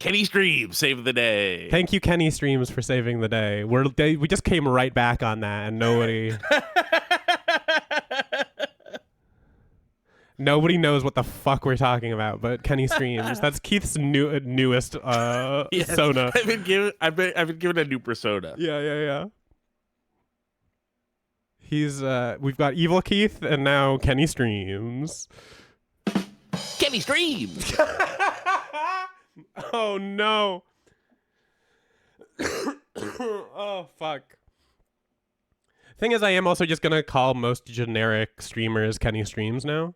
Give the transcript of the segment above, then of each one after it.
Kenny Streams saved the day. Thank you, Kenny Streams, for saving the day. We just came right back on that, and nobody knows what the fuck we're talking about. But Kenny Streams, that's Keith's newest persona. I've been given a new persona. Yeah. We've got Evil Keith and now Kenny Streams. Kenny Streams. Oh no. Oh fuck. Thing is, I am also just gonna call most generic streamers Kenny Streams now.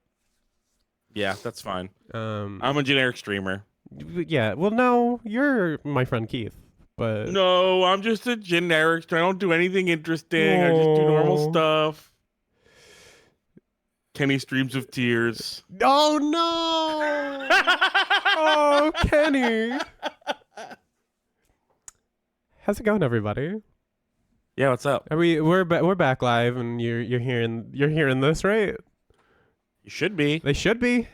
Yeah, that's fine. I'm a generic streamer. Yeah. Well, no, you're my friend Keith. But no, I'm just a generic streamer. I don't do anything interesting. I just do normal stuff. Kenny Streams of Tears. Oh no! Oh, Kenny. How's it going, everybody? Yeah, what's up? We're back live, and you're hearing this, right? You should be. They should be.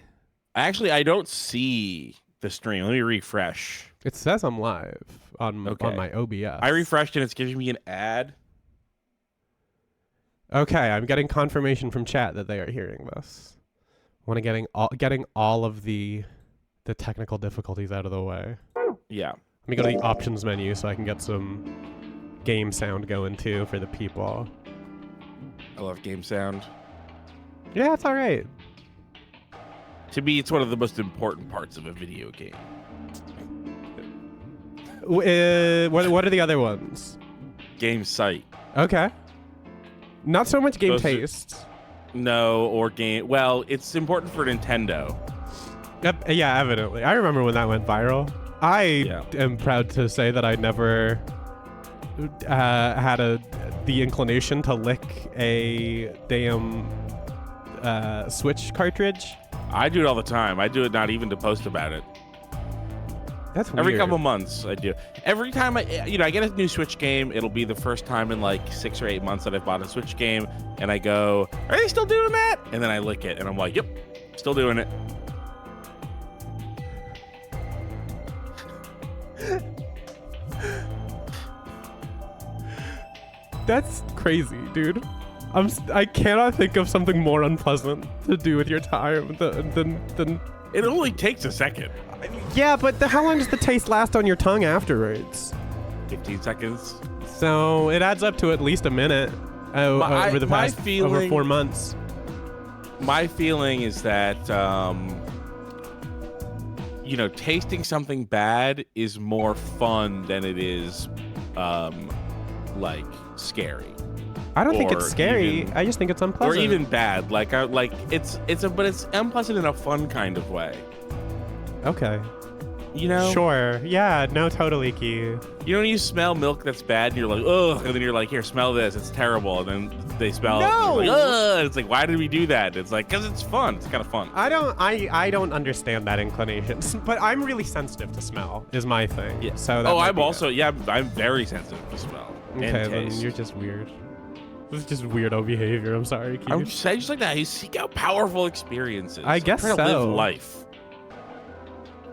I don't see the stream. Let me refresh. It says I'm live on my OBS. I refreshed and it's giving me an ad. Okay, I'm getting confirmation from chat that they are hearing this. Getting all of the technical difficulties out of the way. Yeah. Let me go to the options menu so I can get some game sound going too for the people. I love game sound. Yeah, it's all right. To me, it's one of the most important parts of a video game. What are the other ones? Game sight. Okay. Not so much game taste. No, or game. Well, it's important for Nintendo. Yeah, evidently. I remember when that went viral. I am proud to say that I never had the inclination to lick a damn Switch cartridge. I do it all the time. I do it not even to post about it. That's weird. Every couple months I do. Every time I get a new Switch game, it'll be the first time in like 6 or 8 months that I've bought a Switch game, and I go, "Are they still doing that?" And then I lick it, and I'm like, "Yep, still doing it." That's crazy, dude. I cannot think of something more unpleasant to do with your time than. It only takes a second. Yeah, but how long does the taste last on your tongue afterwards? 15 seconds. So it adds up to at least a minute over the past over 4 months. My feeling is that tasting something bad is more fun than it is like scary. I don't think it's scary. I just think it's unpleasant. Or even bad. It's unpleasant in a fun kind of way. Okay. You know? Sure. Yeah. No. Totally, Keith. You know when you smell milk that's bad and you're like, ugh, and then you're like, here, smell this. It's terrible. And then they smell it. And you're like, ugh. It's like, why did we do that? It's like, because it's fun. It's kind of fun. I don't understand that inclination, but I'm really sensitive to smell. Is my thing. Yeah. So. I'm very sensitive to smell. Okay. Then you're just weird. This is just weirdo behavior. I'm sorry, Keith. I just like that. You seek out powerful experiences. I guess so. Try to live life.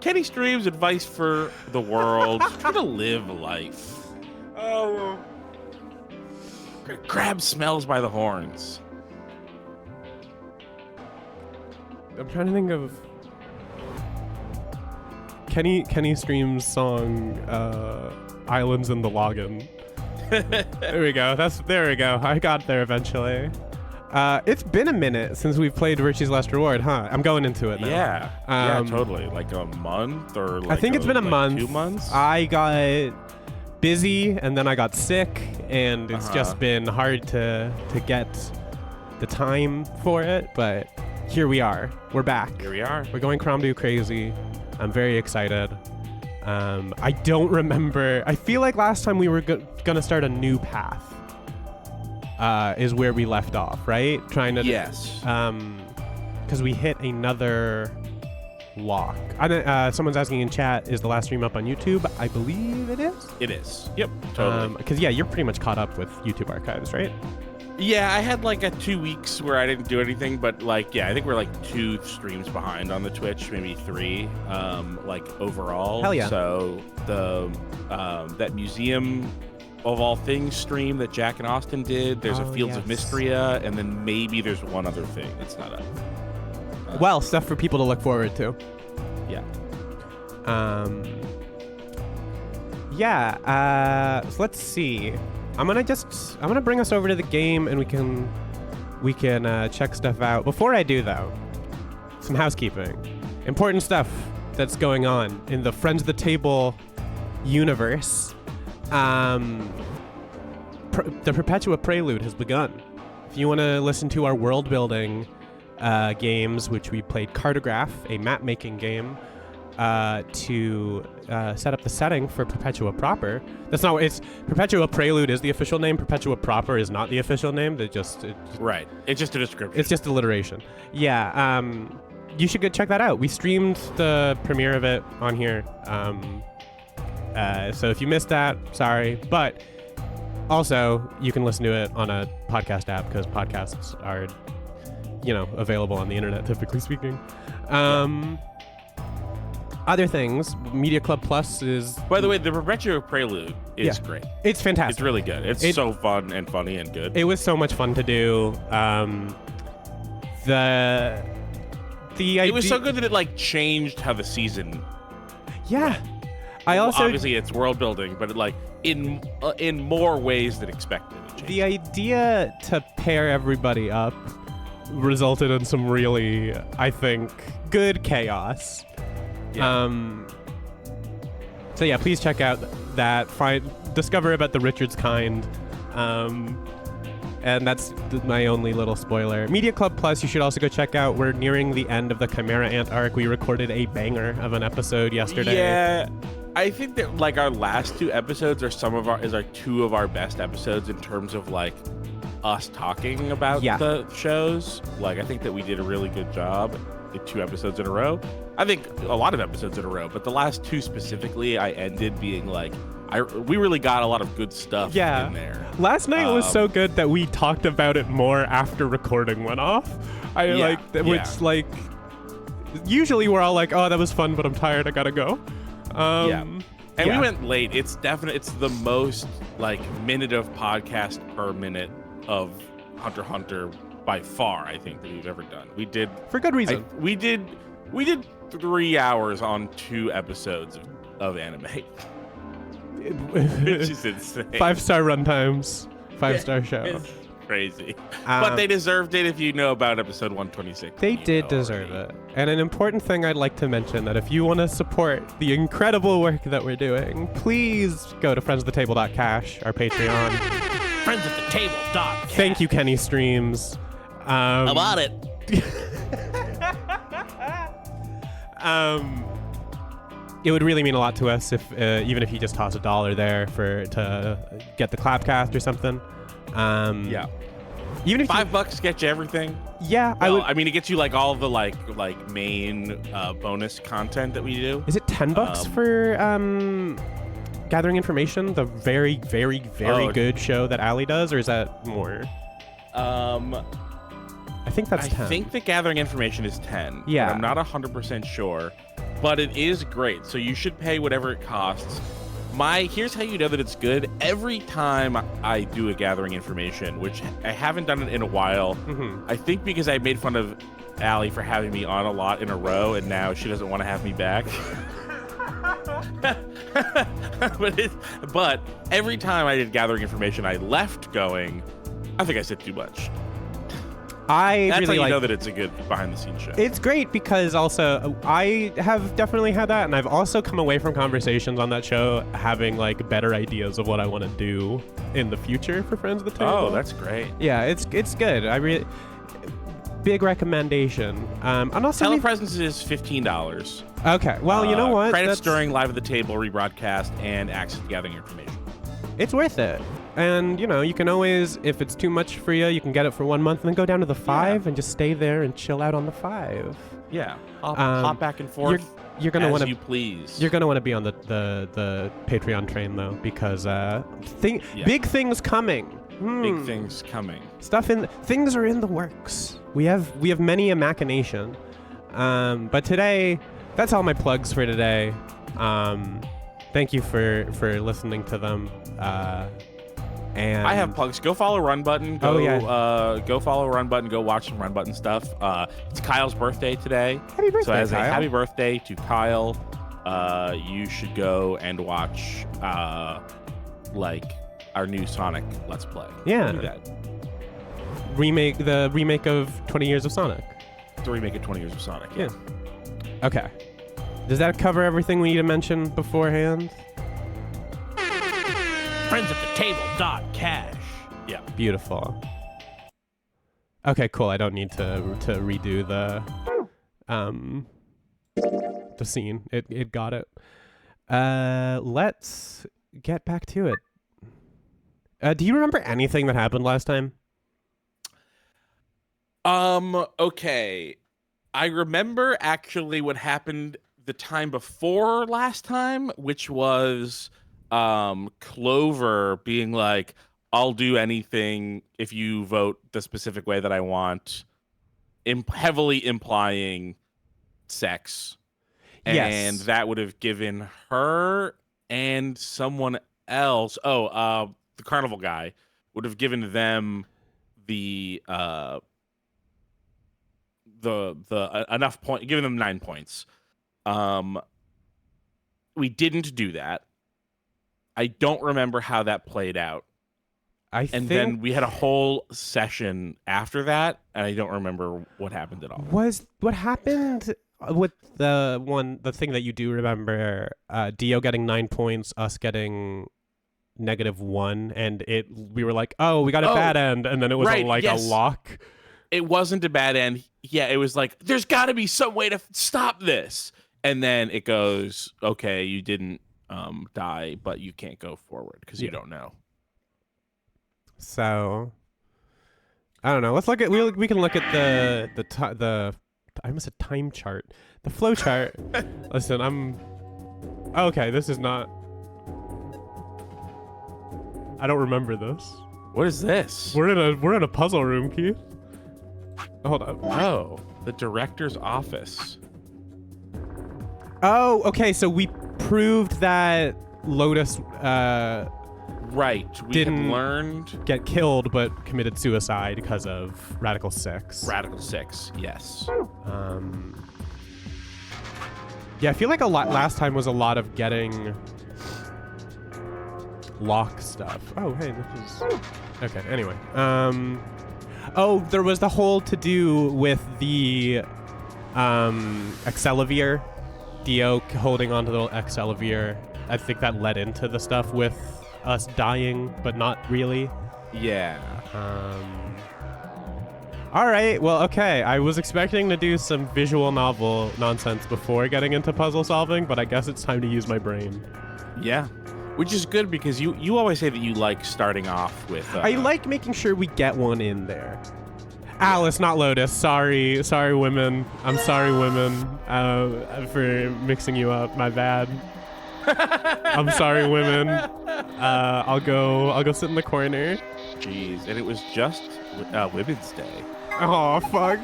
Kenny Streams advice for the world. Try to live life. Oh. Grab smells by the horns. I'm trying to think of Kenny Streams' song "Islands in the Login." There we go. There we go. I got there eventually. It's been a minute since we've played Richie's Last Reward, huh? I'm going into it now. Yeah, totally. Like a month or like I think it's been a month. 2 months. I got busy and then I got sick, and it's just been hard to get the time for it. But here we are. We're back. Here we are. We're going Cromdu crazy. I'm very excited. I don't remember. I feel like last time we were gonna start a new path. Is where we left off, right? Trying to because we hit another lock. Someone's asking in chat, is the last stream up on YouTube? I believe it is. It is. Yep. Totally. Because you're pretty much caught up with YouTube archives, right? Yeah, I had like a 2 weeks where I didn't do anything, but like, yeah, I think we're like 2 streams behind on the Twitch, maybe 3, like overall. Hell yeah. So the that Museum of All Things stream that Jack and Austin did, there's a Fields of Mystria, and then maybe there's one other thing that's not up. Well, stuff for people to look forward to. Yeah. So let's see. I'm gonna bring us over to the game, and we can check stuff out. Before I do, though, some housekeeping. Important stuff that's going on in the Friends of the Table universe. The Perpetua Prelude has begun. If you want to listen to our world building games, which we played Cartograph, a map making game, to set up the setting for Perpetua proper. That's not what it's. Perpetua Prelude is the official name. Perpetua proper is not the official name. Right. It's just a description. It's just alliteration. Yeah. You should go check that out. We streamed the premiere of it on here. So if you missed that, sorry. But also, you can listen to it on a podcast app because podcasts are, available on the internet, typically speaking. Other things, Media Club Plus is... By the way, the Perpetua Prelude is great. It's fantastic. It's really good. It's so fun and funny and good. It was so much fun to do. It was so good that it changed how the season went. Obviously it's world building, but in more ways than expected. The idea to pair everybody up resulted in some really, I think, good chaos. Yeah. So yeah, please check out that. Discover about the Richards kind. And that's my only little spoiler. Media Club Plus, you should also go check out. We're nearing the end of the Chimera Ant arc. We recorded a banger of an episode yesterday. Yeah. I think that our last 2 episodes are 2 of our best episodes in terms of us talking about the shows. I think that we did a really good job in 2 episodes in a row. I think a lot of episodes in a row, but the last 2 specifically, I ended being we really got a lot of good stuff in there. Last night was so good that we talked about it more after recording went off. Usually we're all like, oh, that was fun, but I'm tired, I gotta go. And we went late. It's the most minute of podcast per minute of Hunter x Hunter by far, I think, that we've ever done. We did for good reason. We did 3 hours on 2 episodes of anime. Which is insane. 5-star runtimes. 5-star show. It's crazy. But they deserved it if you know about episode 126. They did deserve it. And an important thing I'd like to mention, that if you want to support the incredible work that we're doing, please go to friendsoftheTable.cash, our Patreon. FriendsoftheTable.cash. Thank you, Kenny Streams. I'm on it. It would really mean a lot to us if even if you just toss $1 there to get the Clapcast or something. Even if $5 gets you everything. Yeah, well, I mean, it gets you all the main bonus content that we do. Is it $10 for gathering information? The very, very, very good show that Allie does, or is that more? I think that's 10. I think the gathering information is 10. Yeah. I'm not 100% sure, but it is great. So you should pay whatever it costs. Here's how you know that it's good. Every time I do a gathering information, which I haven't done it in a while, I think because I made fun of Allie for having me on a lot in a row, and now she doesn't want to have me back. But every time I did gathering information, I left going, I think I said too much. That's really how you know that it's a good behind-the-scenes show. It's great because also I have definitely had that, and I've also come away from conversations on that show having better ideas of what I want to do in the future for Friends of the Table. Oh, that's great. Yeah, it's good. I really big recommendation. And also telepresence is $15. Okay, well, you know what? Credits during Live at the Table rebroadcast and access to gathering information. It's worth it. And, you can always, if it's too much for you, you can get it for 1 month and then go down to the 5 and just stay there and chill out on the 5. Yeah. Hop back and forth. You're gonna want to. You please. You're gonna want to be on the Patreon train though, because big things coming. Big things coming. Things are in the works. We have many a machination. But today, that's all my plugs for today. Thank you for listening to them. And I have plugs. Go follow Run Button. Go, go follow Run Button. Go watch some Run Button stuff. It's Kyle's birthday today. Happy birthday, So as a Kyle. happy birthday to Kyle, you should go and watch like our new Sonic Let's Play. Yeah. Do that. The remake of 20 Years of Sonic. The remake of 20 Years of Sonic. Yeah. Okay. Does that cover everything we need to mention beforehand? Friends at the table. Cash. Yeah. Beautiful. Okay, cool. I don't need to redo the scene. It got it. Let's get back to it. Do you remember anything that happened last time? Okay. I remember actually what happened the time before last time, which was Clover being like, I'll do anything if you vote the specific way that I want, heavily implying sex. Yes. And that would have given her and someone else, the carnival guy, would have given them the enough point, giving them 9 points. We didn't do that. I don't remember how that played out. Then we had a whole session after that, and I don't remember what happened at all. Was what happened with the thing that you do remember, Dio getting 9 points, us getting -1, and we were like, oh, we got a bad end, and then it was right, a lock. It wasn't a bad end. Yeah, it was like, there's got to be some way to stop this. And then it goes, okay, you didn't die, but you can't go forward because you don't know. So, I don't know. Let's look at we can look at the I almost said time chart, the flow chart. Listen, okay. This is not. I don't remember this. What is this? We're in a puzzle room, Keith. Hold on. Oh, the director's office. Oh, okay. So we proved that Lotus right. We didn't had learned get killed, but committed suicide because of Radical 6. Radical 6. Yes. Yeah, I feel like last time was a lot of getting lock stuff. Oh, hey, this is okay. Anyway, oh, there was the whole to do with the Accelavir. Dio holding onto the Accelavir. I think that led into the stuff with us dying, but not really. Yeah. All right. Well, okay. I was expecting to do some visual novel nonsense before getting into puzzle solving, but I guess it's time to use my brain. Yeah. Which is good because you always say that you like starting off with... I like making sure we get one in there. Alice, not Lotus. Sorry, women. I'm sorry, women, for mixing you up. My bad. I'm sorry, women. I'll go sit in the corner. Jeez, and it was just Women's Day. Oh, fuck.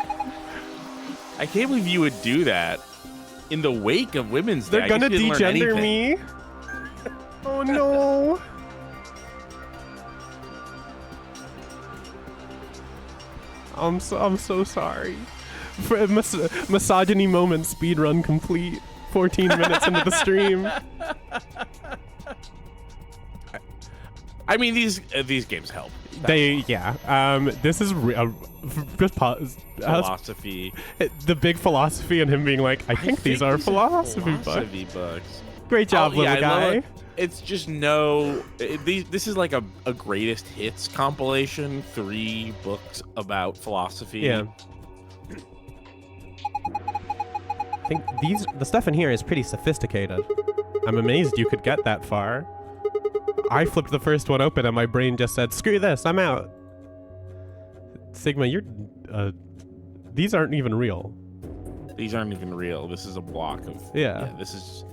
I can't believe you would do that in the wake of Women's Day. They're gonna degender me. Oh no. I'm so sorry. For misogyny moment speedrun complete. 14 minutes into the stream. I mean, these games help. This is just pause. Philosophy. The big philosophy and him being like, I think these are philosophy books. Great job, little guy. It's just this is like a greatest hits compilation, 3 books about philosophy. Yeah. I think the stuff in here is pretty sophisticated. I'm amazed you could get that far. I flipped the first one open and my brain just said, screw this, I'm out. Sigma, these aren't even real. These aren't even real. This is a block of... Yeah. This is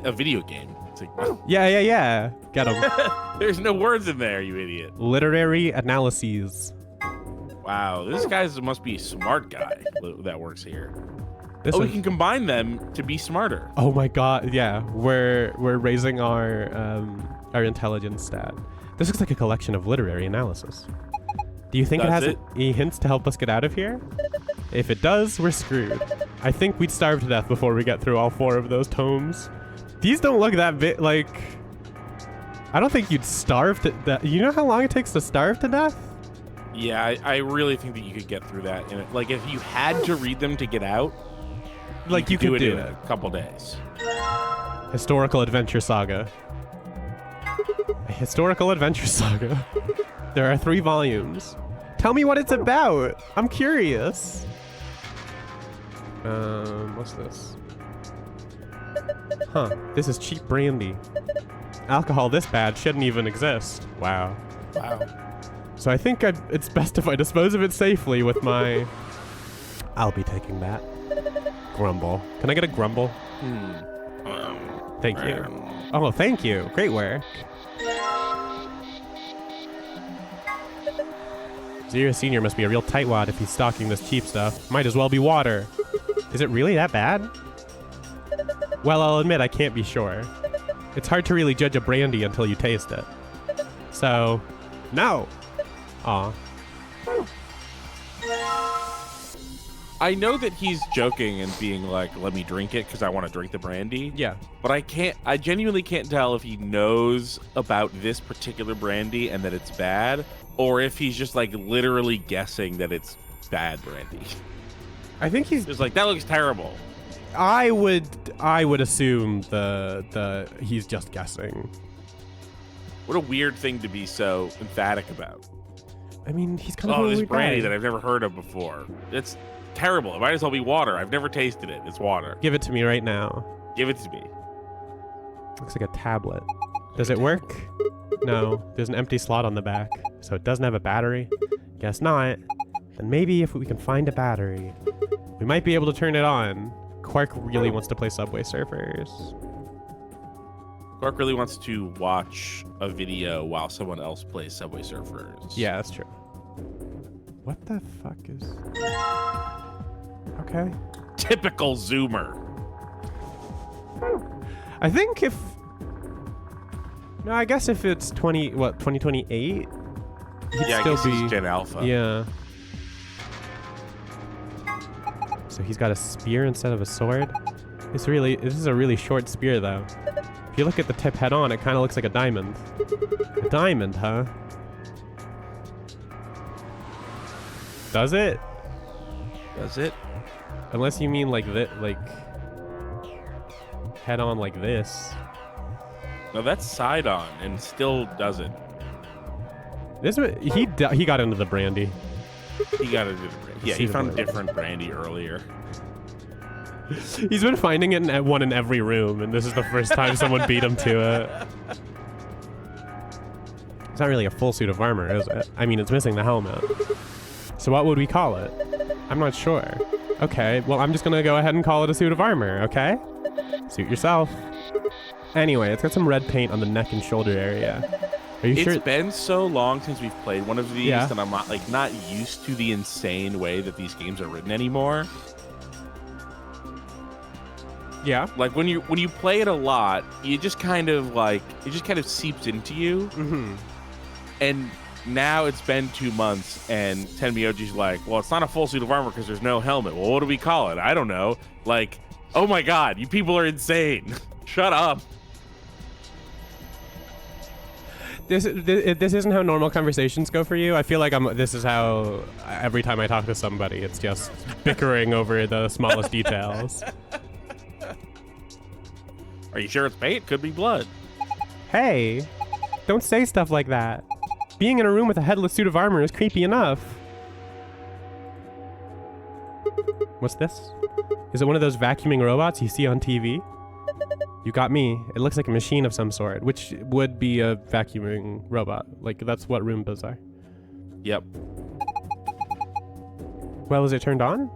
a video game. insulting me. Yeah. Get him. There's no words in there, you idiot. Literary analyses. Wow, this guy must be a smart guy that works here. This We one- can combine them to be smarter. Oh my god, yeah. We're raising our intelligence stat. This looks like a collection of literary analysis. Do you think it Does has any hints to help us get out of here? If it does, we're screwed. I think we'd starve to death before we get through all 4 of those tomes. These don't look that big, like... I don't think you'd starve to death. You know how long it takes to starve to death? Yeah, I really think that you could get through that. And like, if you had to read them to get out, Like, you do could it do in it. a couple days. Historical adventure saga. A historical adventure saga. There are 3 volumes. Tell me what it's about. I'm curious. What's this? Huh, this is cheap brandy. Alcohol this bad shouldn't even exist. Wow. Wow. So I think it's best if I dispose of it safely with my... I'll be taking that. Grumble. Can I get a grumble? Thank you. Oh, thank you. Great work. Zero Senior must be a real tightwad if he's stocking this cheap stuff. Might as well be water. Is it really that bad? Well, I'll admit I can't be sure. It's hard to really judge a brandy until you taste it. So, no. Aw. I know that he's joking and being like, let me drink it because I want to drink the brandy. Yeah. But I genuinely can't tell if he knows about this particular brandy and that it's bad, or if he's just like literally guessing that it's bad brandy. I think he's... Just like, that looks terrible. I would assume he's just guessing. What a weird thing to be so emphatic about. I mean, he's kind of a Oh, this weird brandy guy. that I've never heard of before. It's terrible. It might as well be water. I've never tasted it. It's water. Give it to me right now. Give it to me. Looks like a tablet. Does it work? No, there's an empty slot on the back, so it doesn't have a battery. Guess not. Then maybe if we can find a battery, we might be able to turn it on. Quark really wants to play Subway Surfers. Quark really wants to watch a video while someone else plays Subway Surfers. Yeah, that's true. What the fuck is... Okay. Typical Zoomer. I think if... No, I guess if it's 2028? He'd Yeah, I still guess be... he's Gen Alpha. Yeah. So he's got a spear instead of a sword. This is a really short spear though. If you look at the tip head on, it kind of looks like a diamond. A diamond, huh? Does it? Does it? Unless you mean like that, like head on like this. No, that's side on and still doesn't. He got into the brandy. He got to do the brandy. Yeah, See he the found brandy. different brandy earlier. He's been finding it in one in every room, and this is the first time someone beat him to it. It's not really a full suit of armor, is it? I mean, it's missing the helmet. So what would we call it? I'm not sure. Okay, well, I'm just gonna go ahead and call it a suit of armor, okay? Suit yourself. Anyway, it's got some red paint on the neck and shoulder area. Are you sure? It's been so long since we've played one of these Yeah. that I'm not used to the insane way that these games are written anymore. Yeah. Like when you play it a lot, you just kind of seeps into you. Mm-hmm. And now it's been 2 months, and Tenmyoji's like, well, it's not a full suit of armor because there's no helmet. Well, what do we call it? I don't know. Like, oh my god, you people are insane. Shut up. This isn't how normal conversations go for you. I feel like this is how every time I talk to somebody, it's just bickering over the smallest details. Are you sure it's paint? Could be blood. Hey, don't say stuff like that. Being in a room with a headless suit of armor is creepy enough. What's this? Is it one of those vacuuming robots you see on TV? You got me. It looks like a machine of some sort, which would be a vacuuming robot. Like, that's what Roombas are. Yep. Well, is it turned on?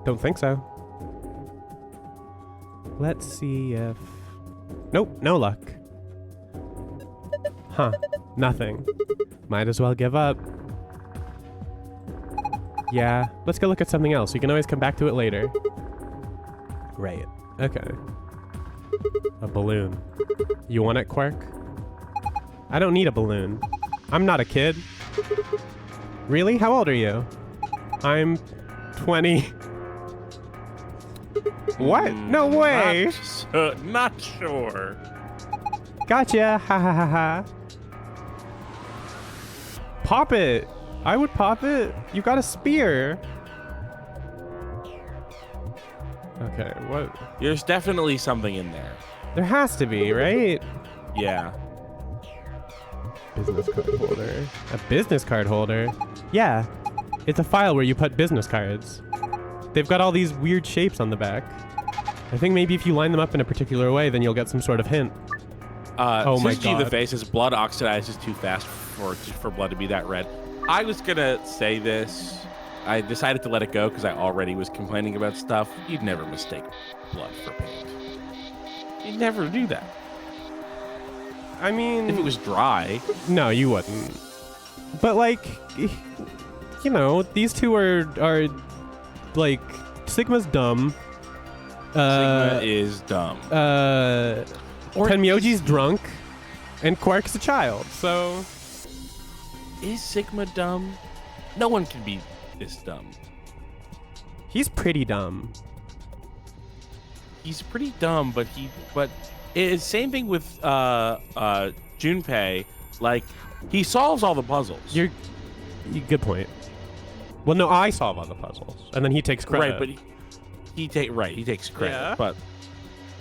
Don't think so. Let's see if... Nope, no luck. Huh, nothing. Might as well give up. Yeah, let's go look at something else. We can always come back to it later. Right, okay. A balloon. You want it, Quark? I don't need a balloon. I'm not a kid. Really? How old are you? I'm 20. What? No way! Not sure. Gotcha! Ha ha ha ha. Pop it! I would pop it. You got a spear. Okay, what? There's definitely something in there. There has to be, right? Yeah. Business card holder. A business card holder? Yeah. It's a file where you put business cards. They've got all these weird shapes on the back. I think maybe if you line them up in a particular way, then you'll get some sort of hint. Oh my god. The face is blood oxidizes too fast for blood to be that red. I was gonna say this. I decided to let it go because I already was complaining about stuff. You'd never mistake blood for paint. You'd never do that. I mean... If it was dry. No, you wouldn't. But like, you know, these two are like, Sigma's dumb. Sigma is dumb. Or Tenmyoji's drunk, and Quark's a child, so... Is Sigma dumb? No one can be this dumb. He's pretty dumb. He's pretty dumb, but it's same thing with Junpei. Like, he solves all the puzzles. Good point. Well, no, I solve all the puzzles, and then he takes credit. Right, but he takes credit. Yeah.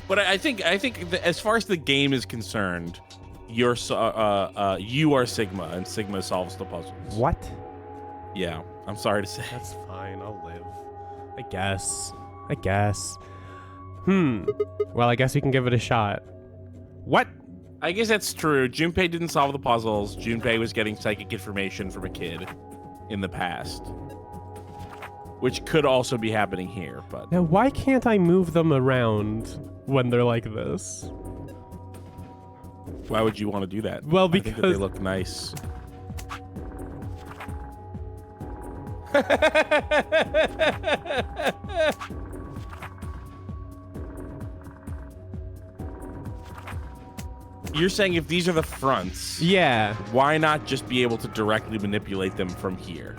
But I think that as far as the game is concerned, you are Sigma, and Sigma solves the puzzles. What? Yeah, I'm sorry to say. That's fine. I'll live. I guess. Well, I guess we can give it a shot. What? I guess that's true. Junpei didn't solve the puzzles. Junpei was getting psychic information from a kid in the past, which could also be happening here. But now, why can't I move them around when they're like this? why would you want to do that? Well, I think because that they look nice. You're saying if these are the fronts, yeah. why not just be able to directly manipulate them from here?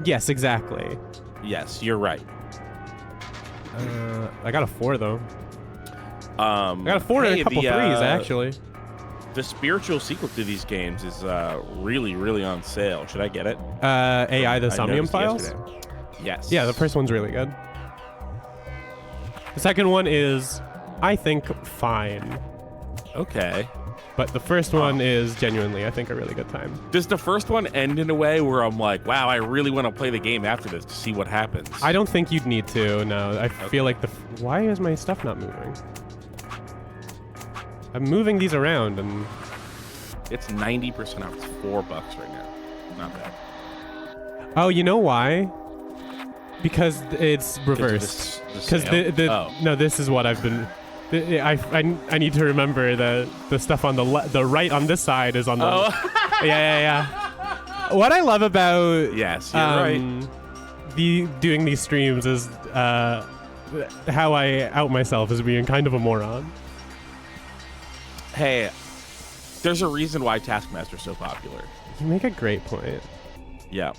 Yes, exactly. Yes, you're right. I got a 4 though. I got a 4 and a couple 3s actually. The spiritual sequel to these games is really, really on sale. Should I get it? AI the I Somnium noticed Files? yesterday. Yes. Yeah, the first one's really good. The second one is, I think, fine. Okay. But the first one is genuinely, I think, a really good time. Does the first one end in a way where I'm like, wow, I really want to play the game after this to see what happens? I don't think you'd need to, no. I feel like why is my stuff not moving? I'm moving these around and... It's 90% off. It's $4 right now. Not bad. Oh, you know why? Because it's reversed. Because no, this is what I've been... I need to remember the stuff on the right on this side is on the... Oh. Yeah. What I love about... Yes, you're right. Doing these streams is how I out myself as being kind of a moron. Hey, there's a reason why Taskmaster's so popular. You make a great point. Yeah.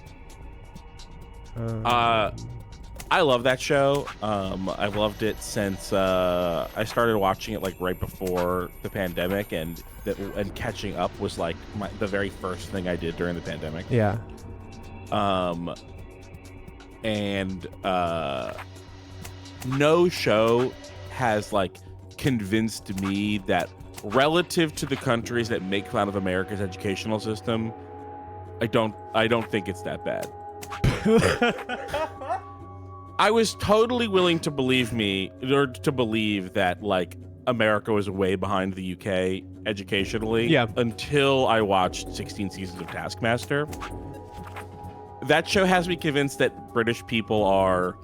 I love that show. I've loved it since I started watching it like right before the pandemic, and catching up was like the very first thing I did during the pandemic. Yeah. No show has like convinced me that relative to the countries that make fun of America's educational system, I don't think it's that bad. I was totally willing to believe that like America was way behind the UK educationally until I watched 16 seasons of Taskmaster. That show has me convinced that British people are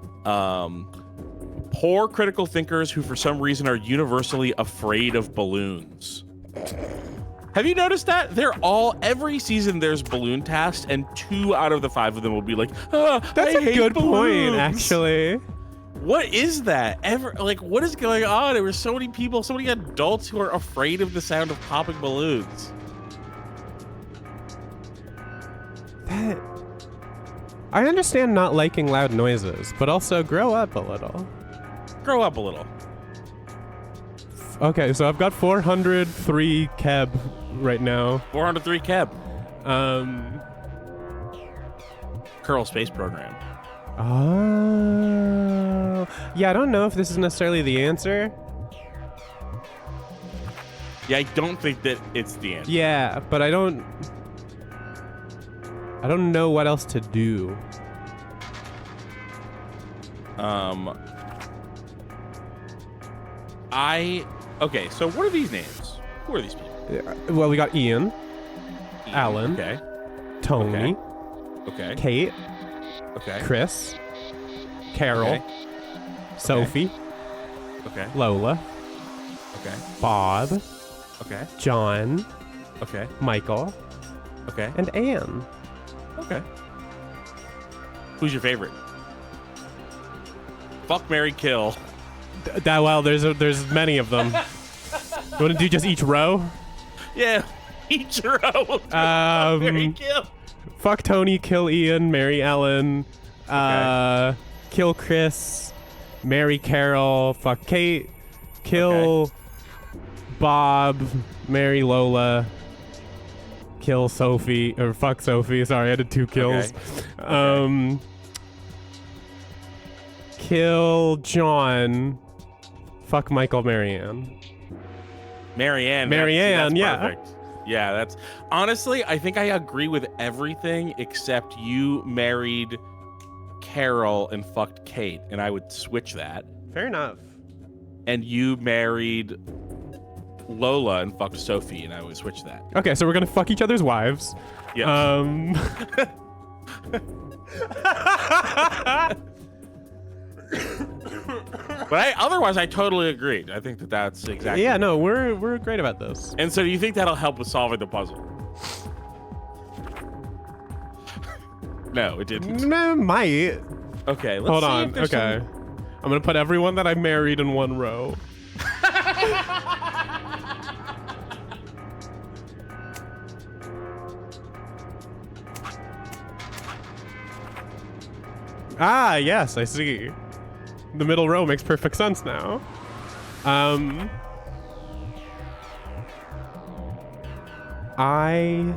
Poor critical thinkers who for some reason are universally afraid of balloons. Have you noticed that? Every season there's balloon tasks, and 2 out of the 5 of them will be like, That's I a hate good balloons. point, actually. What is that? What is going on? There were so many people, so many adults who are afraid of the sound of popping balloons. I understand not liking loud noises, but also grow up a little. Grow up a little. Okay, so I've got 403 keb right now. 403 Keb. Kerbal Space Program. Oh. Yeah, I don't know if this is necessarily the answer. Yeah, I don't think that it's the answer. Yeah, but I don't know what else to do. Okay, so what are these names? Who are these people? Well, we got Ian, Alan, Okay. Tony, Okay. Kate, Okay. Chris, Carol, Okay. Sophie, Okay. Lola, Okay. Bob, Okay. John, Okay. Michael, Okay. and Anne. Okay. Who's your favorite? Fuck, marry, kill. There's many of them. You want to do just each row? Yeah. Each row. Marry, kill. Fuck Tony, kill Ian, marry Ellen, kill Chris, marry Carol, fuck Kate, kill Bob, marry Lola, kill Sophie, or fuck Sophie. Sorry, I did 2 kills. Okay. Kill John, fuck Michael, Marianne. Marianne. Marianne, that's yeah. Perfect. Yeah, that's honestly, I think I agree with everything except you married Carol and fucked Kate, and I would switch that. Fair enough. And you married Lola and fucked Sophie, and I would switch that. Okay, so we're gonna fuck each other's wives. Yeah. But otherwise, I totally agree. I think that's exactly. Yeah, no, we're great about this. And so, do you think that'll help with solving the puzzle? No, it didn't. Might. Okay, let's Hold see on. if there's Okay. I'm gonna put everyone that I married in one row. Ah, yes, I see. The middle row makes perfect sense now. I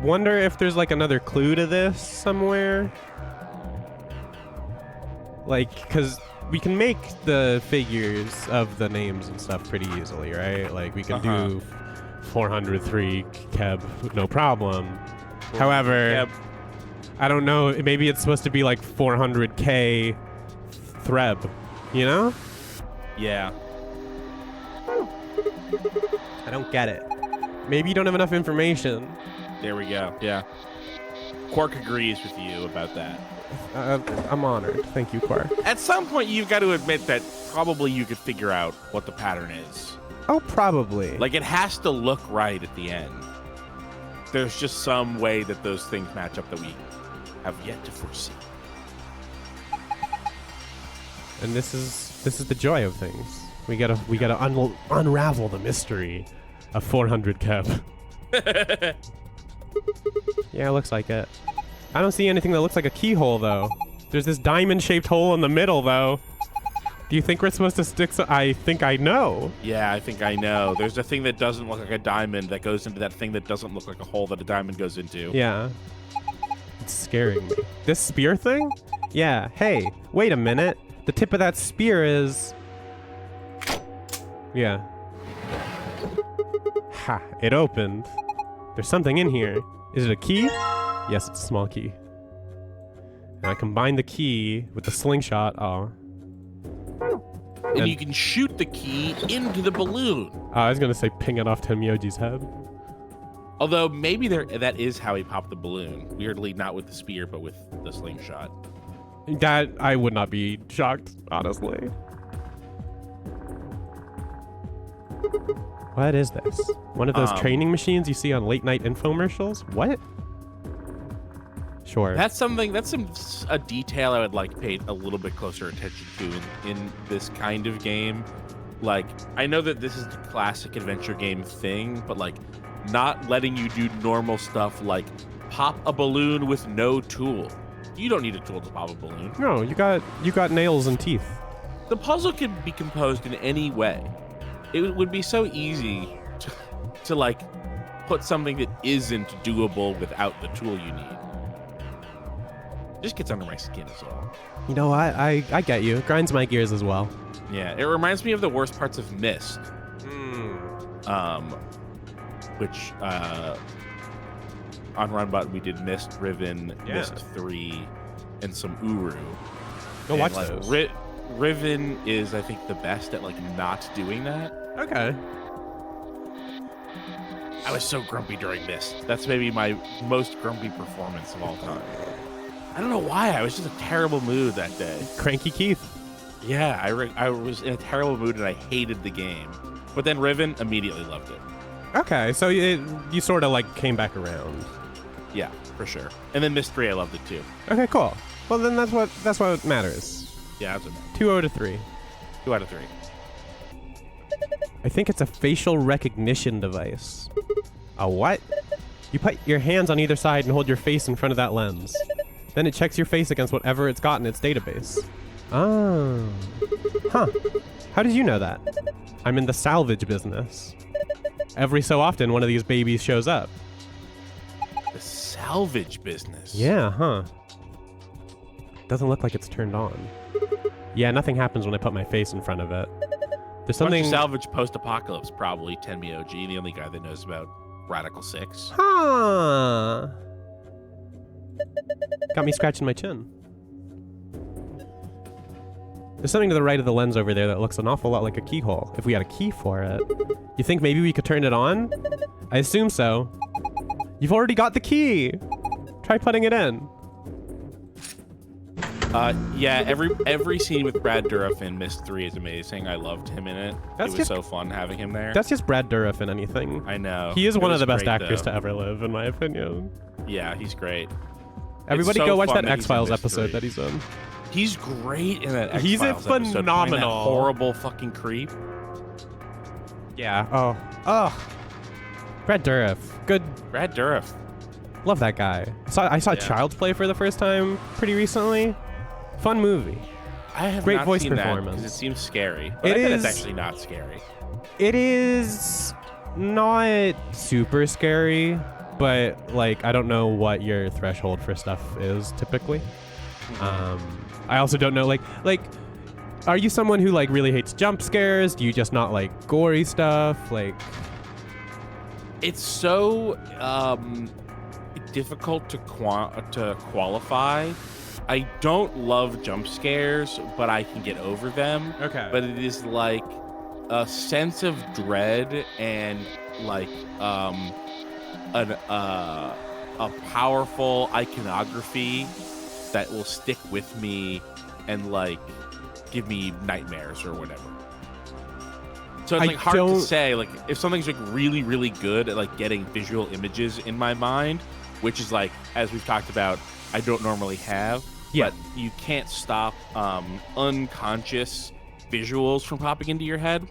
wonder if there's like another clue to this somewhere. Like, because we can make the figures of the names and stuff pretty easily, right? Like, we can do 403 Keb, no problem. However, I don't know, maybe it's supposed to be like 400K Threb, you know? Yeah. I don't get it. Maybe you don't have enough information. There we go. Yeah. Quark agrees with you about that. I'm honored. Thank you, Quark. At some point, you've got to admit that probably you could figure out what the pattern is. Oh, probably. Like, it has to look right at the end. There's just some way that those things match up that we have yet to foresee. And this is the joy of things. We gotta unravel the mystery of 400 Keb. Yeah, it looks like it. I don't see anything that looks like a keyhole, though. There's this diamond-shaped hole in the middle, though. Do you think we're supposed to stick some? I think I know. Yeah, I think I know. There's a thing that doesn't look like a diamond that goes into that thing that doesn't look like a hole that a diamond goes into. Yeah. It's scaring me. This spear thing? Yeah. Hey, wait a minute. The tip of that spear is... Yeah. Ha, it opened. There's something in here. Is it a key? Yes, it's a small key. And I combine the key with the slingshot. Oh. And you can shoot the key into the balloon. I was gonna say ping it off Tenmyoji's head. Although maybe that is how he popped the balloon. Weirdly, not with the spear, but with the slingshot. That I would not be shocked, honestly. What is this? One of those training machines you see on late night infomercials? What? Sure. That's a detail I would like pay a little bit closer attention to in this kind of game. Like, I know that this is the classic adventure game thing, but like not letting you do normal stuff like pop a balloon with no tool. You don't need a tool to pop a balloon. No, you got nails and teeth. The puzzle can be composed in any way. It would be so easy to like put something that isn't doable without the tool you need. Just gets under my skin is all. You know, I get you. It grinds my gears as well. Yeah, it reminds me of the worst parts of Myst. Which on Runbot we did Myst, Riven, Myst 3, and some Uru. Go watch those. Riven is, I think, the best at like not doing that. Okay. I was so grumpy during Myst. That's maybe my most grumpy performance of all time. I don't know why. I was just in a terrible mood that day. Cranky Keith. Yeah, I was in a terrible mood and I hated the game. But then Riven, immediately loved it. Okay, so you sort of like came back around. Yeah, for sure. And then Myst 3, I loved it too. Okay, cool. Well, then that's what matters. Yeah, that's what matters. 2 out of 3. 2 out of 3. I think it's a facial recognition device. A what? You put your hands on either side and hold your face in front of that lens. Then it checks your face against whatever it's got in its database. Oh. Huh. How did you know that? I'm in the salvage business. Every so often, one of these babies shows up. The salvage business? Yeah, huh. Doesn't look like it's turned on. Yeah, nothing happens when I put my face in front of it. There's something... Salvage post-apocalypse, probably 10MeOG, the only guy that knows about Radical 6. Huh. Got me scratching my chin. There's something to the right of the lens over there that looks an awful lot like a keyhole. If we had a key for it. You think maybe we could turn it on? I assume so. You've already got the key! Try putting it in. Yeah, every scene with Brad Dourif in Myst 3 is amazing. I loved him in it. It was so fun having him there. That's just Brad Dourif in anything. I know. He is one of the best actors to ever live, in my opinion. Yeah, he's great. Everybody go watch that X-Files episode that he's in. He's great in that X-Files He's episode, phenomenal. That horrible fucking creep. Yeah. Oh. Brad Dourif. Good. Brad Dourif. Love that guy. I saw Child's Play for the first time pretty recently. Fun movie. I have great not voice seen performance. That because it seems scary. But it's actually not scary. It is not super scary, but like I don't know what your threshold for stuff is typically. I also don't know like are you someone who like really hates jump scares? Do you just not like gory stuff? Like it's so difficult to qualify. I don't love jump scares, but I can get over them. Okay. But it is like a sense of dread and like a powerful iconography that will stick with me and like give me nightmares or whatever. So it's like hard to say. Like if something's like really, really good at like getting visual images in my mind, which is like, as we've talked about, I don't normally have. Yeah. But you can't stop unconscious visuals from popping into your head.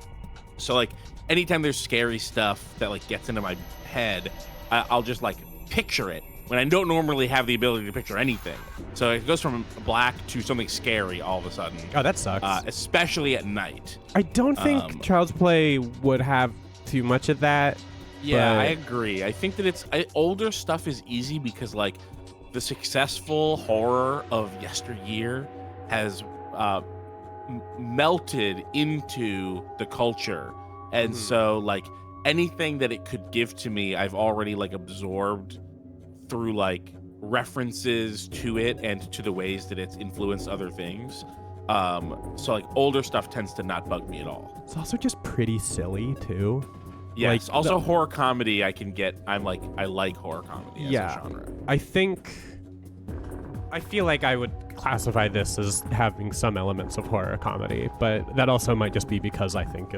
So like anytime there's scary stuff that like gets into my head, I'll just like picture it when I don't normally have the ability to picture anything. So it goes from black to something scary all of a sudden. Oh, that sucks. Especially at night. I don't think Child's Play would have too much of that. Yeah, I agree. I think that older stuff is easy because like the successful horror of yesteryear has melted into the culture. And so like anything that it could give to me, I've already like absorbed through like references to it and to the ways that it's influenced other things. So like older stuff tends to not bug me at all. It's also just pretty silly too. Yes. Like, also horror comedy I like horror comedy as a genre. I think I feel like I would classify this as having some elements of horror comedy, but that also might just be because I think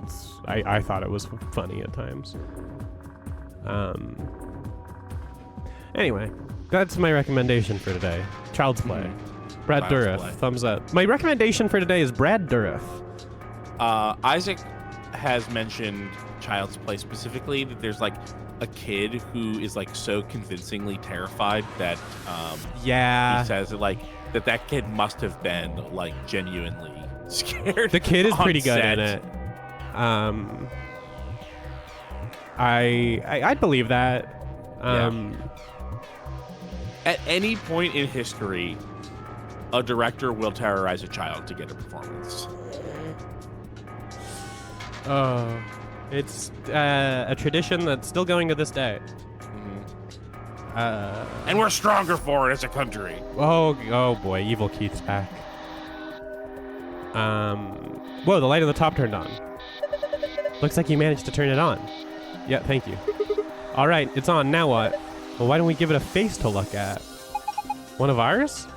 I thought it was funny at times. Anyway, that's my recommendation for today. Child's Play. Brad Child's Dourif, Play. thumbs up. My recommendation for today is Brad Dourif. Isaac has mentioned Child's Play specifically, that there's like a kid who is like so convincingly terrified that he says that, like that kid must have been like genuinely scared. The kid is on pretty good set. in it. I'd believe that. At any point in history, a director will terrorize a child to get a performance. It's a tradition that's still going to this day. And we're stronger for it as a country. Oh boy, Evil Keith's back. Whoa, the light on the top turned on. Looks like you managed to turn it on. Yeah, thank you. All right, it's on. Now what? Well, why don't we give it a face to look at? One of ours?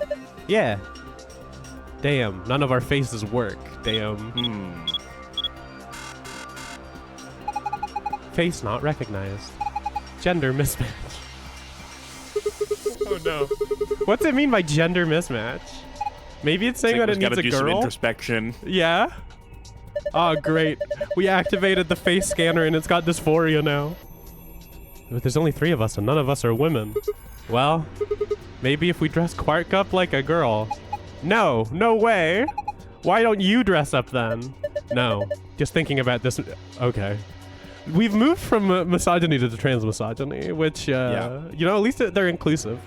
Yeah. Damn, none of our faces work. Damn. Face not recognized. Gender mismatch. Oh no. What's it mean by gender mismatch? Maybe it's saying that it needs a do some girl? introspection. Yeah? Oh, great. We activated the face scanner and it's got dysphoria now. But there's only 3 of us and none of us are women. Well, maybe if we dress Quark up like a girl. No, no way. Why don't you dress up then? No, just thinking about this. Okay. We've moved from misogyny to trans misogyny, which, you know, at least they're inclusive.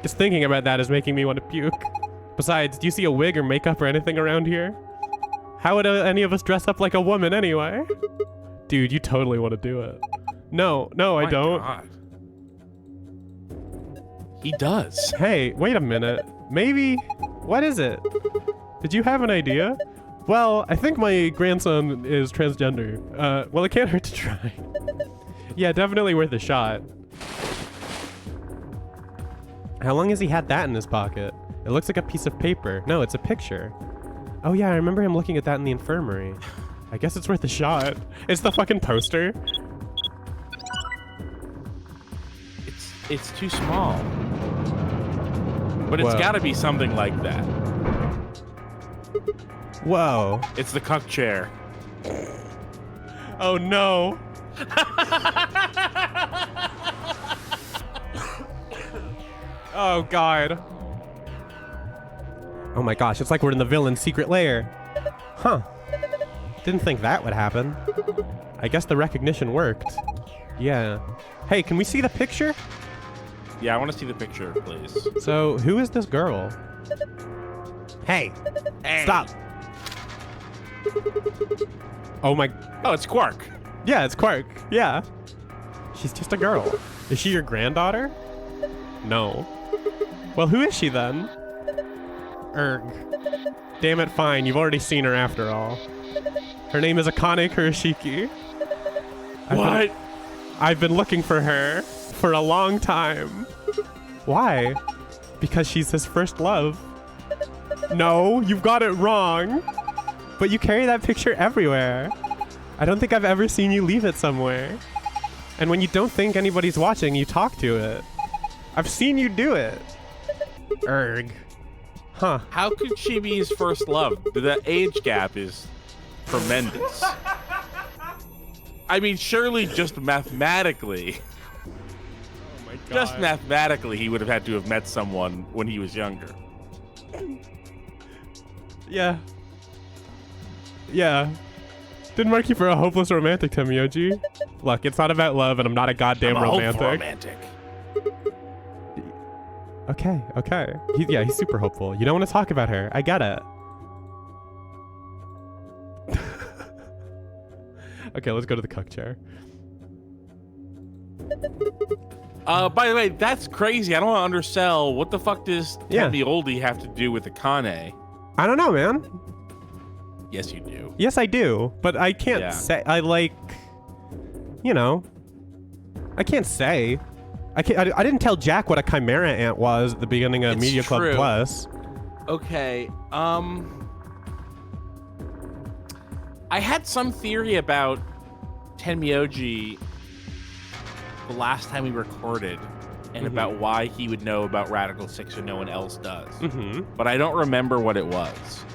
Just thinking about that is making me want to puke. Besides, do you see a wig or makeup or anything around here? How would any of us dress up like a woman anyway? Dude, you totally want to do it. No, I don't. God. He does. Hey, wait a minute. Maybe... What is it? Did you have an idea? Well, I think my grandson is transgender. Well, it can't hurt to try. Yeah, definitely worth a shot. How long has he had that in his pocket? It looks like a piece of paper. No, it's a picture. Oh yeah, I remember him looking at that in the infirmary. I guess it's worth a shot. It's the fucking poster. It's too small. But it's Whoa. gotta be something like that. Whoa. It's the cuck chair. Oh no. Oh god. Oh my gosh, it's like we're in the villain's secret lair. Huh. Didn't think that would happen. I guess the recognition worked. Yeah. Hey, can we see the picture? Yeah, I want to see the picture, please. So, who is this girl? Hey, stop. Oh my... Oh, it's Quark. Yeah, it's Quark. Yeah. She's just a girl. Is she your granddaughter? No. Well, who is she then? Erg. Damn it, fine. You've already seen her after all. Her name is Akane Kurashiki. What? I've been looking for her for a long time. Why? Because she's his first love. No, you've got it wrong. But you carry that picture everywhere. I don't think I've ever seen you leave it somewhere. And when you don't think anybody's watching, you talk to it. I've seen you do it. Erg. Huh. How could she be his first love? The age gap is tremendous. I mean, surely just mathematically. Oh my god. Just mathematically, he would have had to have met someone when he was younger. Yeah. Yeah. Didn't mark you for a hopeless romantic, Temioji. Look, it's not about love, and I'm not a goddamn I'm a romantic. hopeful romantic. Okay, okay. He's super hopeful. You don't want to talk about her. I get it. Okay, let's go to the cuck chair. By the way, that's crazy. I don't want to undersell. What the fuck does Temmy Oldie have to do with Akane? I don't know, man. Yes, you do. Yes, I do, but I can't say. I like, you know, I can't say. I didn't tell Jack what a chimera ant was at the beginning of It's Media Club true. Plus. Okay. I had some theory about Tenmyoji the last time we recorded, and about why he would know about Radical 6 and no one else does. But I don't remember what it was.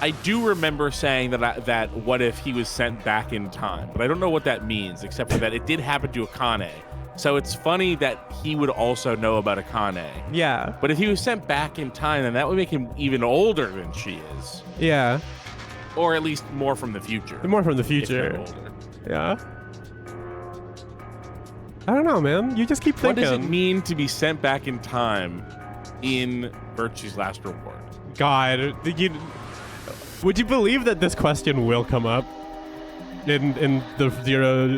I do remember saying that what if he was sent back in time, but I don't know what that means, except for that it did happen to Akane. So it's funny that he would also know about Akane. Yeah. But if he was sent back in time, then that would make him even older than she is. Yeah. Or at least more from the future. More from the if they're future. older. Yeah. I don't know, man. You just keep thinking. What does it mean to be sent back in time in Virtue's Last Reward? God, would you believe that this question will come up in the Zero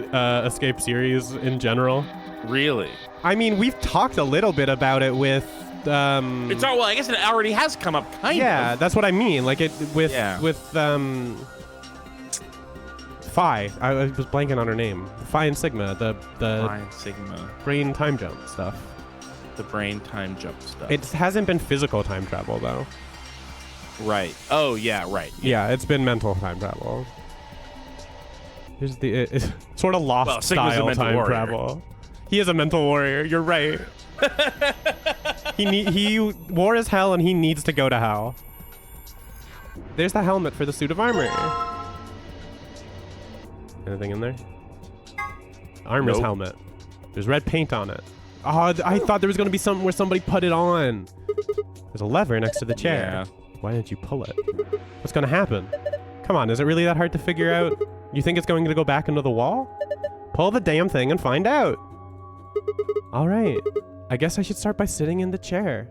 Escape series in general? Really? I mean, we've talked a little bit about it with. It's all well. I guess it already has come up, kind of. Yeah, that's what I mean. Like it with Phi. I was blanking on her name. Phi and Sigma. The Phi and Sigma. brain time jump stuff. The brain time jump stuff. It hasn't been physical time travel though. Right. Oh yeah. Right. Yeah, it's been mental time travel. Here's it's sort of lost Sigma's a style mental time warrior. travel. He is a mental warrior. You're right. he war is hell and he needs to go to hell. There's the helmet for the suit of armor. Anything in there? Armor's Nope. helmet. There's red paint on it. Oh, I thought there was gonna be something where somebody put it on. There's a lever next to the chair. Yeah. Why didn't you pull it? What's gonna happen? Come on, is it really that hard to figure out? You think it's going to go back into the wall? Pull the damn thing and find out. All right. I guess I should start by sitting in the chair.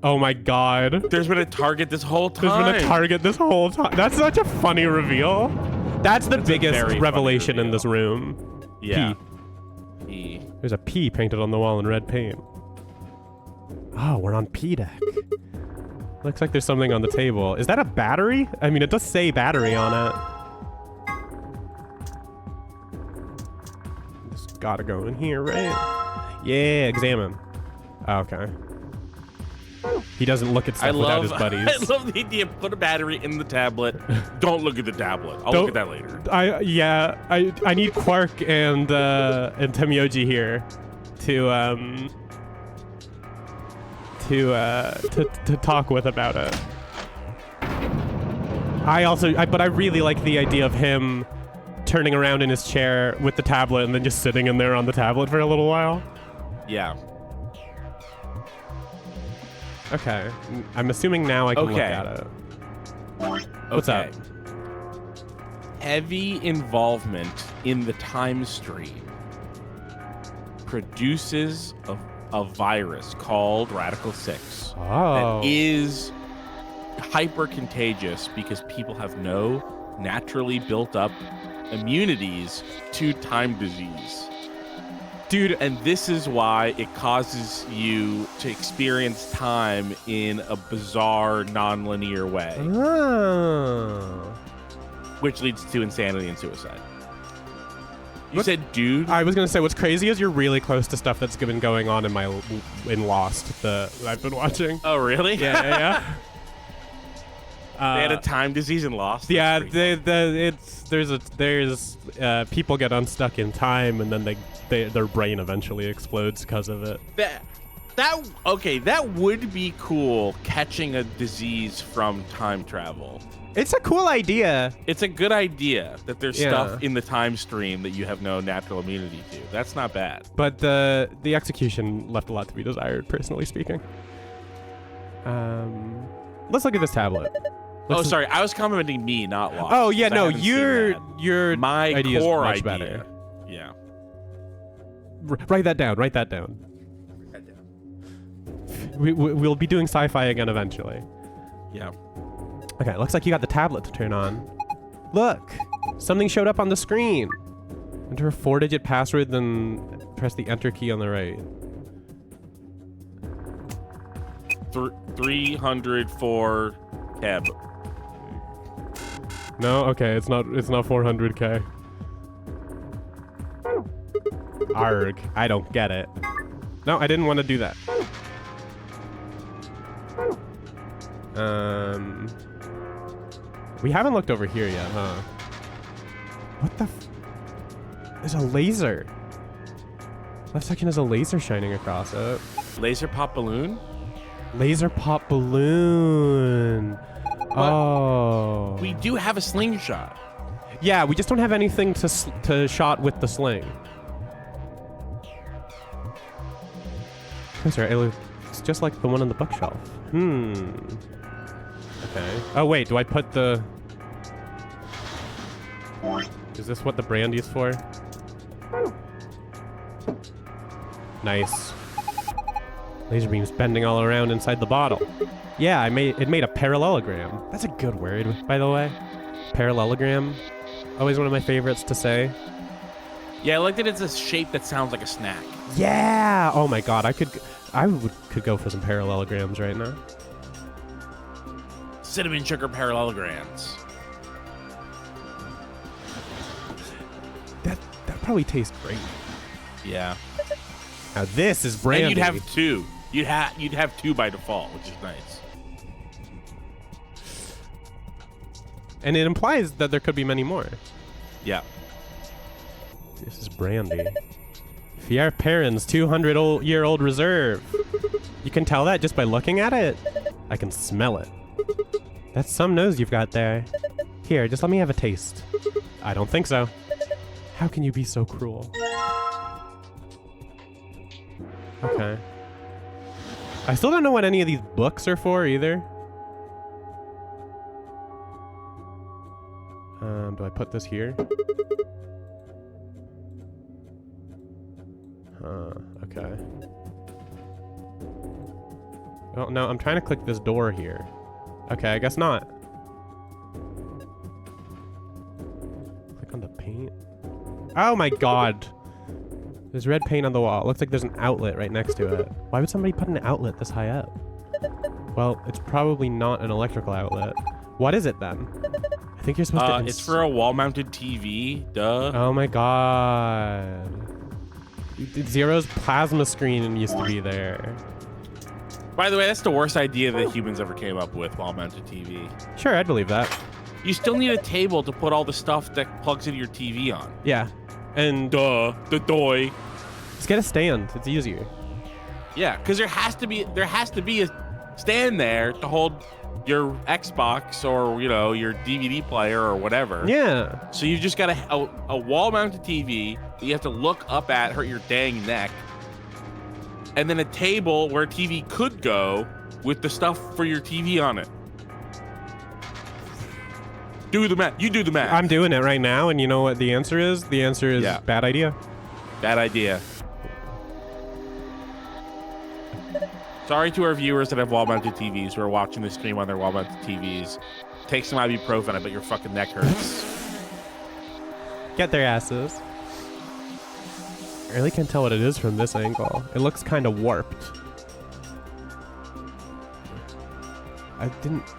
Oh my god. There's been a target this whole time. There's been a target this whole time. That's such a funny reveal. That's the biggest very revelation funny in this room. Yeah. P. There's a P painted on the wall in red paint. Oh, we're on P deck. Looks like there's something on the table. Is that a battery? I mean, it does say battery on it. Just gotta go in here, right? Yeah, examine. Oh, okay. He doesn't look at stuff without his buddies. I love the idea of put a battery in the tablet. Don't look at the tablet. I'll look at that later. I need Quark and Tenmyoji here to talk with about it. But I really like the idea of him turning around in his chair with the tablet and then just sitting in there on the tablet for a little while. Yeah. Okay. I'm assuming now I can look at it. What's up? Heavy involvement in the time stream produces a virus called Radical 6 Oh. that is hyper contagious because people have no naturally built up immunities to time disease. Dude, and this is why it causes you to experience time in a bizarre, non-linear way, Oh. which leads to insanity and suicide. You said, dude? I was gonna say, what's crazy is you're really close to stuff that's been going on in Lost that I've been watching. Oh, really? Yeah. They had a time disease and Lost. Yeah, there's people get unstuck in time and then their brain eventually explodes because of it. That would be cool, catching a disease from time travel. It's a cool idea. It's a good idea that there's stuff in the time stream that you have no natural immunity to. That's not bad. But the execution left a lot to be desired, personally speaking. Let's look at this tablet. Sorry, I was complimenting me, not Lost. Oh yeah, no, I haven't seen your my idea core is much idea. better. Yeah. Write that down. Write that down. We'll be doing sci-fi again eventually. Yeah. Okay, looks like you got the tablet to turn on. Look, something showed up on the screen. Enter a 4-digit password, then press the enter key on the right. 304 tab. No? Okay, it's not 400k. Arg, I don't get it. No, I didn't want to do that. We haven't looked over here yet, huh? What the There's a laser. Left section has a laser shining across it. Laser pop balloon? Laser pop balloon. Oh. We do have a slingshot. Yeah, we just don't have anything to shot with the sling. That's right. It's just like the one on the bookshelf. Okay. Oh wait, do I put the... Is this what the brandy's for? Nice. Laser beams bending all around inside the bottle. Yeah, it made a parallelogram. That's a good word, by the way. Parallelogram. Always one of my favorites to say. Yeah, I like that it's a shape that sounds like a snack. Yeah! Oh my god, I could go for some parallelograms right now. Cinnamon sugar parallelograms. That probably tastes great. Yeah. Now this is brandy. And you'd have two. You'd have two by default, which is nice. And it implies that there could be many more. Yeah. This is brandy. Fier Perrin's 200-year-old reserve. You can tell that just by looking at it. I can smell it. That's some nose you've got there. Here, just let me have a taste. I don't think so. How can you be so cruel? Okay. I still don't know what any of these books are for either. Do I put this here? Okay. Well, no, I'm trying to click this door here. Okay, I guess not. Click on the paint. Oh my god! There's red paint on the wall. It looks like there's an outlet right next to it. Why would somebody put an outlet this high up? Well, it's probably not an electrical outlet. What is it then? I think you're supposed to... It's for a wall-mounted TV. Duh. Oh my god. Zero's plasma screen used to be there. By the way, that's the worst idea that humans ever came up with, wall-mounted TV. Sure, I'd believe that. You still need a table to put all the stuff that plugs into your TV on. Yeah. And... Duh. The doy. Just get a stand. It's easier. Yeah, because there has to be a stand there to hold your Xbox or, you know, your DVD player or whatever. Yeah. So you've just got a wall-mounted TV that you have to look up at, hurt your dang neck, and then a table where a TV could go with the stuff for your TV on it. Do the math. You do the math. I'm doing it right now, and you know what the answer is? The answer is bad idea. Bad idea. Sorry to our viewers that have wall-mounted TVs who are watching this stream on their wall-mounted TVs. Take some ibuprofen. I bet your fucking neck hurts. Get their asses. I really can't tell what it is from this angle. It looks kind of warped. I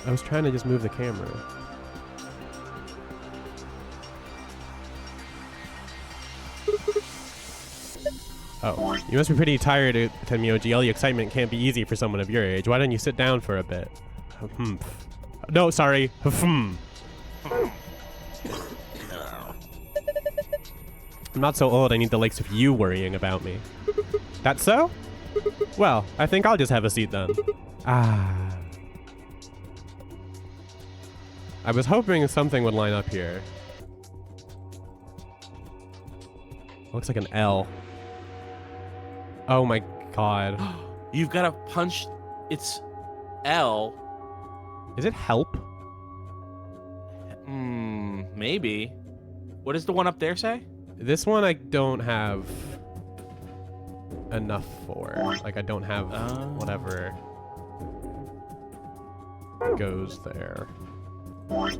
was trying to just move the camera. Oh, you must be pretty tired, Temyoji. All the excitement can't be easy for someone of your age. Why don't you sit down for a bit? No, sorry. I'm not so old I need the likes of you worrying about me. That's so? Well, I think I'll just have a seat then. Ah. I was hoping something would line up here. Looks like an L. Oh my god. You've got to punch its L. Is it help? Maybe. What does the one up there say? This one I don't have enough for. Like, I don't have whatever goes there. And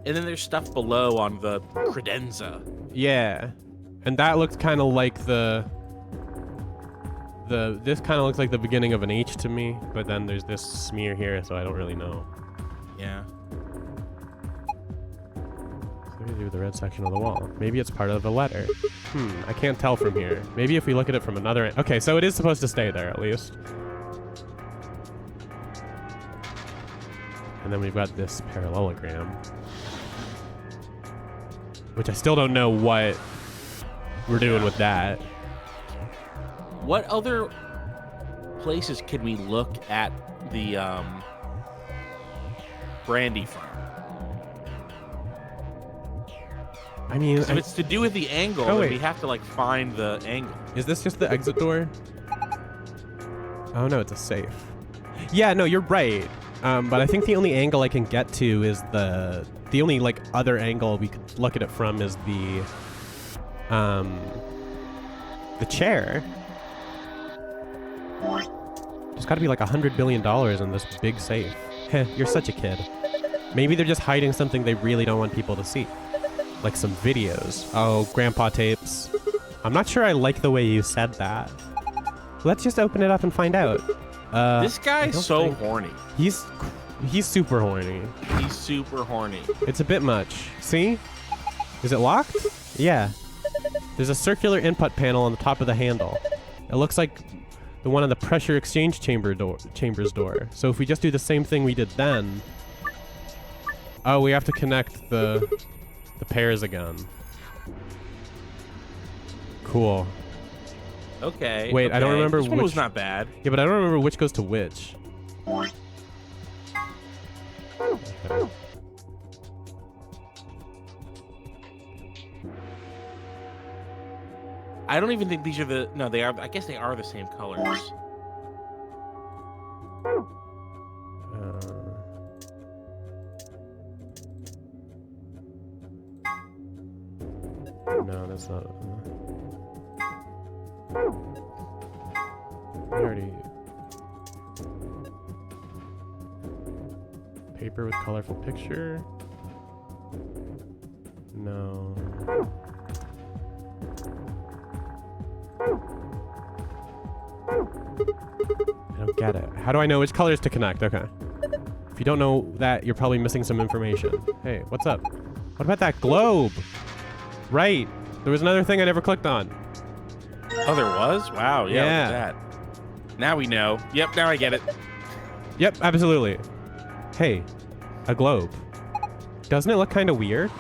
then there's stuff below on the credenza. Yeah. And that looks kind of like this kind of looks like the beginning of an H to me, but then there's this smear here, so I don't really know. Yeah. What do you do with the red section on the wall? Maybe it's part of a letter. I can't tell from here. Maybe if we look at it from another... Okay, so it is supposed to stay there, at least. And then we've got this parallelogram. Which I still don't know what we're doing with that. What other places can we look at the brandy from? I mean... If it's to do with the angle, then we have to, like, find the angle. Is this just the exit door? Oh, no, it's a safe. Yeah, no, you're right. But I think the only angle I can get to is the only, like, other angle we could look at it from is the chair. There's got to be like $100 billion in this big safe. Heh, you're such a kid. Maybe they're just hiding something they really don't want people to see. Like some videos. Oh, grandpa tapes. I'm not sure I like the way you said that. Let's just open it up and find out. This guy's so horny. He's super horny. He's super horny. It's a bit much. See? Is it locked? Yeah. There's a circular input panel on the top of the handle. It looks like the one on the pressure exchange chambers door. So if we just do the same thing we did then... Oh, we have to connect the pairs again. Cool. Okay. Wait, okay. I don't remember this which... one was not bad. Yeah, but I don't remember which goes to which. Okay. I don't even think these are the... No, they are... I guess they are the same colors. No, that's not... We already... Paper with colorful picture? No. I don't get it. How do I know which colors to connect? Okay. If you don't know that, you're probably missing some information. Hey, what's up? What about that globe? Right. There was another thing I never clicked on. Oh, there was? Wow, yeah, Yeah. look at that. Now we know. Yep, now I get it. Yep, absolutely. Hey, a globe. Doesn't it look kind of weird?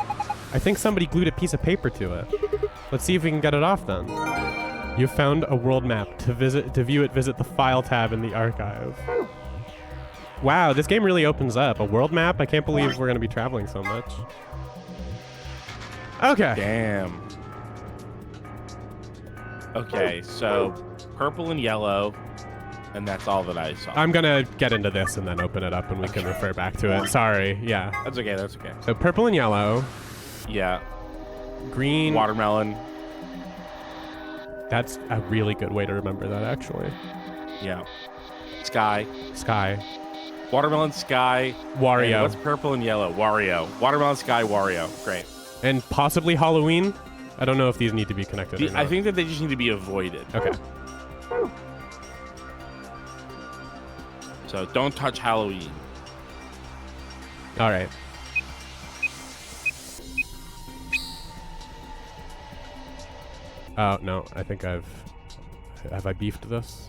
I think somebody glued a piece of paper to it. Let's see if we can get it off then. You found a world map. To view it, visit the File tab in the archive. Wow, this game really opens up. A world map? I can't believe we're going to be traveling so much. Okay. Damn. Okay, so purple and yellow, and that's all that I saw. I'm going to get into this and then open it up and we can refer back to it. Sorry. Yeah. That's okay, that's okay. So purple and yellow. Yeah. Green. Watermelon. That's a really good way to remember that, actually. Yeah. Sky. Sky. Watermelon, sky. Wario. And what's purple and yellow? Wario. Watermelon, sky, Wario. Great. And possibly Halloween? I don't know if these need to be connected or not. I think that they just need to be avoided. Okay. So don't touch Halloween. All right. Oh, no. I think Have I beefed this?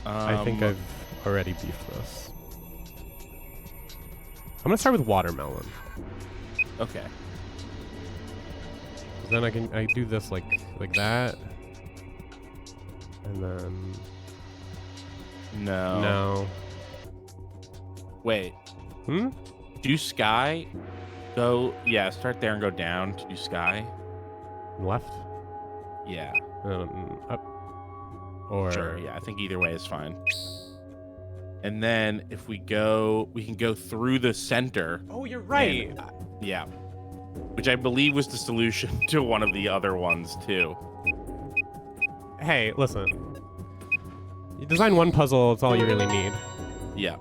I think I've already beefed this. I'm going to start with watermelon. Okay. Then I do this like that. And then... No. No. Wait. Do sky. Go, yeah, start there and go down to do sky. Left? Yeah. Up? Or... Sure, yeah, I think either way is fine. And then if we go, we can go through the center. Oh, you're right. And, yeah. Which I believe was the solution to one of the other ones, too. Hey, listen. You design one puzzle, it's all you really need. Yeah.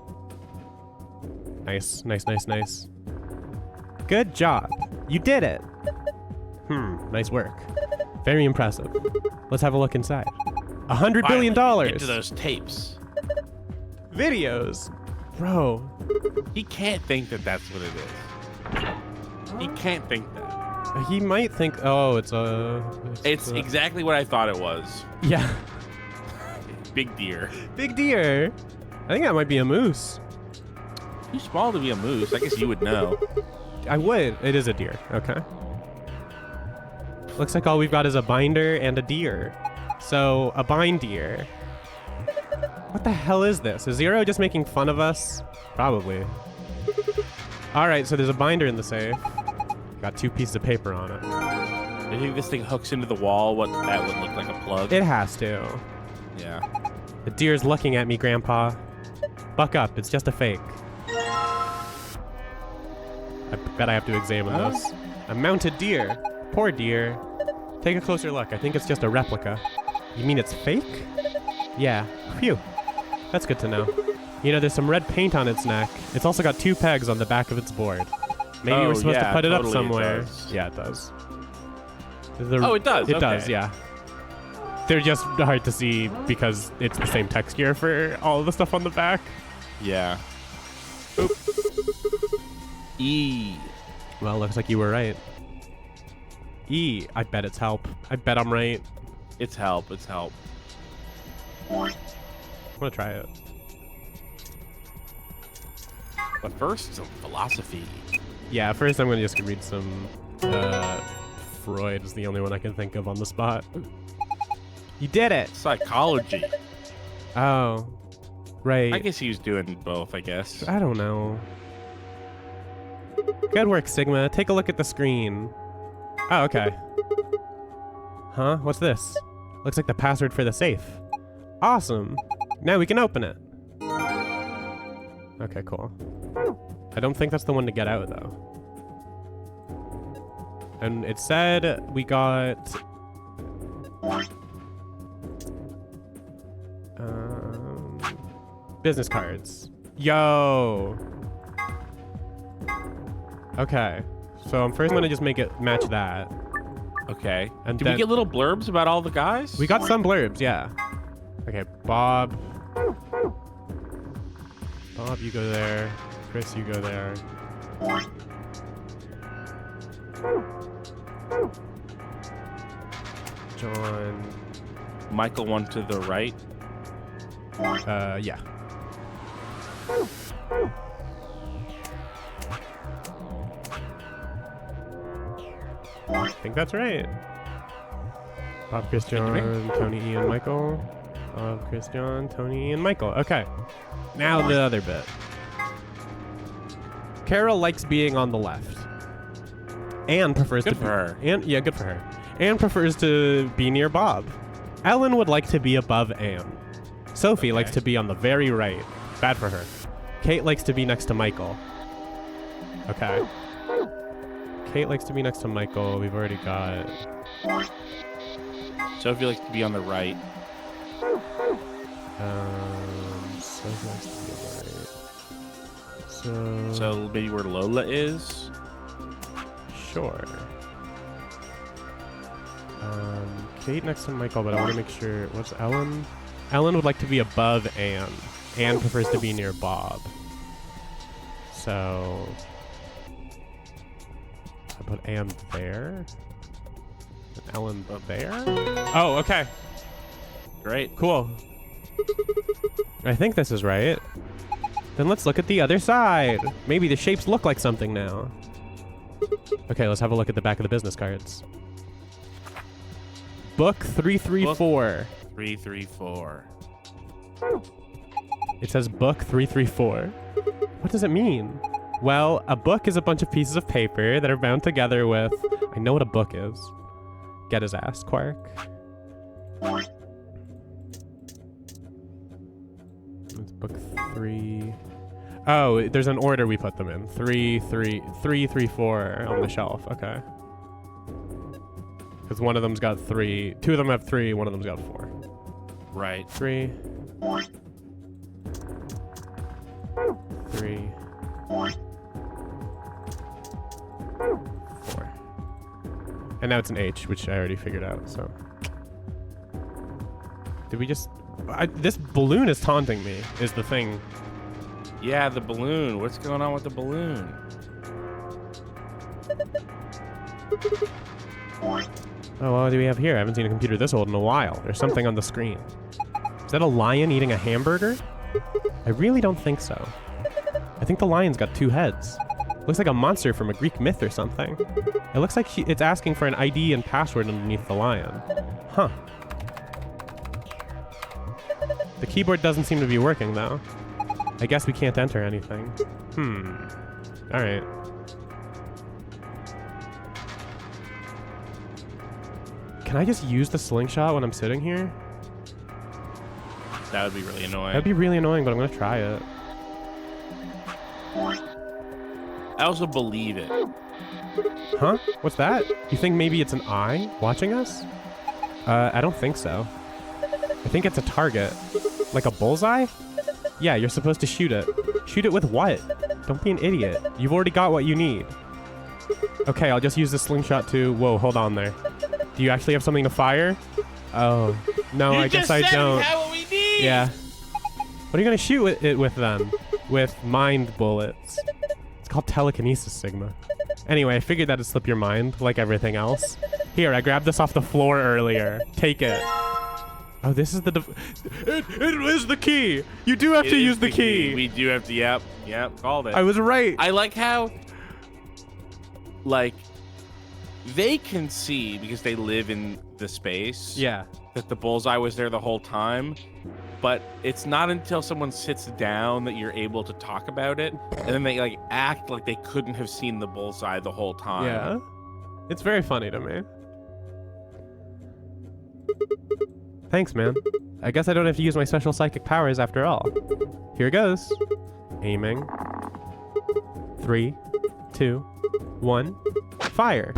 Nice, nice, nice, nice. Good job. You did it. Nice work. Very impressive. Let's have a look inside. $100 billion. Get to those tapes. Videos. Bro. He can't think that that's what it is. He can't think that. He might think, oh, it's exactly what I thought it was. Yeah. Big deer. Big deer. I think that might be a moose. Too small to be a moose. I guess you would know. I would. It is a deer. Okay. Looks like all we've got is a binder and a deer. So, a bind deer. What the hell is this? Is Zero just making fun of us? Probably. Alright, so there's a binder in the safe. Got 2 pieces of paper on it. I think this thing hooks into the wall. What that would look like a plug. It has to. Yeah. The deer's looking at me, Grandpa. Buck up, it's just a fake. I bet I have to examine this. A mounted deer. Poor deer. Take a closer look. I think it's just a replica. You mean it's fake? Yeah. Phew. That's good to know. You know, there's some red paint on its neck. It's also got 2 pegs on the back of its board. Maybe we're supposed to put it up somewhere. Yeah, it does. It does. It does, yeah. They're just hard to see because it's the same texture for all of the stuff on the back. Yeah. Oop. E. Well, looks like you were right. E. I bet it's help. I bet I'm right. It's help. It's help. I'm gonna try it. But first, some philosophy. Yeah, first I'm gonna just read some Freud is the only one I can think of on the spot. You did it! Psychology. Oh. Right. I guess he was doing both, I guess. I don't know. Good work, Sigma. Take a look at the screen. Oh, okay. Huh? What's this? Looks like the password for the safe. Awesome. Now we can open it. Okay, cool. I don't think that's the one to get out, though. And it said we got... business cards. Yo! Okay. So I'm first gonna just make it match that. Okay. And Did we get little blurbs about all the guys? We got some blurbs, yeah. Okay, Bob. Bob, you go there. Chris, you go there. John. Michael one to the right. Yeah. I think that's right. Bob, Chris, John, Tony, Ian, Michael. Bob, Chris, John, Tony, Ian, Michael. Okay. Now the other bit. Carol likes being on the left. Anne prefers Good to for her. Yeah, good for her. Anne prefers to be near Bob. Ellen would like to be above Anne. Sophie likes to be on the very right. Bad for her. Kate likes to be next to Michael. Okay. Kate likes to be next to Michael. We've already got... Sophie likes to be on the right. Sophie likes to be on the right. So maybe where Lola is? Sure. Kate next to Michael, but I want to make sure... What's Ellen? Ellen would like to be above Anne. Anne prefers to be near Bob. So... I put Anne there. And Ellen there? Oh, okay. Great. Cool. I think this is right. Then let's look at the other side. Maybe the shapes look like something now. Okay, let's have a look at the back of the business cards. Book 334. 334. It says book 334. What does it mean? Well, a book is a bunch of pieces of paper that are bound together with... I know what a book is. Get his ass, Quark. It's book 3... Oh, there's an order we put them in. 3, 3, 3, 3, 4 on the shelf. Okay. Because one of them's got 3. 2 of them have 3. One of them's got 4. Right. 3. 3. 4. And now it's an H, which I already figured out, so. Did we just... this balloon is taunting me, is the thing. Yeah, the balloon. What's going on with the balloon? Oh, what do we have here? I haven't seen a computer this old in a while. There's something on the screen. Is that a lion eating a hamburger? I really don't think so. I think the lion's got 2 heads. Looks like a monster from a Greek myth or something. It looks like it's asking for an ID and password underneath the lion. Huh. The keyboard doesn't seem to be working, though. I guess we can't enter anything. Alright. Can I just use the slingshot when I'm sitting here? That would be really annoying. That'd be really annoying, but I'm gonna try it. I also believe it. Huh? What's that? You think maybe it's an eye watching us? I don't think so. I think it's a target. Like a bullseye? Yeah, you're supposed to shoot it. Shoot it with what? Don't be an idiot. You've already got what you need. Okay, I'll just use the slingshot to... Whoa, hold on there. Do you actually have something to fire? Oh. No, I guess I don't. You just said we have what we need! Yeah. What are you gonna shoot it with then? With mind bullets. It's called telekinesis, Sigma. Anyway, I figured that'd slip your mind, like everything else. Here, I grabbed this off the floor earlier. Take it. Oh, this is the... It is the key! You do have to use the key! We do have to, yep, called it. I was right. I like how, like, they can see, because they live in the space, Yeah. that the bullseye was there the whole time, but it's not until someone sits down that you're able to talk about it, and then they, like, act like they couldn't have seen the bullseye the whole time. Yeah. It's very funny to me. Thanks, man. I guess I don't have to use my special psychic powers after all. Here goes. Aiming. 3, 2, 1. Fire.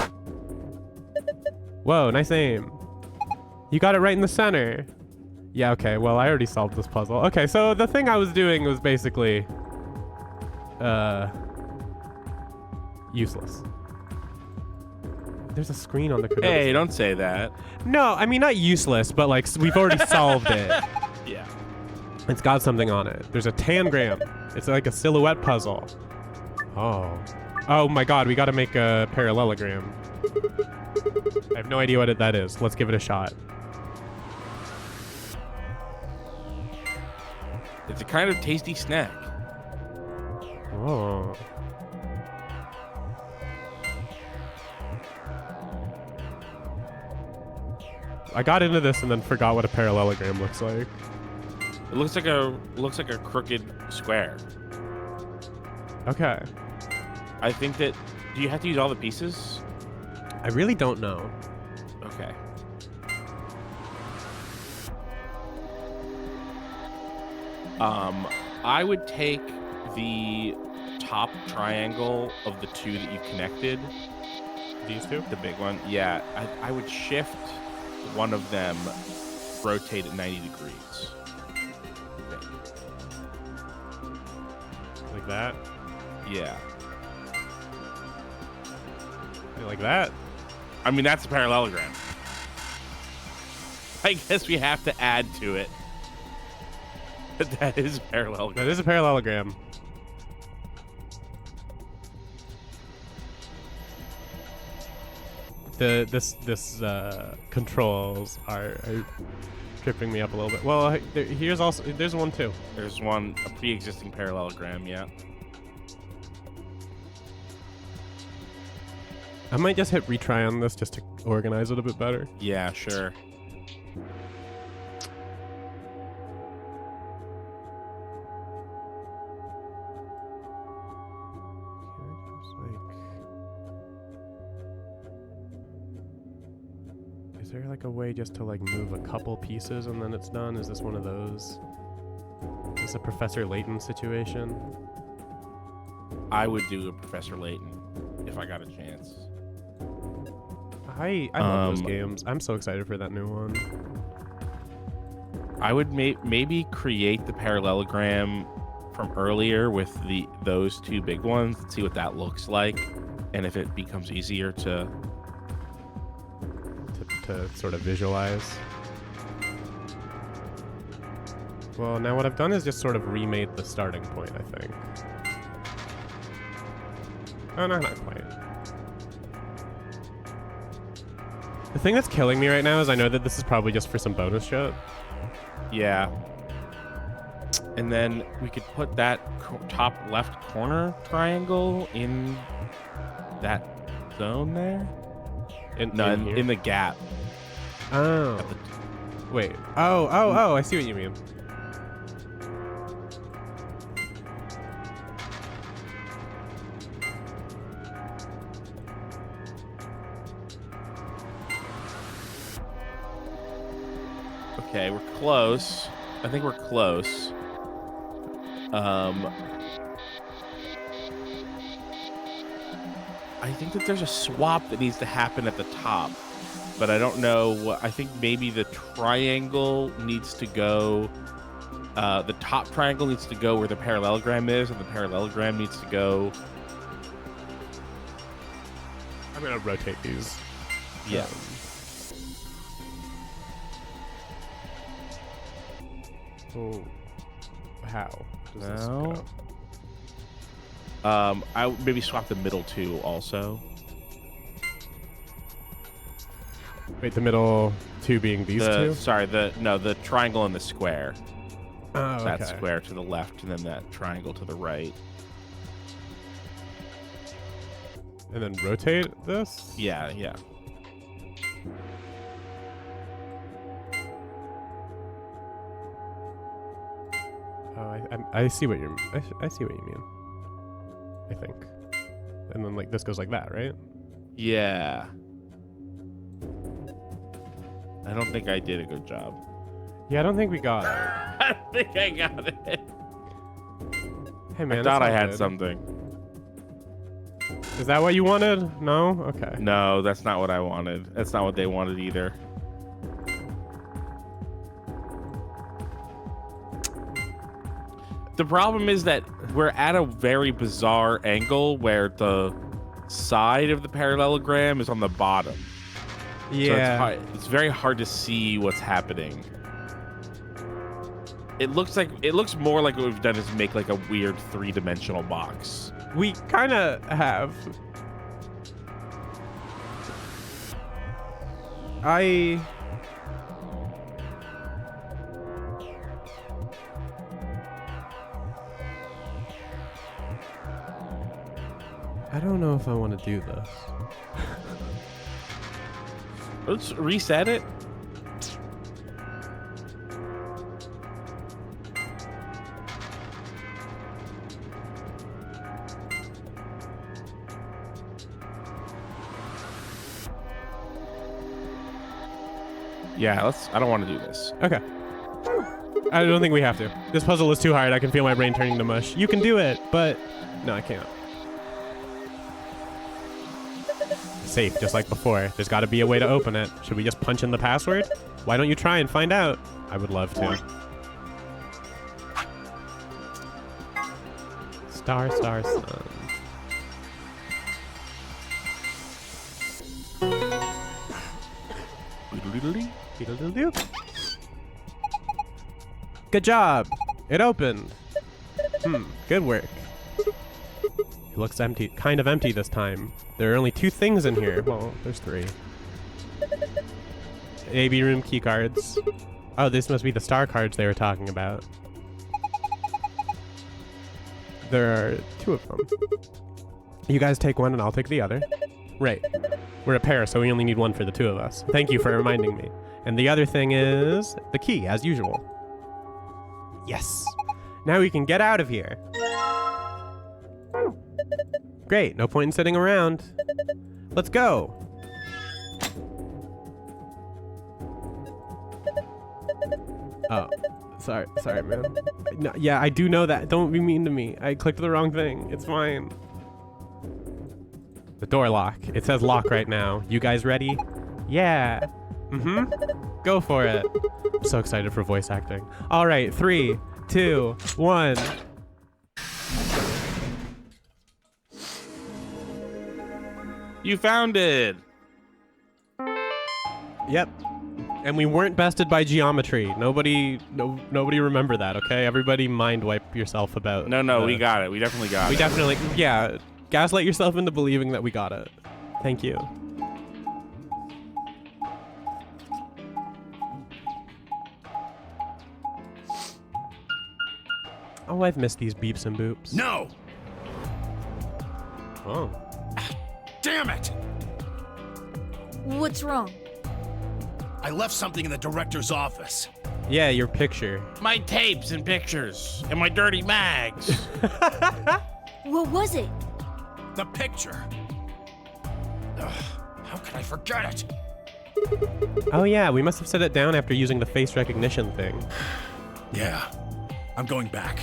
Whoa, nice aim. You got it right in the center. Yeah, okay, well, I already solved this puzzle. Okay, so the thing I was doing was basically... useless. There's a screen on the controller. Hey, don't say that. No, I mean, not useless, but like we've already solved it. Yeah. It's got something on it. There's a tangram. It's like a silhouette puzzle. Oh. Oh my god, we gotta make a parallelogram. I have no idea what that is. Let's give it a shot. It's a kind of tasty snack. Oh. I got into this and then forgot what a parallelogram looks like. It looks like a crooked square. Okay. I think that... Do you have to use all the pieces? I really don't know. Okay. I would take the top triangle of the 2 that you connected. These 2? The big one. Yeah. I would shift one of them, rotate at 90 degrees. Like that? Yeah. Like that? I mean, that's a parallelogram. I guess we have to add to it. That is a parallelogram. That is a parallelogram. This controls are tripping me up a little bit. Well, there's one too. There's one, a pre-existing parallelogram, yeah. I might just hit retry on this just to organize it a bit better. Yeah, sure. Is there like a way just to like move a couple pieces and then it's done? Is this one of those? Is this a Professor Layton situation? I would do a Professor Layton if I got a chance. I love those games. I'm so excited for that new one. I would maybe create the parallelogram from earlier with those 2 big ones and see what that looks like, and if it becomes easier to sort of visualize. Well, now what I've done is just sort of remade the starting point, I think. Oh, no, not quite. The thing that's killing me right now is I know that this is probably just for some bonus shit. Yeah. And then we could put that top left corner triangle in that zone there. In the gap. Oh. Wait. Oh, I see what you mean. Okay, we're close. I think we're close. I think that there's a swap that needs to happen at the top, but I don't know what. I think maybe the triangle needs to go. The top triangle needs to go where the parallelogram is, and the parallelogram needs to go. I'm gonna rotate these. Yeah. Oh, how does this No. go? I would maybe swap the middle two also. Wait, the middle two being these two? Sorry, the triangle and the square. Oh, That okay. square to the left, and then that triangle to the right. And then rotate this? Yeah, yeah. Oh, I see what you're. I see what you mean. I think. And then like this goes like that, right? Yeah. I don't think I did a good job. Yeah, I don't think we got it. I don't think I got it. Hey man, I thought I it's all had good. something. Is that what you wanted? No? Okay. No, that's not what I wanted. That's not what they wanted either. The problem is that we're at a very bizarre angle where the side of the parallelogram is on the bottom. Yeah. So it's very hard to see what's happening. It looks more like what we've done is make like a weird three-dimensional box. We kind of have. I don't know if I want to do this. Let's reset it. Yeah, I don't want to do this. Okay. I don't think we have to. This puzzle is too hard. I can feel my brain turning to mush. You can do it, but no, I can't. Safe, just like before. There's got to be a way to open it. Should we just punch in the password? Why don't you try and find out? I would love to. Star, star, sun. Beedle-doodle-doo. Good job. It opened. Good work. It looks empty, kind of empty this time. There are only 2 things in here. Well, there's 3. AB room key cards. Oh, this must be the star cards they were talking about. There are 2 of them. You guys take one and I'll take the other. Right. We're a pair, so we only need one for the 2 of us. Thank you for reminding me. And the other thing is the key, as usual. Yes. Now we can get out of here. Great. No point in sitting around. Let's go. Oh, sorry, man. No, yeah, I do know that. Don't be mean to me. I clicked the wrong thing. It's fine. The door lock. It says lock right now. You guys ready? Yeah. Go for it. I'm so excited for voice acting. All right, 3, 2, 1. You found it. Yep. And we weren't bested by geometry. Nobody remember that, okay? Everybody mind wipe yourself about. No, we got it. We definitely got it. We definitely, yeah. Gaslight yourself into believing that we got it. Thank you. Oh, I've missed these beeps and boops. No! Oh. Damn it! What's wrong? I left something in the director's office. Yeah, your picture. My tapes and pictures and my dirty mags. What was it? The picture. Ugh, how could I forget it? Oh yeah, we must have set it down after using the face recognition thing. Yeah, I'm going back.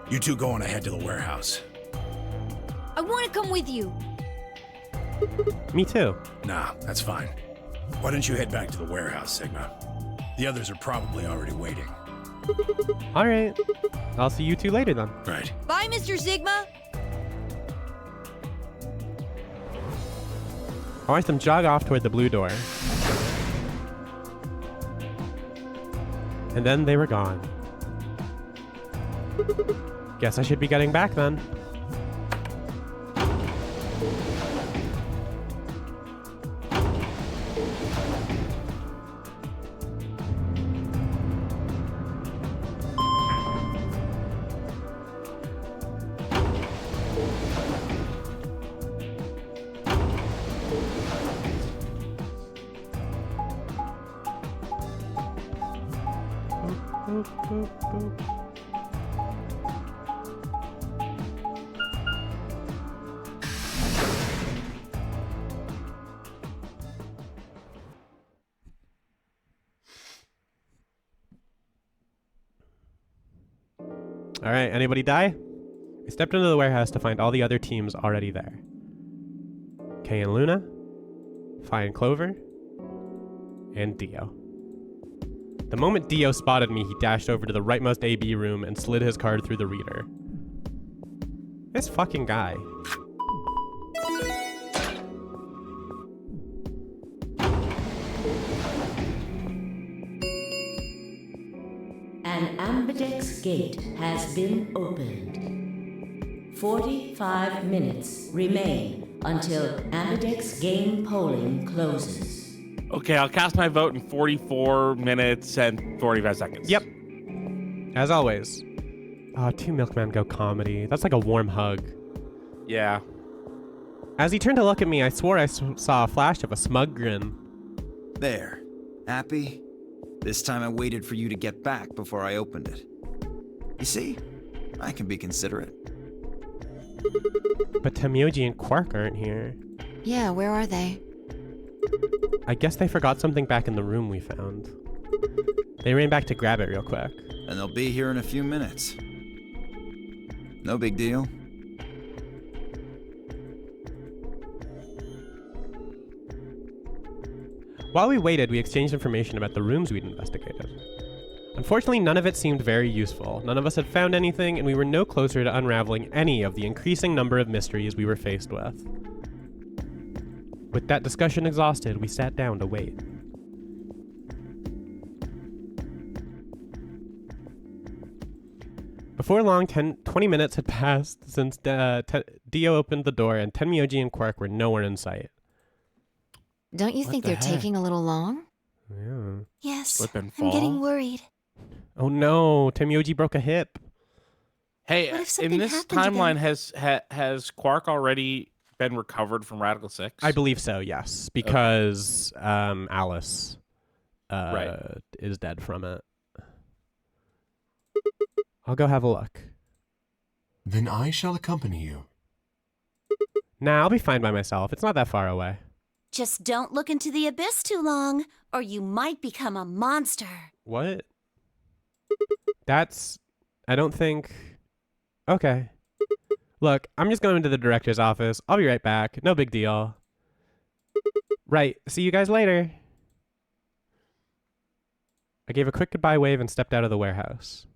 You two go on ahead to the warehouse. I want to come with you. Me too. Nah, that's fine. Why don't you head back to the warehouse, Sigma? The others are probably already waiting. All right. I'll see you two later then. Right. Bye, Mr. Sigma. I watched them jog off toward the blue door. And then they were gone. Guess I should be getting back then. All right, anybody die? I stepped into the warehouse to find all the other teams already there. Kay and Luna, Fi and Clover, and Dio. The moment Dio spotted me, he dashed over to the rightmost AB room and slid his card through the reader. This fucking guy. An ambidex gate has been opened. 45 minutes remain until ambidex game polling closes. Okay, I'll cast my vote in 44 minutes and 45 seconds. Yep. As always. Oh, 2 Milkmen go comedy. That's like a warm hug. Yeah. As he turned to look at me, I swore I saw a flash of a smug grin. There. Happy? This time I waited for you to get back before I opened it. You see? I can be considerate. But Temyoji and Quark aren't here. Yeah, where are they? I guess they forgot something back in the room we found. They ran back to grab it real quick. And they'll be here in a few minutes. No big deal. While we waited, we exchanged information about the rooms we'd investigated. Unfortunately, none of it seemed very useful. None of us had found anything, and we were no closer to unraveling any of the increasing number of mysteries we were faced with. With that discussion exhausted, we sat down to wait. Before long, 20 minutes had passed since Dio opened the door, and Tenmyoji and Quark were nowhere in sight. Don't you think the they're heck? taking a little long? Yeah. Yes. Slip and I'm getting fall? worried. Oh no, Tenmyoji broke a hip. Hey, What if in something this happened to timeline, them? has Quark already been recovered from Radical 6? I believe so, yes, because Alice is dead from it. I'll go have a look. Then I shall accompany you. Nah, I'll be fine by myself. It's not that far away. Just don't look into the abyss too long, or you might become a monster. What? That's... I don't think... Okay. Look, I'm just going to the director's office. I'll be right back. No big deal. Right. See you guys later. I gave a quick goodbye wave and stepped out of the warehouse.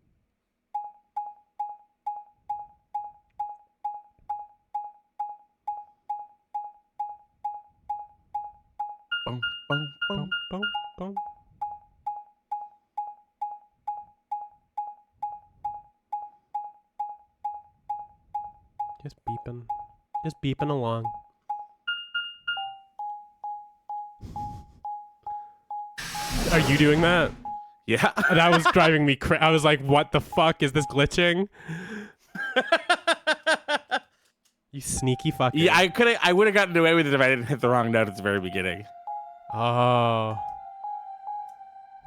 Bum, bum, bum. Boom, boom. Just beeping. Just beeping along. Are you doing that? Yeah. That was driving me crazy. I was like, what the fuck? Is this glitching? You sneaky fucker. Yeah, I would have gotten away with it if I didn't hit the wrong note at the very beginning. Oh.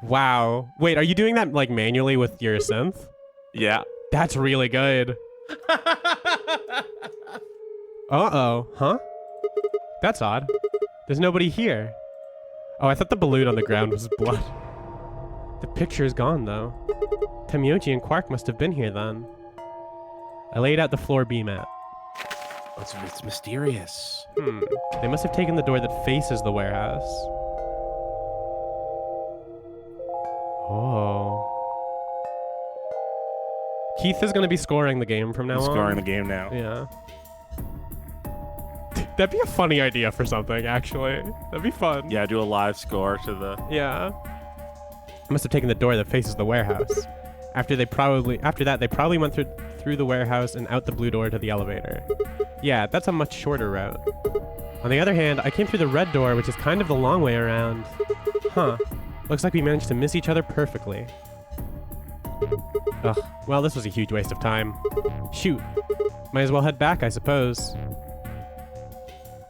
Wow. Wait, are you doing that like manually with your synth? Yeah. That's really good. Uh-oh. Huh? That's odd. There's nobody here. Oh, I thought the balloon on the ground was blood. The picture is gone, though. Temyoji and Quark must have been here then. I laid out the floor beam mat. It's mysterious. They must have taken the door that faces the warehouse. Oh. Keith is going to be scoring the game from now on. Scoring the game now. Yeah. That'd be a funny idea for something, actually. That'd be fun. Yeah, do a live score to the... Yeah. Must have taken the door that faces the warehouse. After that, they probably went through the warehouse and out the blue door to the elevator. Yeah, that's a much shorter route. On the other hand, I came through the red door, which is kind of the long way around. Huh. Looks like we managed to miss each other perfectly. Ugh. Well, this was a huge waste of time. Shoot. Might as well head back, I suppose.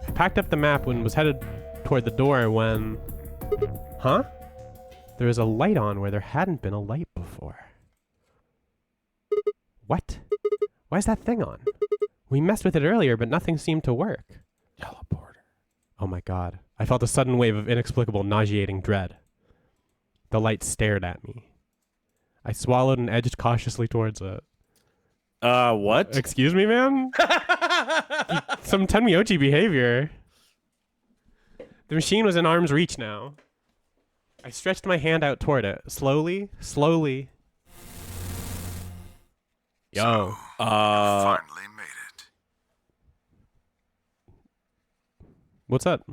I packed up the map and was headed toward the door when... Huh? There was a light on where there hadn't been a light before. What? Why is that thing on? We messed with it earlier, but nothing seemed to work. Teleporter. Oh my god. I felt a sudden wave of inexplicable, nauseating dread. The light stared at me. I swallowed and edged cautiously towards it. What? Excuse me, man? Some Tenmyoji behavior. The machine was in arm's reach now. I stretched my hand out toward it. Slowly. Yo. Finally made it. What's up?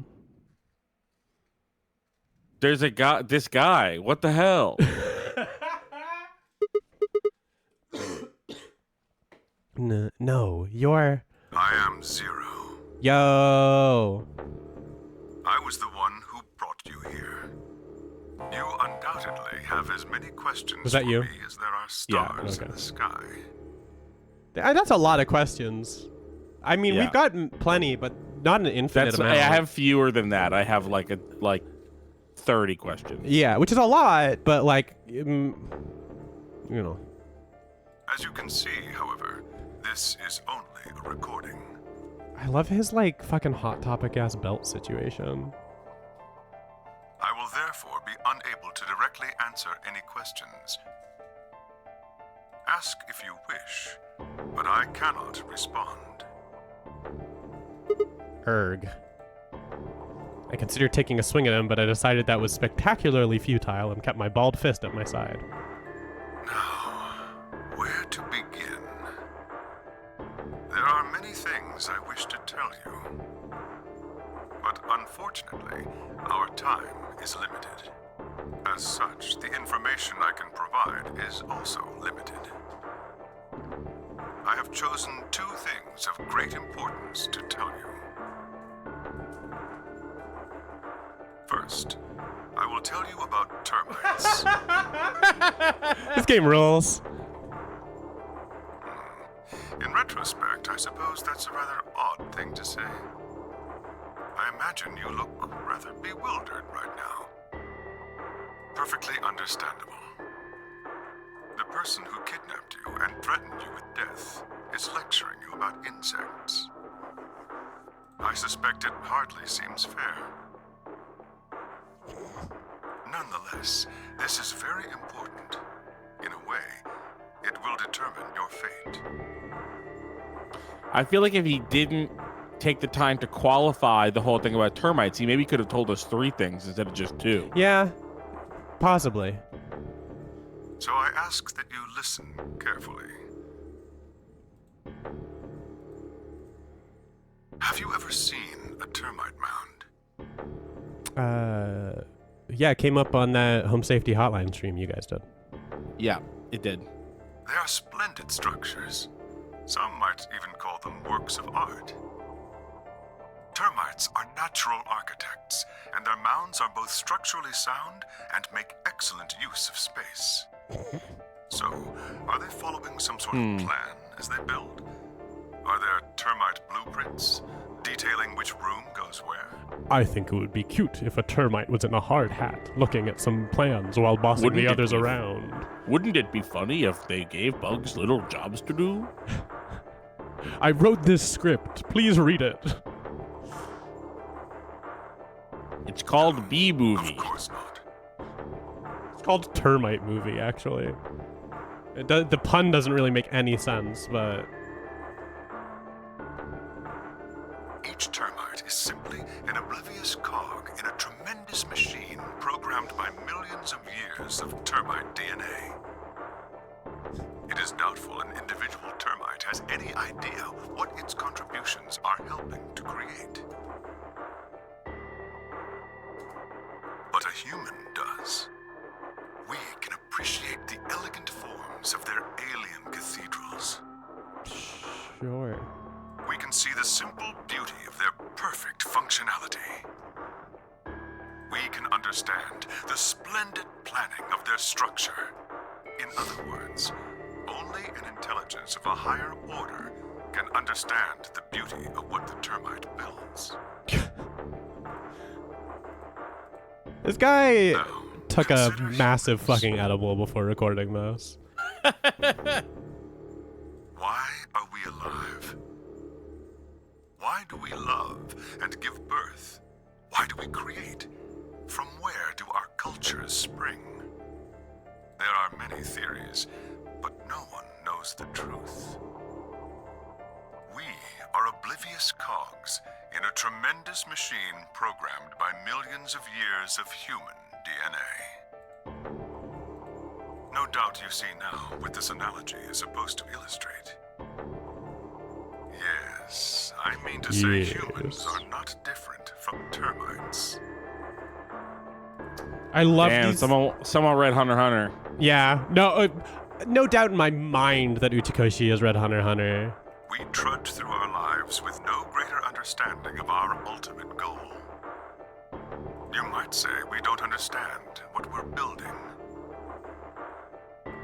There's a guy. This guy. What the hell? No, you're... I am Zero. Yo. I was the one who brought you here. You undoubtedly have as many questions Was that for you? me as there are stars okay. in the sky. That's a lot of questions. I mean, Yeah. we've got plenty, but not an infinite amount. I have fewer than that. I have like 30 questions. Yeah, which is a lot, but like, you know. As you can see, however, this is only a recording. I love his like fucking Hot Topic ass belt situation. I will therefore be unable to directly answer any questions. Ask if you wish, but I cannot respond. Erg. I considered taking a swing at him, but I decided that was spectacularly futile and kept my bald fist at my side. Now, where to begin? There are many things I wish to tell you. But unfortunately, our time is limited. As such, the information I can provide is also limited. I have chosen two things of great importance to tell you. First, I will tell you about termites. This game rules. In retrospect, I suppose that's a rather odd thing to say. I imagine you look rather bewildered right now. Perfectly understandable. The person who kidnapped you and threatened you with death is lecturing you about insects. I suspect it hardly seems fair. Nonetheless, this is very important. In a way, it will determine your fate. I feel like if he didn't take the time to qualify the whole thing about termites, he maybe could have told us 3 things instead of just 2. Yeah, possibly. So I ask that you listen carefully. Have you ever seen a termite mound? Yeah, it came up on that home safety hotline stream you guys did. Yeah, it did. They are splendid structures. Some might even call them works of art. Termites are natural architects, and their mounds are both structurally sound and make excellent use of space. So, are they following some sort of plan as they build? Are there termite blueprints detailing which room goes where? I think it would be cute if a termite was in a hard hat looking at some plans while bossing Wouldn't the it others be- around. Wouldn't it be funny if they gave bugs little jobs to do? I wrote this script. Please read it. It's called Bee Movie. Of course not. It's called Termite Movie, actually. The pun doesn't really make any sense, but... Each termite is simply an oblivious cog in a tremendous machine programmed by millions of years of termite DNA. It is doubtful an individual termite has any idea what its contributions are helping to create. But a human does. We can appreciate the elegant forms of their alien cathedrals. Sure. We can see the simple beauty of their perfect functionality. We can understand the splendid planning of their structure. In other words, only an intelligence of a higher order can understand the beauty of what the termite builds. This guy Now, took a consider massive humans. fucking edible before recording this. Why are we alive? Why do we love and give birth? Why do we create? From where do our cultures spring? There are many theories, but no one knows the truth. We are oblivious cogs in a tremendous machine programmed by millions of years of human DNA. No doubt you see now what this analogy is supposed to illustrate. Yes, I mean to say humans are not different from termites. I love Damn, these... someone read Hunter x Hunter. Yeah, no doubt in my mind that Uchikoshi has read Hunter x Hunter. We trudge through our lives with no greater understanding of our ultimate goal. You might say we don't understand what we're building.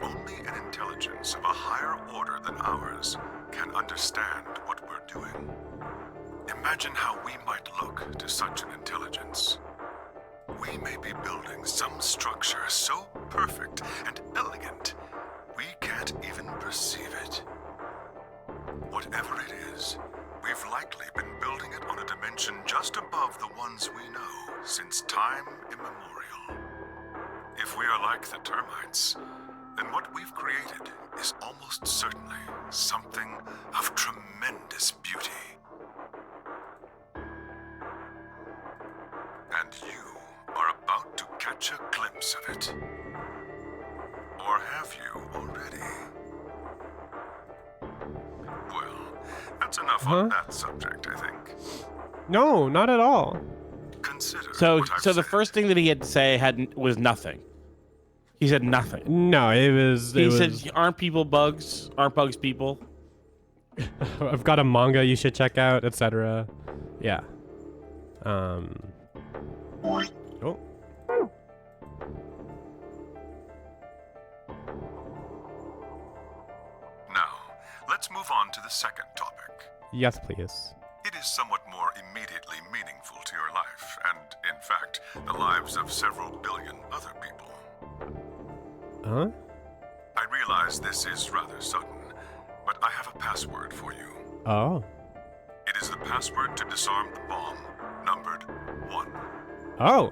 Only an intelligence of a higher order than ours can understand what we're doing. Imagine how we might look to such an intelligence. We may be building some structure so perfect and elegant, we can't even perceive it. Whatever it is, we've likely been building it on a dimension just above the ones we know since time immemorial. If we are like the termites, then what we've created is almost certainly something of tremendous beauty. And you are about to catch a glimpse of it. Or have you already? Well, that's enough on that subject, I think. No, not at all. Consider So what I've the said. first thing that he had to say was nothing. He said nothing. No, it was... He said, "Aren't people bugs? Aren't bugs people?" I've got a manga you should check out, etc. Yeah. Oh. Now, let's move on to the second topic. Yes, please. It is somewhat more immediately meaningful to your life, and, in fact, the lives of several billion other people. Huh? I realize this is rather sudden, but I have a password for you. Oh. It is the password to disarm the bomb, numbered 1. Oh.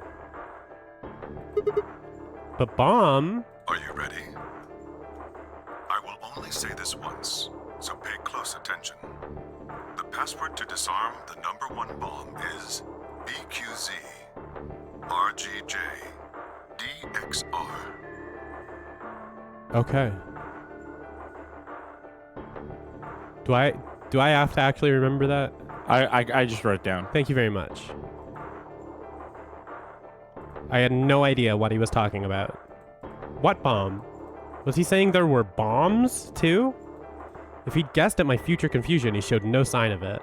But bomb? Are you ready? I will only say this once, so pay close attention. The password to disarm the number 1 bomb is BQZ RGJ DXR. Okay. Do I have to actually remember that? I just wrote it down. Thank you very much. I had no idea what he was talking about. What bomb? Was he saying there were bombs, too? If he'd guessed at my future confusion, he showed no sign of it.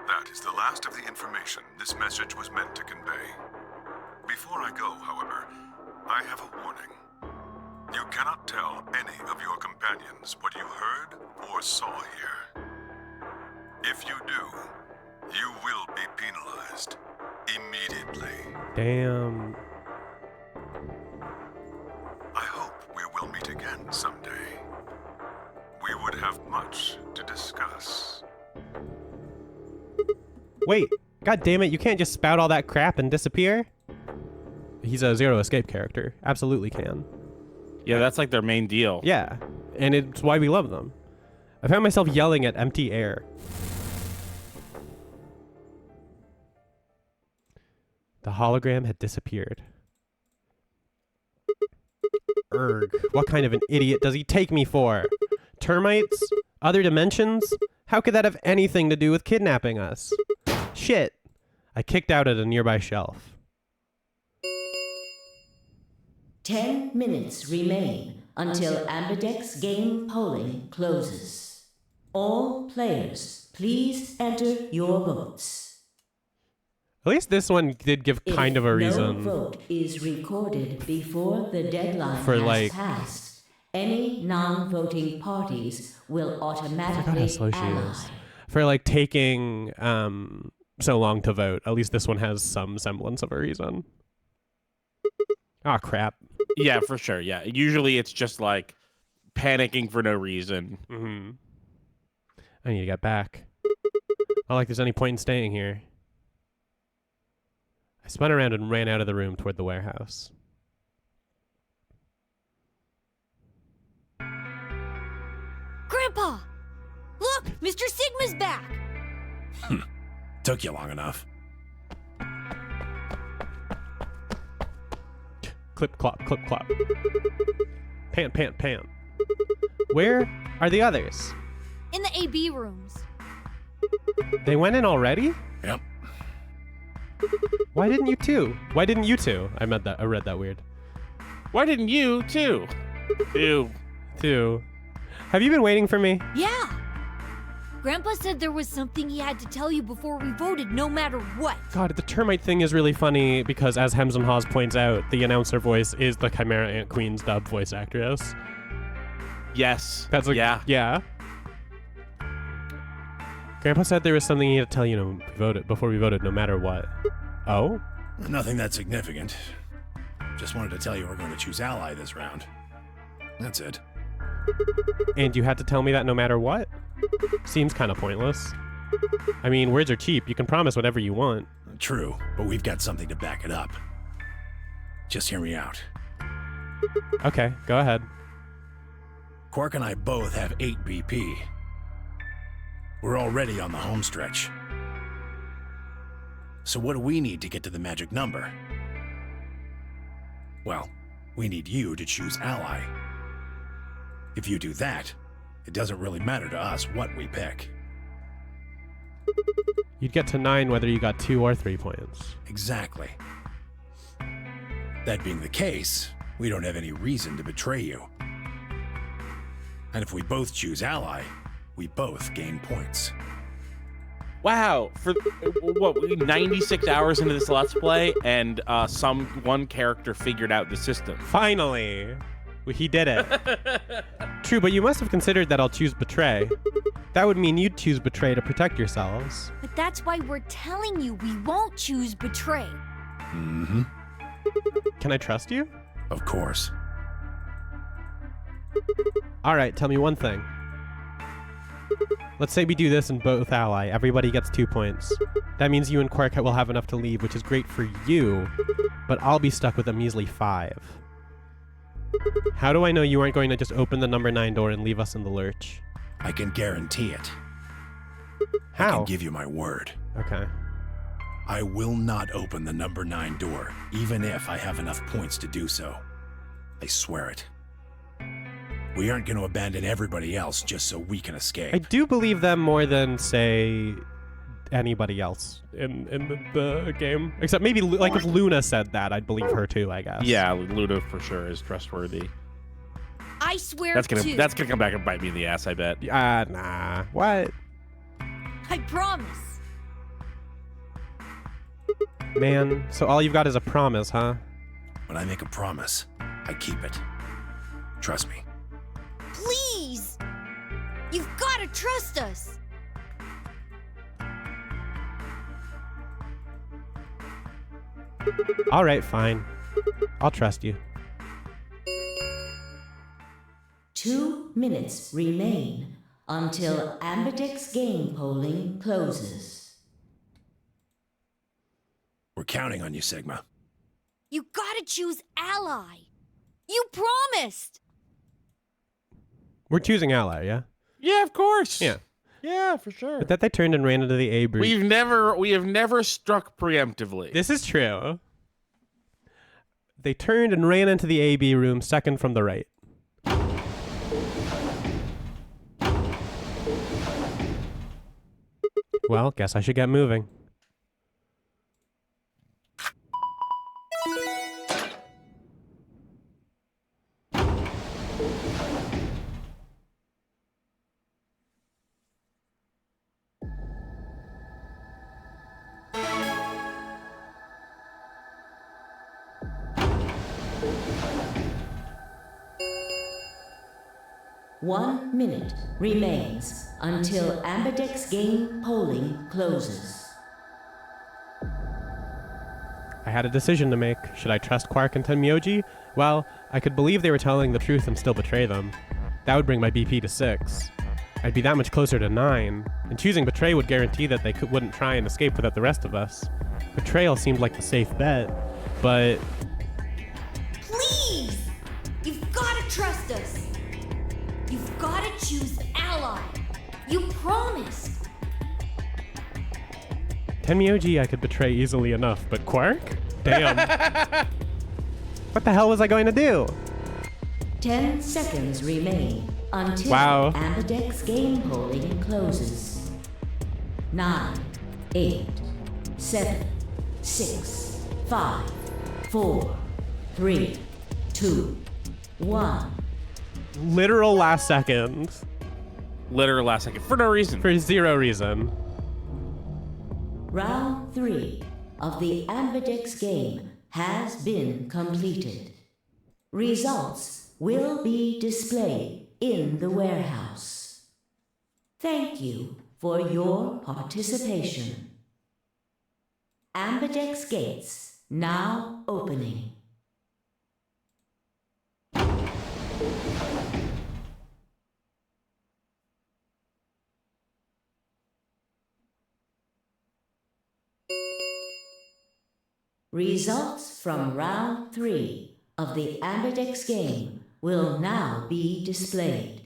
That is the information this message was meant to convey. Before I go, however, I have a warning. You cannot tell any of your companions what you heard or saw here. If you do, you will be penalized immediately. Damn. I hope we will meet again someday. We would have much to discuss. Wait, god damn it, you can't just spout all that crap and disappear? He's a Zero Escape character. Absolutely can. Yeah, that's like their main deal. Yeah, and it's why we love them. I found myself yelling at empty air. The hologram had disappeared. Erg, what kind of an idiot does he take me for? Termites? Other dimensions? How could that have anything to do with kidnapping us? Shit. I kicked out at a nearby shelf. 10 minutes remain until Ambidex game polling closes. All players, please enter your votes. At least this one did give kind of a reason. If no vote is recorded before the deadline For, has like, passed, any non-voting parties will I forgot automatically how slow she ally. is. For like taking so long to vote. At least this one has some semblance of a reason. Ah, crap. Yeah, for sure. Yeah. Usually it's just like panicking for no reason. Mm-hmm. I need to get back. Not like there's any point in staying here. I spun around and ran out of the room toward the warehouse. Grandpa! Look! Mr. Sigma's back! Took you long enough. Clip, clop, clip, clop. Pant, pant, pant. Where are the others? In the AB rooms. They went in already? Yep. Why didn't you two? Why didn't you two? I read that weird. Why didn't you too? Two. Have you been waiting for me? Yeah! Grandpa said there was something he had to tell you before we voted, no matter what. God, the termite thing is really funny because, as Hems and Haws points out, the announcer voice is the Chimera Ant Queen's dub voice actress. Yes. That's like, yeah. Grandpa said there was something he had to tell you before we voted, no matter what. Oh? Nothing that significant. Just wanted to tell you we're going to choose ally this round. That's it. And you had to tell me that no matter what? Seems kind of pointless. I mean, words are cheap. You can promise whatever you want. True, but we've got something to back it up. Just hear me out. Okay, go ahead. Quark and I both have 8 BP. We're already on the home stretch. So what do we need to get to the magic number? Well, we need you to choose ally. If you do that, it doesn't really matter to us what we pick. You'd get to 9 whether you got 2 or 3 points. Exactly. That being the case, we don't have any reason to betray you. And if we both choose ally, we both gain points. Wow. For what, 96 hours into this Let's Play, and one character figured out the system. Finally! He did it. True, but you must have considered that I'll choose Betray. That would mean you'd choose Betray to protect yourselves. But that's why we're telling you we won't choose Betray. Mm-hmm. Can I trust you? Of course. Alright, tell me one thing. Let's say we do this in both ally. Everybody gets 2 points. That means you and Quark will have enough to leave, which is great for you, but I'll be stuck with a measly 5. How do I know you aren't going to just open the number 9 door and leave us in the lurch? I can guarantee it. How? I can give you my word. Okay. I will not open the number 9 door, even if I have enough points to do so. I swear it. We aren't going to abandon everybody else just so we can escape. I do believe them more than, say, anybody else in the game. Except maybe, like, if Luna said that, I'd believe her too, I guess. Yeah, Luna for sure is trustworthy. I swear That's too. gonna come back and bite me in the ass, I bet. Nah. What? I promise. Man, so all you've got is a promise, huh? When I make a promise, I keep it. Trust me. Please! You've gotta trust us! All right, fine. I'll trust you. 2 minutes remain until Ambidex game polling closes. We're counting on you, Sigma. You gotta choose ally! You promised! We're choosing ally, yeah? Yeah, of course. Yeah. Yeah, for sure. But that they turned and ran into the A breach. We have never struck preemptively. This is true. They turned and ran into the AB room, second from the right. Well, guess I should get moving. One minute remains until Ambidex game polling closes. I had a decision to make. Should I trust Quark and Tenmyoji? Well, I could believe they were telling the truth and still betray them. That would bring my BP to 6. I'd be that much closer to 9, and choosing betray would guarantee that they wouldn't try and escape without the rest of us. Betrayal seemed like the safe bet, but... Please! You've gotta trust us! You've gotta choose ally! You promised! Tenmyoji I could betray easily enough, but Quark? Damn. What the hell was I going to do? 10 seconds remain until Wow. Ambidex game polling closes. 9, 8, 7, 6, 5, 4, 3, 2, 1. Literal last second. Literal last second. For no reason. For 0 reason. Round 3 of the Ambidex game has been completed. Results will be displayed in the warehouse. Thank you for your participation. Ambidex gates now opening. Results from round 3 of the Ambidex game will now be displayed.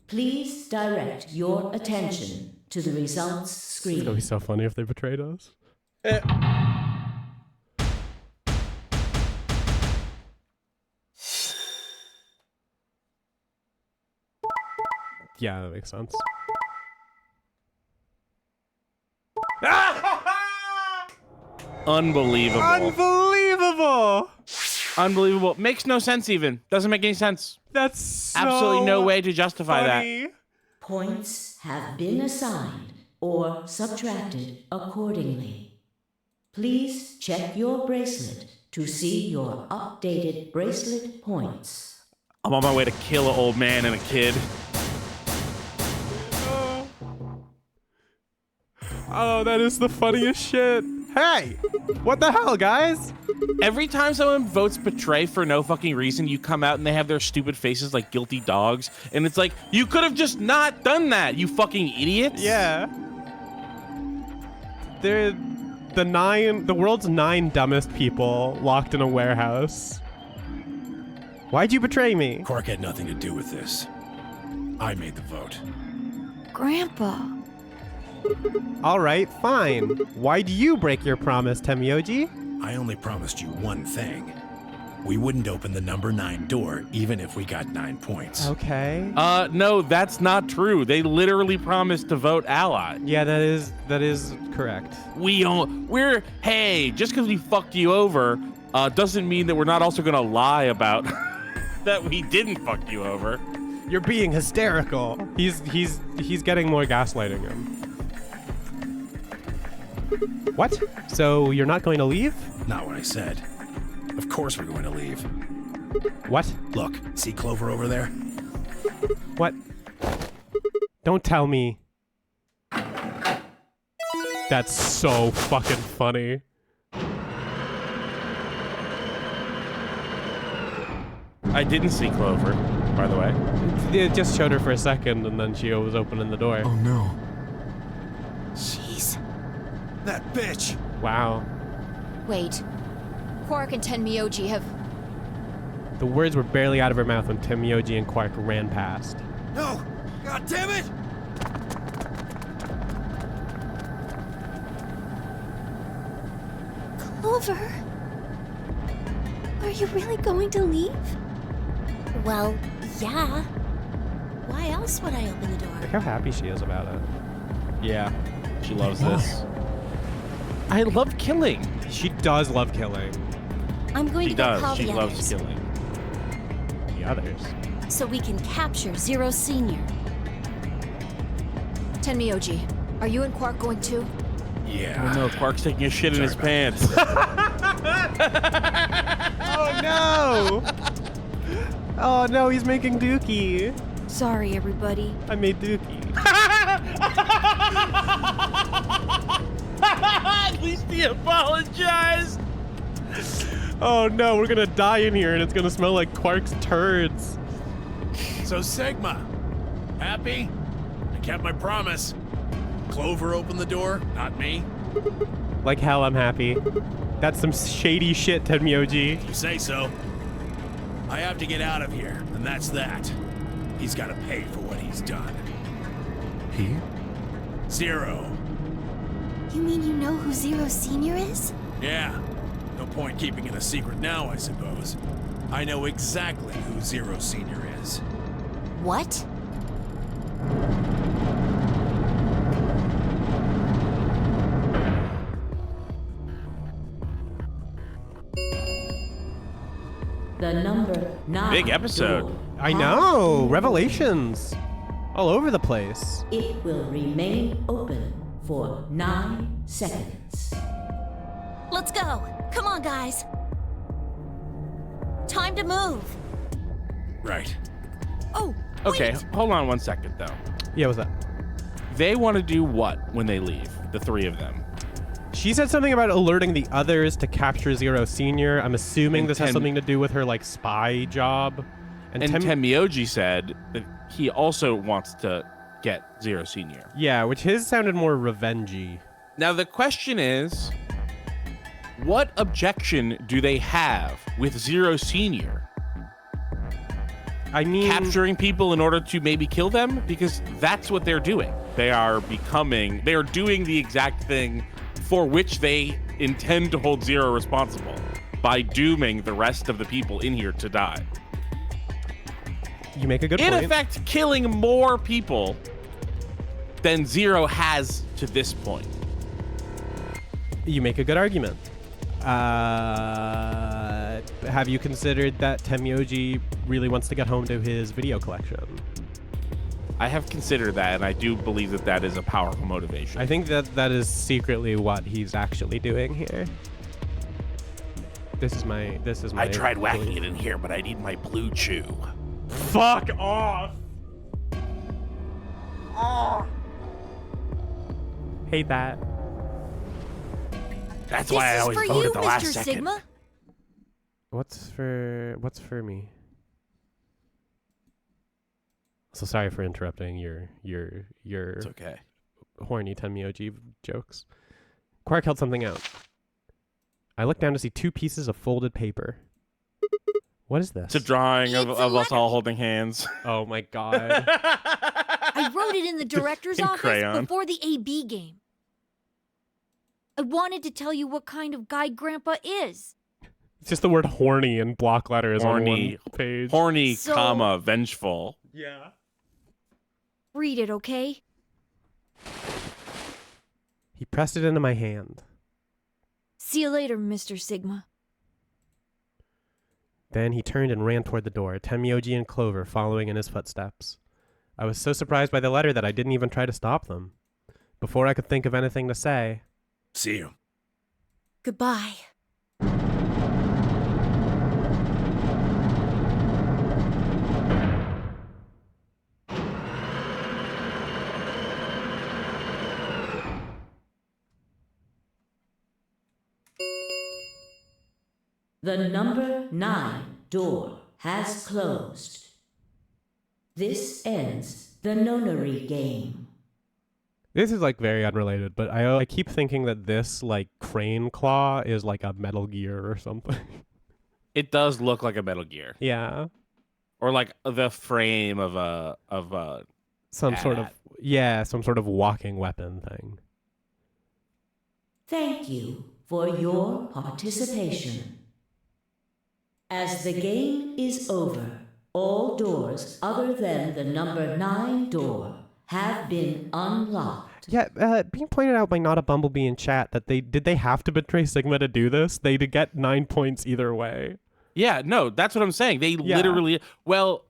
Please direct your attention to the results screen. It's gonna be so funny if they betrayed us. Yeah, that makes sense. Unbelievable. Unbelievable! Unbelievable. Makes no sense even. Doesn't make any sense. That's so Absolutely no way to justify funny. that. Points have been assigned or subtracted accordingly. Please check your bracelet to see your updated bracelet points. I'm on my way to kill an old man and a kid. Oh, that is the funniest shit. Hey! What the hell, guys? Every time someone votes betray for no fucking reason, you come out and they have their stupid faces like guilty dogs. And it's like, you could have just not done that, you fucking idiots. Yeah. They're the world's 9 dumbest people locked in a warehouse. Why'd you betray me? Quark had nothing to do with this. I made the vote. Grandpa. All right, fine. Why'd you break your promise, Tenmyoji? I only promised you one thing. We wouldn't open the number 9 door, even if we got 9 points. Okay. No, that's not true. They literally promised to vote ally. Yeah, that is correct. Hey, just because we fucked you over, doesn't mean that we're not also gonna lie about that we didn't fuck you over. You're being hysterical. He's getting more gaslighting him. What? So you're not going to leave? Not what I said. Of course we're going to leave. What? Look, see Clover over there? What? Don't tell me. That's so fucking funny. I didn't see Clover, by the way. It just showed her for a second, and then she was opening the door. Oh no. Jeez. That bitch! Wow. Wait. Quark and Tenmyoji have... The words were barely out of her mouth when Tenmyoji and Quark ran past. No! God damn it! Clover. Are you really going to leave? Well, yeah. Why else would I open the door? Look how happy she is about it. Yeah, she loves this. I love killing. She does love killing. I'm going She to go call does. She the loves others, killing. The others. so we can capture Zero Senior. Tenmyoji, are you and Quark going too? Yeah. Oh no, Quark's taking a shit in his Sorry pants. Oh no! Oh no, he's making Dookie. Sorry, everybody. I made Dookie. At least he apologized. Oh no, we're gonna die in here and it's gonna smell like Quark's turds. So Sigma, happy? I kept my promise. Clover opened the door, not me. Like hell, I'm happy. That's some shady shit, Tenmyoji. You say so. I have to get out of here, and that's that. He's got to pay for what he's done. He? Zero. You mean you know who Zero Senior is? Yeah. No point keeping it a secret now, I suppose. I know exactly who Zero Senior is. What? The number 9. Big episode. door I has know! been Revelations! All over the place. opened. It will remain open for 9 seconds. Let's go. Come on, guys. Time to move. Right. Oh, Okay, wait. hold on 1 second though. Yeah, what's that? They want to do what when they leave? The three of them. She said something about alerting the others to capture Zero Senior. I'm assuming And this has Ten- something to do with her, like, spy job. And Tem- Tenmyoji said that he also wants to get Zero Senior. Yeah, which his sounded more revengey. Now the question is, what objection do they have with Zero Senior I mean... capturing people in order to maybe kill them? Because that's what they're doing. They are doing the exact thing for which they intend to hold Zero responsible by dooming the rest of the people in here to die. You make a good In point. effect, killing more people than Zero has to this point. You make a good argument. Have you considered that Tenmyoji really wants to get home to his video collection? I have considered that, and I do believe that that is a powerful motivation. I think that is secretly what he's actually doing here. This is my. I tried whacking it in here, but I need my blue chew. Fuck off! Hate that. That's This why I is always for vote you, at the last Mr. second. Sigma. What's for me? So sorry for interrupting your It's okay. horny Tenmyoji jokes. Quark held something out. I looked down to see 2 pieces of folded paper. What is this? It's a drawing of It's a us letter. all holding hands. Oh my god. I wrote it in the director's In office crayon. before the AB game. I wanted to tell you what kind of guy Grandpa is. It's just the word horny in block letters Horny. on one page. Horny, So- comma, vengeful. Yeah. Read it, okay? He pressed it into my hand. See you later, Mr. Sigma. Then he turned and ran toward the door, Tenmyoji and Clover following in his footsteps. I was so surprised by the letter that I didn't even try to stop them. Before I could think of anything to say, See you. Goodbye. The number 9 door has closed. This ends the nonary game. This is like very unrelated, but I keep thinking that this like crane claw is like a Metal Gear or something. It does look like a Metal Gear, Yeah. or like the frame of a Some sort of AT-AT. some sort of walking weapon thing. Thank you for your participation. As the game is over, all doors other than the number 9 door have been unlocked. Yeah, being pointed out by Not a Bumblebee in chat that did they have to betray Sigma to do this? They did get 9 points either way. Yeah, no, that's what I'm saying. They literally, well,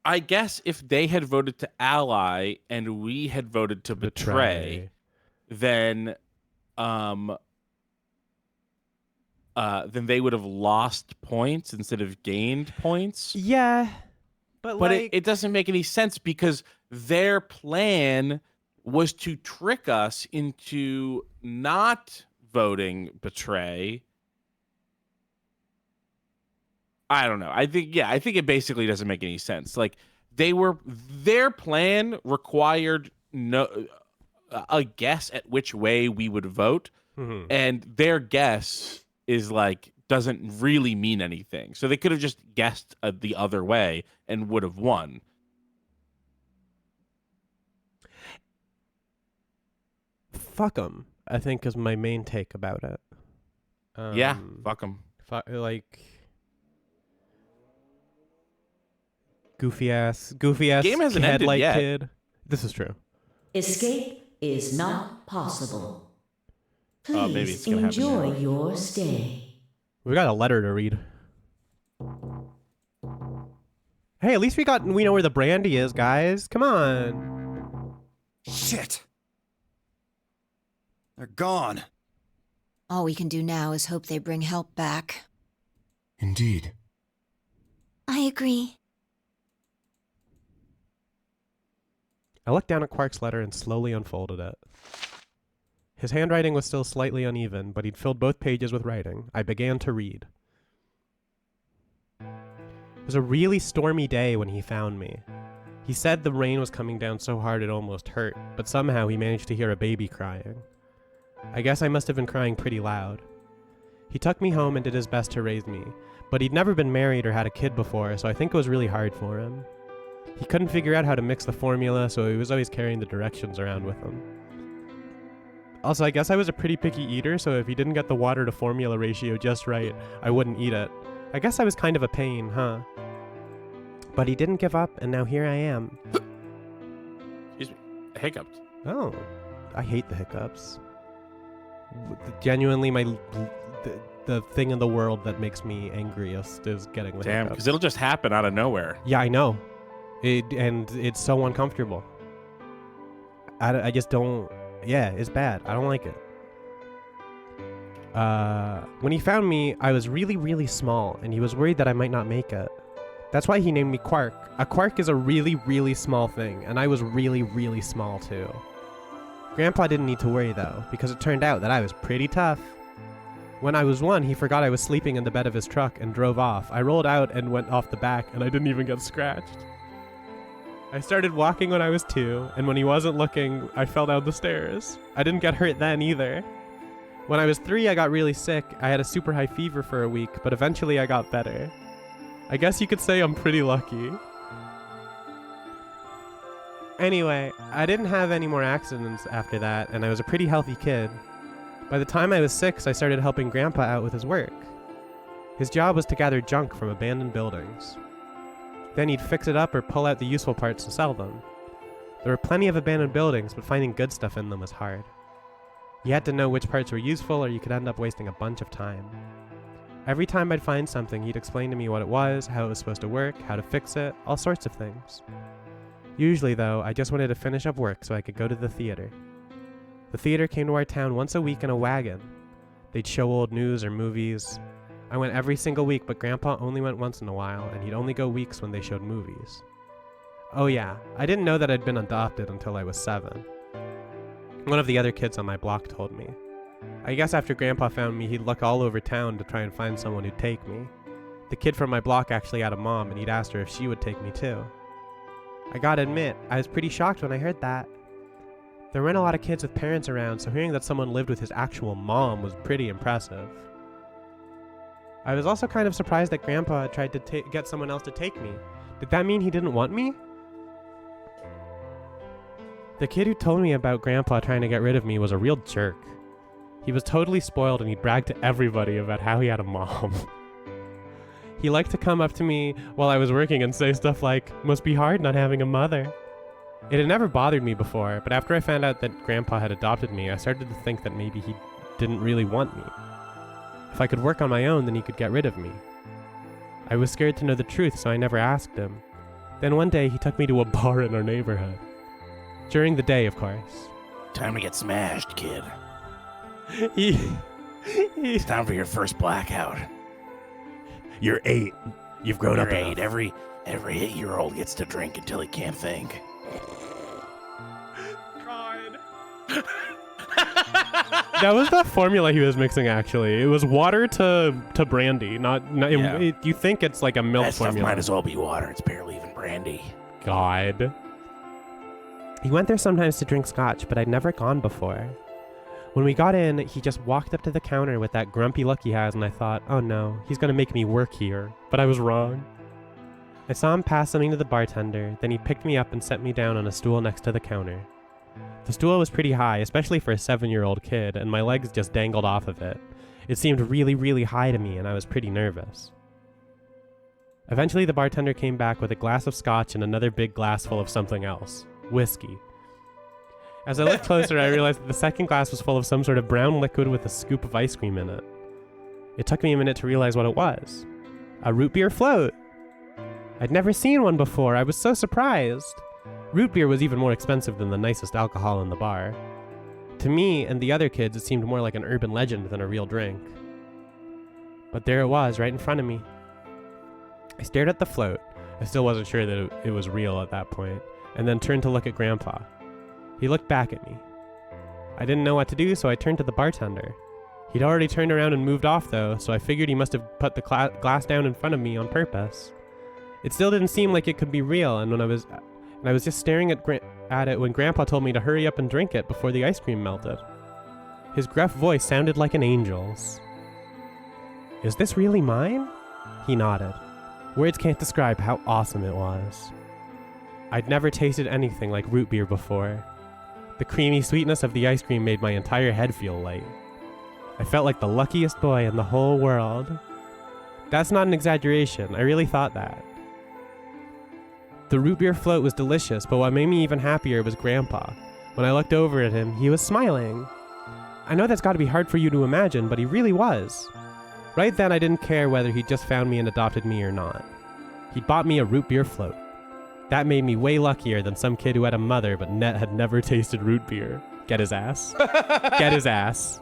I guess if they had voted to ally and we had voted to betray, then they would have lost points instead of gained points. Yeah. But like, it doesn't make any sense because their plan was to trick us into not voting betray. I don't know. I think it basically doesn't make any sense. Like their plan required a guess at which way we would vote, and their guess is like doesn't really mean anything. So they could have just guessed the other way and would have won. Fuck them, I think, is my main take about it. Yeah, fuck them. Like goofy ass game hasn't ended headlight yet. kid. This is true. Escape is not possible. Maybe Please it's gonna happen enjoy now. your stay. We got a letter to read. Hey, at least we know where the brandy is, guys. Come on. Shit! They're gone. All we can do now is hope they bring help back. Indeed. I agree. I looked down at Quark's letter and slowly unfolded it. His handwriting was still slightly uneven, but he'd filled both pages with writing. I began to read. It was a really stormy day when he found me. He said the rain was coming down so hard it almost hurt, but somehow he managed to hear a baby crying. I guess I must have been crying pretty loud. He took me home and did his best to raise me, but he'd never been married or had a kid before, so I think it was really hard for him. He couldn't figure out how to mix the formula, so he was always carrying the directions around with him. Also, I guess I was a pretty picky eater, so if he didn't get the water to formula ratio just right, I wouldn't eat it. I guess I was kind of a pain, huh? But he didn't give up, and now here I am. Excuse me. I hiccuped. Oh, I hate the hiccups. Genuinely, the thing in the world that makes me angriest is getting the Damn, hiccups. because it'll just happen out of nowhere. Yeah, I know. And it's so uncomfortable. I just don't... Yeah, it's bad. I don't like it. When he found me, I was really, really small, and he was worried that I might not make it. That's why he named me Quark. A quark is a really, really small thing, and I was really, really small too. Grandpa didn't need to worry though, because it turned out that I was pretty tough. When I was 1, he forgot I was sleeping in the bed of his truck and drove off. I rolled out and went off the back, and I didn't even get scratched. I started walking when I was 2, and when he wasn't looking, I fell down the stairs. I didn't get hurt then either. When I was 3, I got really sick. I had a super high fever for a week, but eventually I got better. I guess you could say I'm pretty lucky. Anyway, I didn't have any more accidents after that, and I was a pretty healthy kid. By the time I was 6, I started helping Grandpa out with his work. His job was to gather junk from abandoned buildings. Then he'd fix it up or pull out the useful parts to sell them. There were plenty of abandoned buildings, but finding good stuff in them was hard. You had to know which parts were useful, or you could end up wasting a bunch of time. Every time I'd find something, he'd explain to me what it was, how it was supposed to work, how to fix it, all sorts of things. Usually, though, I just wanted to finish up work so I could go to the theater. The theater came to our town once a week in a wagon. They'd show old news or movies. I went every single week, but Grandpa only went once in a while, and he'd only go weeks when they showed movies. Oh yeah, I didn't know that I'd been adopted until I was 7. One of the other kids on my block told me. I guess after Grandpa found me, he'd look all over town to try and find someone who'd take me. The kid from my block actually had a mom, and he'd asked her if she would take me too. I gotta admit, I was pretty shocked when I heard that. There weren't a lot of kids with parents around, so hearing that someone lived with his actual mom was pretty impressive. I was also kind of surprised that Grandpa had tried to get someone else to take me. Did that mean he didn't want me? The kid who told me about Grandpa trying to get rid of me was a real jerk. He was totally spoiled and he bragged to everybody about how he had a mom. He liked to come up to me while I was working and say stuff like, "Must be hard not having a mother." It had never bothered me before, but after I found out that Grandpa had adopted me, I started to think that maybe he didn't really want me. If I could work on my own, then he could get rid of me. I was scared to know the truth, so I never asked him. Then one day, he took me to a bar in our neighborhood. During the day, of course. Time to get smashed, kid. It's time for your first blackout. You're 8. You've grown up You're enough. 8. Every 8-year-old gets to drink until he can't think. God. That was the formula he was mixing, actually. It was water to brandy. Not Yeah. you think it's like a milk That stuff formula. might as well be water. It's barely even brandy. God. He went there sometimes to drink scotch, but I'd never gone before. When we got in, he just walked up to the counter with that grumpy look he has, and I thought, oh no, he's gonna make me work here. But I was wrong. I saw him pass something to the bartender, then he picked me up and set me down on a stool next to the counter. The stool was pretty high, especially for a 7-year-old kid, and my legs just dangled off of it. It seemed really, really high to me, and I was pretty nervous. Eventually, the bartender came back with a glass of scotch and another big glass full of something else. Whiskey. As I looked closer, I realized that the second glass was full of some sort of brown liquid with a scoop of ice cream in it. It took me a minute to realize what it was. A root beer float! I'd never seen one before. I was so surprised. Root beer was even more expensive than the nicest alcohol in the bar. To me and the other kids, it seemed more like an urban legend than a real drink. But there it was, right in front of me. I stared at the float. I still wasn't sure that it was real at that point, and then turned to look at Grandpa. He looked back at me. I didn't know what to do, so I turned to the bartender. He'd already turned around and moved off, though, so I figured he must have put the glass down in front of me on purpose. It still didn't seem like it could be real, and I was just staring at it when Grandpa told me to hurry up and drink it before the ice cream melted. His gruff voice sounded like an angel's. "Is this really mine?" He nodded. Words can't describe how awesome it was. I'd never tasted anything like root beer before. The creamy sweetness of the ice cream made my entire head feel light. I felt like the luckiest boy in the whole world. That's not an exaggeration, I really thought that. The root beer float was delicious, but what made me even happier was Grandpa. When I looked over at him, he was smiling. I know that's gotta be hard for you to imagine, but he really was. Right then, I didn't care whether he'd just found me and adopted me or not. He'd bought me a root beer float. That made me way luckier than some kid who had a mother but had never tasted root beer. Get his ass. Get his ass.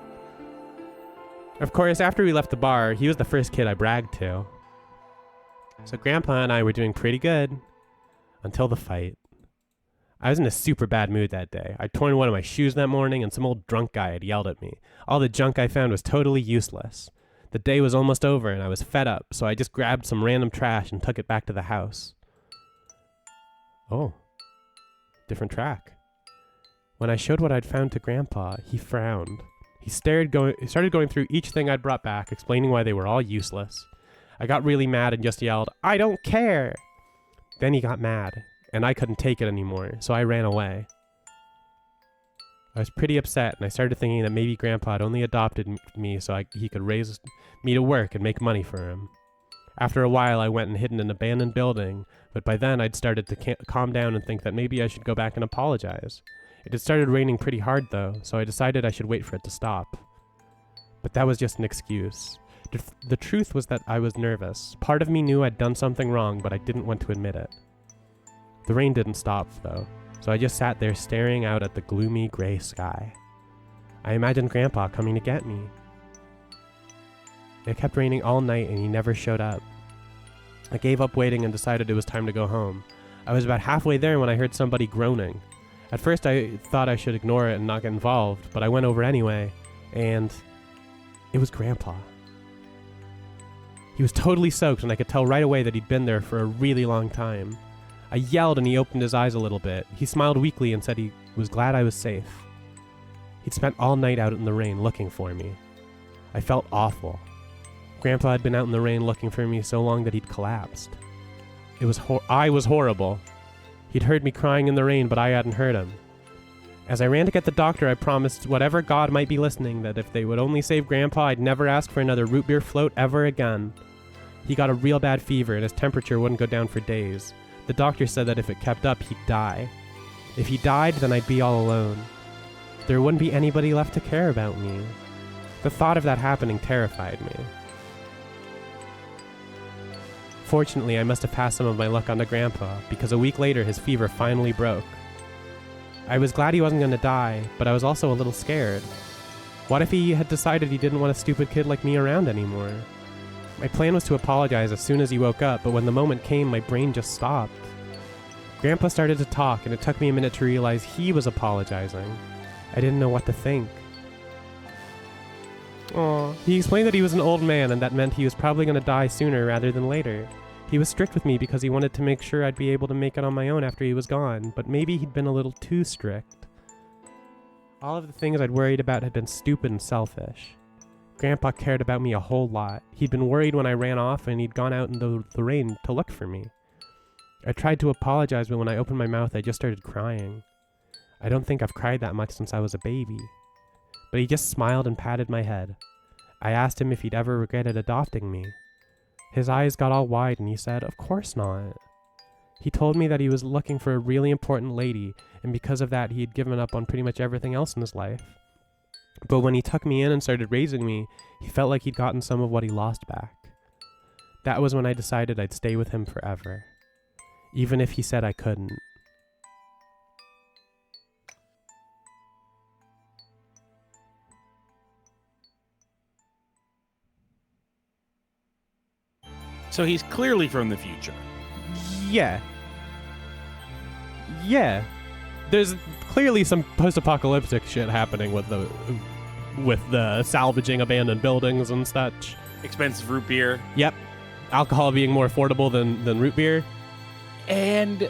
Of course, after we left the bar, he was the first kid I bragged to. So Grandpa and I were doing pretty good. Until the fight. I was in a super bad mood that day. I'd torn one of my shoes that morning and some old drunk guy had yelled at me. All the junk I found was totally useless. The day was almost over and I was fed up, so I just grabbed some random trash and took it back to the house. Oh. Different track. When I showed what I'd found to Grandpa, he frowned. He started going through each thing I'd brought back, explaining why they were all useless. I got really mad and just yelled, "I don't care!" Then he got mad, and I couldn't take it anymore, so I ran away. I was pretty upset, and I started thinking that maybe Grandpa had only adopted me so he could raise me to work and make money for him. After a while, I went and hid in an abandoned building, but by then I'd started to calm down and think that maybe I should go back and apologize. It had started raining pretty hard, though, so I decided I should wait for it to stop. But that was just an excuse. The truth was that I was nervous. Part of me knew I'd done something wrong, but I didn't want to admit it. The rain didn't stop, though, so I just sat there staring out at the gloomy gray sky. I imagined Grandpa coming to get me. It kept raining all night and he never showed up. I gave up waiting and decided it was time to go home. I was about halfway there when I heard somebody groaning. At first I thought I should ignore it and not get involved, but I went over anyway, and it was Grandpa. He was totally soaked and I could tell right away that he'd been there for a really long time. I yelled and he opened his eyes a little bit. He smiled weakly and said he was glad I was safe. He'd spent all night out in the rain looking for me. I felt awful. Grandpa had been out in the rain looking for me so long that he'd collapsed. I was horrible. He'd heard me crying in the rain, but I hadn't heard him. As I ran to get the doctor, I promised whatever God might be listening that if they would only save Grandpa, I'd never ask for another root beer float ever again. He got a real bad fever and his temperature wouldn't go down for days. The doctor said that if it kept up, he'd die. If he died, then I'd be all alone. There wouldn't be anybody left to care about me. The thought of that happening terrified me. Fortunately, I must have passed some of my luck on to Grandpa, because a week later his fever finally broke. I was glad he wasn't going to die, but I was also a little scared. What if he had decided he didn't want a stupid kid like me around anymore? My plan was to apologize as soon as he woke up, but when the moment came, my brain just stopped. Grandpa started to talk, and it took me a minute to realize he was apologizing. I didn't know what to think. Aww. He explained that he was an old man and that meant he was probably going to die sooner rather than later. He was strict with me because he wanted to make sure I'd be able to make it on my own after he was gone, but maybe he'd been a little too strict. All of the things I'd worried about had been stupid and selfish. Grandpa cared about me a whole lot. He'd been worried when I ran off and he'd gone out in the rain to look for me. I tried to apologize, but when I opened my mouth, I just started crying. I don't think I've cried that much since I was a baby. But he just smiled and patted my head. I asked him if he'd ever regretted adopting me. His eyes got all wide and he said, "Of course not." He told me that he was looking for a really important lady, and because of that he had given up on pretty much everything else in his life. But when he took me in and started raising me, he felt like he'd gotten some of what he lost back. That was when I decided I'd stay with him forever, even if he said I couldn't. So he's clearly from the future. Yeah. There's clearly some post-apocalyptic shit happening with the salvaging abandoned buildings and such. Expensive root beer. Yep. Alcohol being more affordable than root beer. And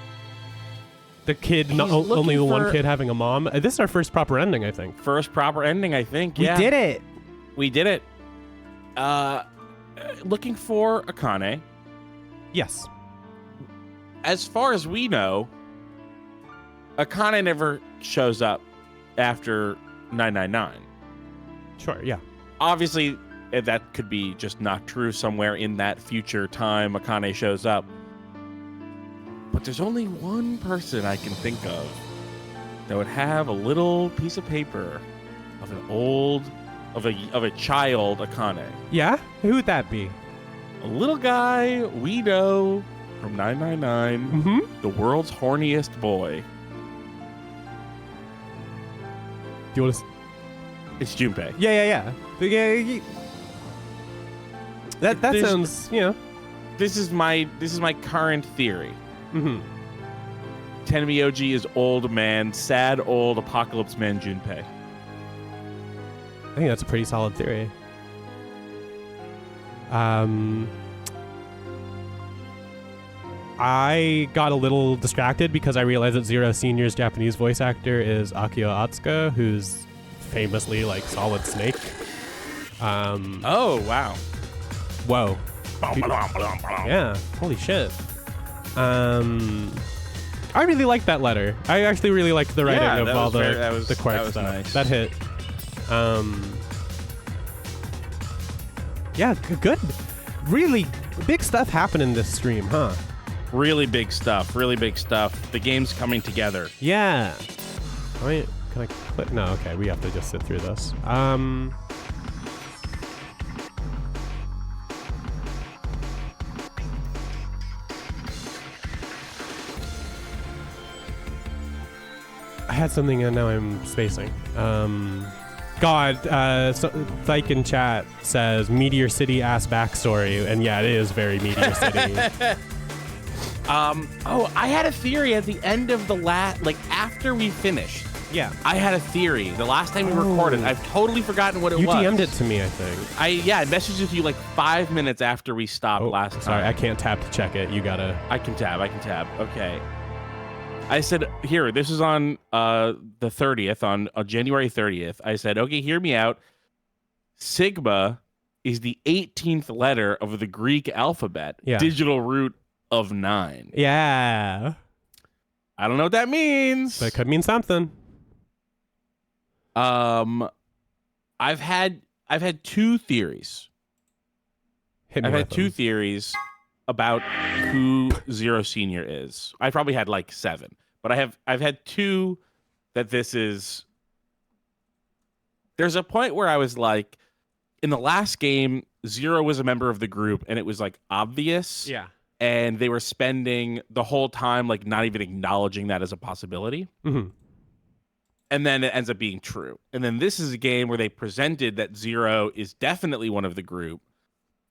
the kid, only the one kid having a mom. This is our first proper ending, I think. First proper ending, I think. Yeah. We did it. We did it. Looking for Akane. Yes. As far as we know, Akane never shows up after 999. Sure, yeah. Obviously, that could be just not true. Somewhere in that future time, Akane shows up. But there's only one person I can think of that would have a little piece of paper of a child Akane. Yeah? Who would that be? A little guy we know from 999, the world's horniest boy. Do you want to... It's Junpei. Yeah. That sounds, This is my current theory. Tenmyoji is old man, sad old apocalypse man Junpei. I think that's a pretty solid theory. I got a little distracted because I realized that Zero Senior's Japanese voice actor is Akio Atsuka, who's famously like Solid Snake. Oh, wow. Whoa. Yeah, holy shit. I really liked that letter. I actually really liked the writing of all the Quark stuff. Nice. That hit. Yeah, good. Really big stuff happened in this stream, huh? Really big stuff. The game's coming together. Yeah. Can I click? No, okay. We have to just sit through this. I had something and now I'm spacing. God, Thyke in chat says Meteor City ass backstory, and yeah, it is very Meteor City. Oh, I had a theory at the end of the after we finished. Yeah. I had a theory the last time we recorded. I've totally forgotten what it was. You DM'd it to me, I think. I messaged it to you like 5 minutes after we stopped last time. Sorry, I can't tap to check it. You gotta. I can tab. Okay. I said, here, this is on the 30th, on January 30th. I said, okay, hear me out. Sigma is the 18th letter of the Greek alphabet. Yeah. Digital root of 9. Yeah. I don't know what that means. But it could mean something. I've had 2 theories. I've had 2 theories about who Zero Senior is. I probably had like 7, but I've had 2 that this is. There's a point where I was like, in the last game, Zero was a member of the group, and it was like obvious. Yeah. And they were spending the whole time like not even acknowledging that as a possibility. Mm-hmm. And then it ends up being true. And then this is a game where they presented that Zero is definitely one of the group,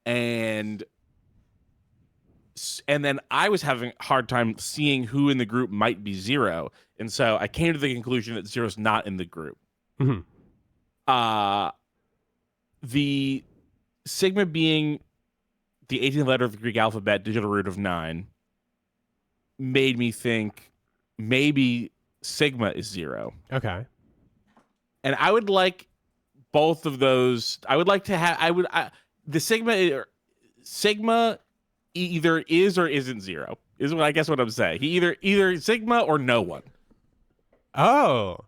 and then I was having a hard time seeing who in the group might be Zero. And so I came to the conclusion that Zero's not in the group. Mm-hmm. The Sigma being the 18th letter of the Greek alphabet, digital root of 9, made me think maybe Sigma is Zero. Okay. And I would like both of those. I would like to have, the Sigma either is or isn't Zero is what I guess what I'm saying. He either Sigma or no one. Oh,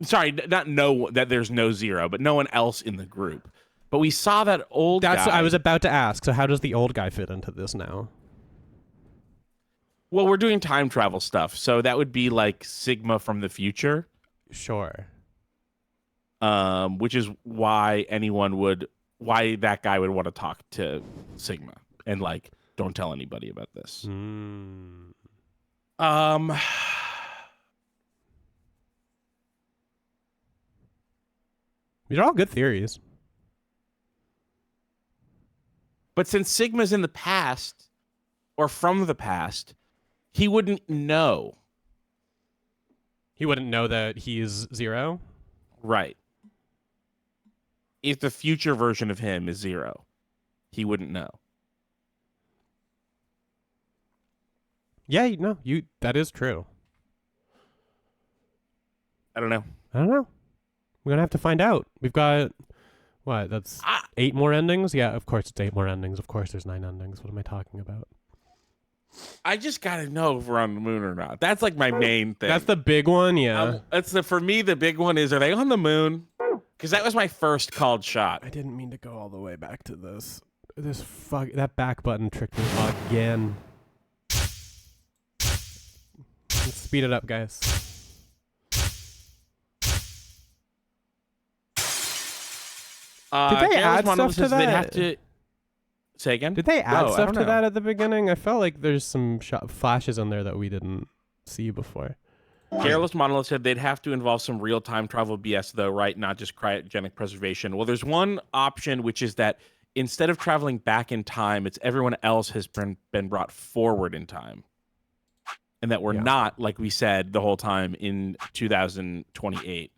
sorry, not no that there's no Zero, but no one else in the group. But we saw that old guy. I was about to ask. So how does the old guy fit into this now? Well, we're doing time travel stuff, so that would be like Sigma from the future. Sure. Which is why why that guy would want to talk to Sigma and like, don't tell anybody about this. These are all good theories. But since Sigma's in the past or from the past, he wouldn't know. He wouldn't know that he's Zero? Right. If the future version of him is Zero, he wouldn't know. Yeah, no, that is true. I don't know. We're going to have to find out. We've got, what, that's 8 more endings? Yeah, of course it's 8 more endings. Of course there's 9 endings. What am I talking about? I just got to know if we're on the moon or not. That's like my main thing. That's the big one, yeah. For me, the big one is, are they on the moon? Because that was my first called shot. I didn't mean to go all the way back to this. That back button tricked me again. Let's speed it up, guys. Did they add stuff to that? They'd have to... Say again? Did they add stuff to that at the beginning? I felt like there's some flashes on there that we didn't see before. Careless Monolith said they'd have to involve some real time travel BS, though, right? Not just cryogenic preservation. Well, there's one option, which is that instead of traveling back in time, it's everyone else has been brought forward in time. And that we're not, like we said the whole time, in 2028,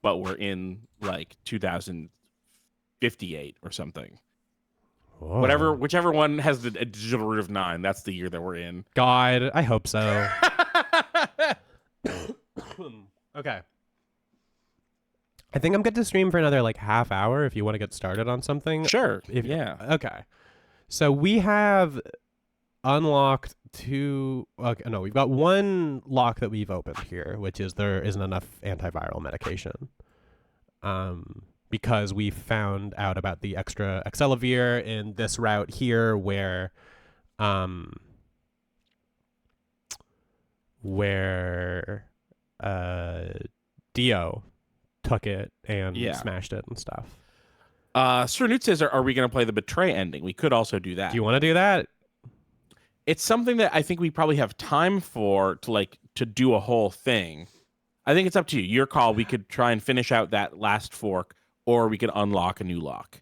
but we're in like 2058 or something. Whoa. Whichever one has a digital root of 9, that's the year that we're in. God, I hope so. Okay. I think I'm good to stream for another like half hour if you want to get started on something. Sure. Yeah. Okay. So we have unlocked 2. Okay, no, we've got 1 lock that we've opened here, which is there isn't enough antiviral medication. Because we found out about the extra Accelavir in this route here where Dio took it and smashed it and stuff. Sir Newt says, are we going to play the Betray ending? We could also do that. Do you want to do that? It's something that I think we probably have time for to do a whole thing. I think it's up to you. Your call. We could try and finish out that last fork, or we could unlock a new lock.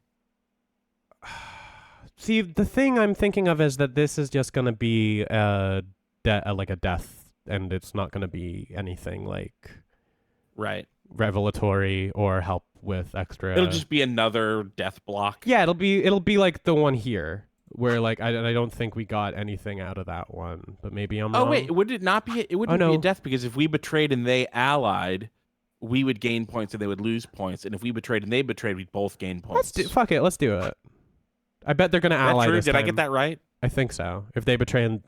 See, the thing I'm thinking of is that this is just going to be like a death, and it's not going to be anything like revelatory or help with extra. It'll just be another death block. Yeah, it'll be like the one here, where like I don't think we got anything out of that one, but maybe I'm wrong. Oh wait, would it not be? It wouldn't be a death, because if we betrayed and they allied, we would gain points and they would lose points, and if we betrayed and they betrayed, we'd both gain points. Fuck it, let's do it. I bet they're gonna ally true? this Did time. I get that right? I think so. If they betray and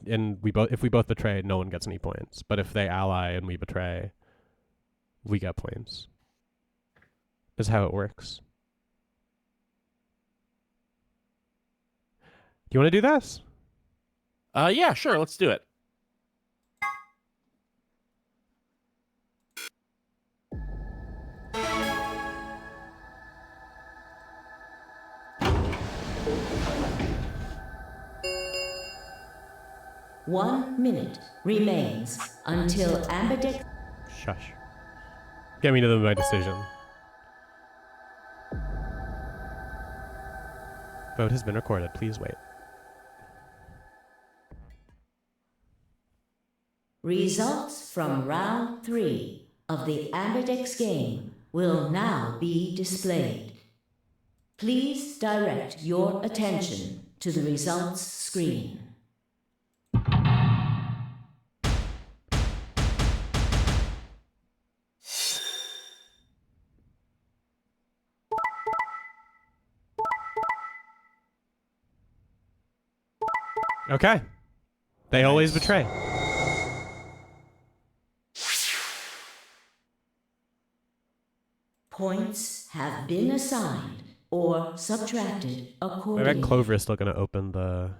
if we both betray, no one gets any points. But if they ally and we betray, we get points. Is how it works. Do you want to do this? Yeah, sure. Let's do it. One minute remains until Amberdex. Shush. Get me to my decision. Vote has been recorded. Please wait. Results from round 3 of the Amberdex game will now be displayed. Please direct your attention to the results screen. Okay. They always betray. Points have been assigned or subtracted I accordingly. bet Clover is still going to open the...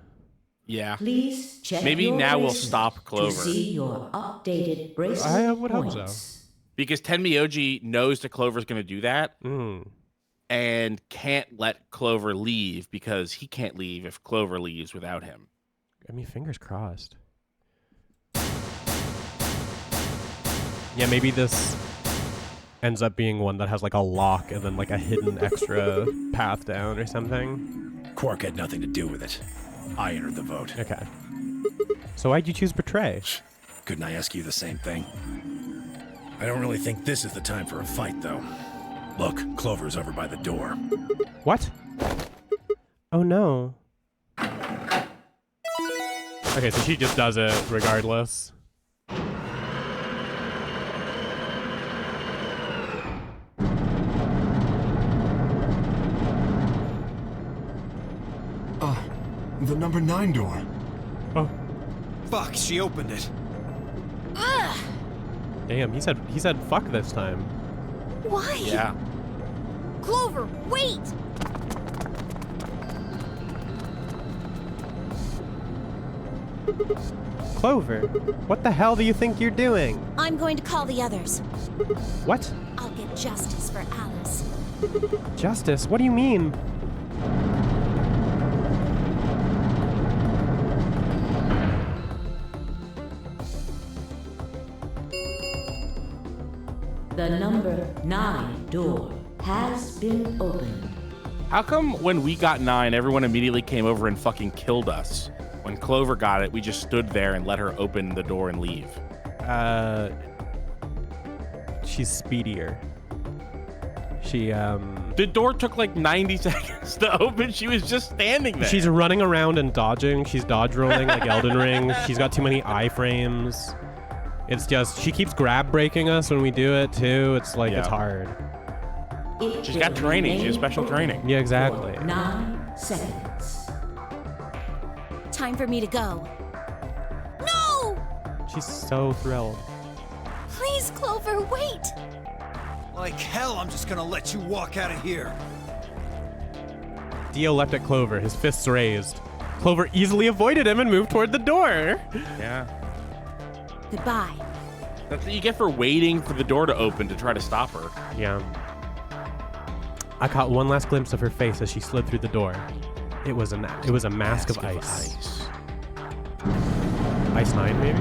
Yeah. Please check Maybe your now we'll bracelet stop Clover. to see your updated bracelet I would hope points. so. Because Tenmyoji knows that Clover's going to do that and can't let Clover leave, because he can't leave if Clover leaves without him. I mean, fingers crossed. Yeah, maybe this ends up being one that has like a lock and then like a hidden extra path down or something. Quark had nothing to do with it. I entered the vote. Okay. So why'd you choose betray? Couldn't I ask you the same thing? I don't really think this is the time for a fight, though. Look, Clover's over by the door. What? Oh no. Okay, so she just does it regardless. The number 9 door. Oh. Fuck, she opened it. Ugh! Damn, he said fuck this time. Why? Yeah. Clover, wait! Clover, what the hell do you think you're doing? I'm going to call the others. What? I'll get justice for Alice. Justice? What do you mean? The number 9 door has been opened. How come when we got 9, everyone immediately came over and fucking killed us? When Clover got it, we just stood there and let her open the door and leave. She's speedier. She, The door took like 90 seconds to open. She was just standing there. She's running around and dodging. She's dodge rolling like Elden Ring. She's got too many iframes. It's just, she keeps grab breaking us when we do it too. It's like, it's hard. She's got training. She has special training. Yeah, exactly. 9 seconds. Time for me to go. No! She's so thrilled. Please, Clover, wait! Like hell, I'm just gonna let you walk out of here. Dio leapt at Clover, his fists raised. Clover easily avoided him and moved toward the door. Yeah. Goodbye. That's what you get for waiting for the door to open to try to stop her. Yeah. I caught one last glimpse of her face as she slid through the door. It was a mask of ice. Ice 9, maybe?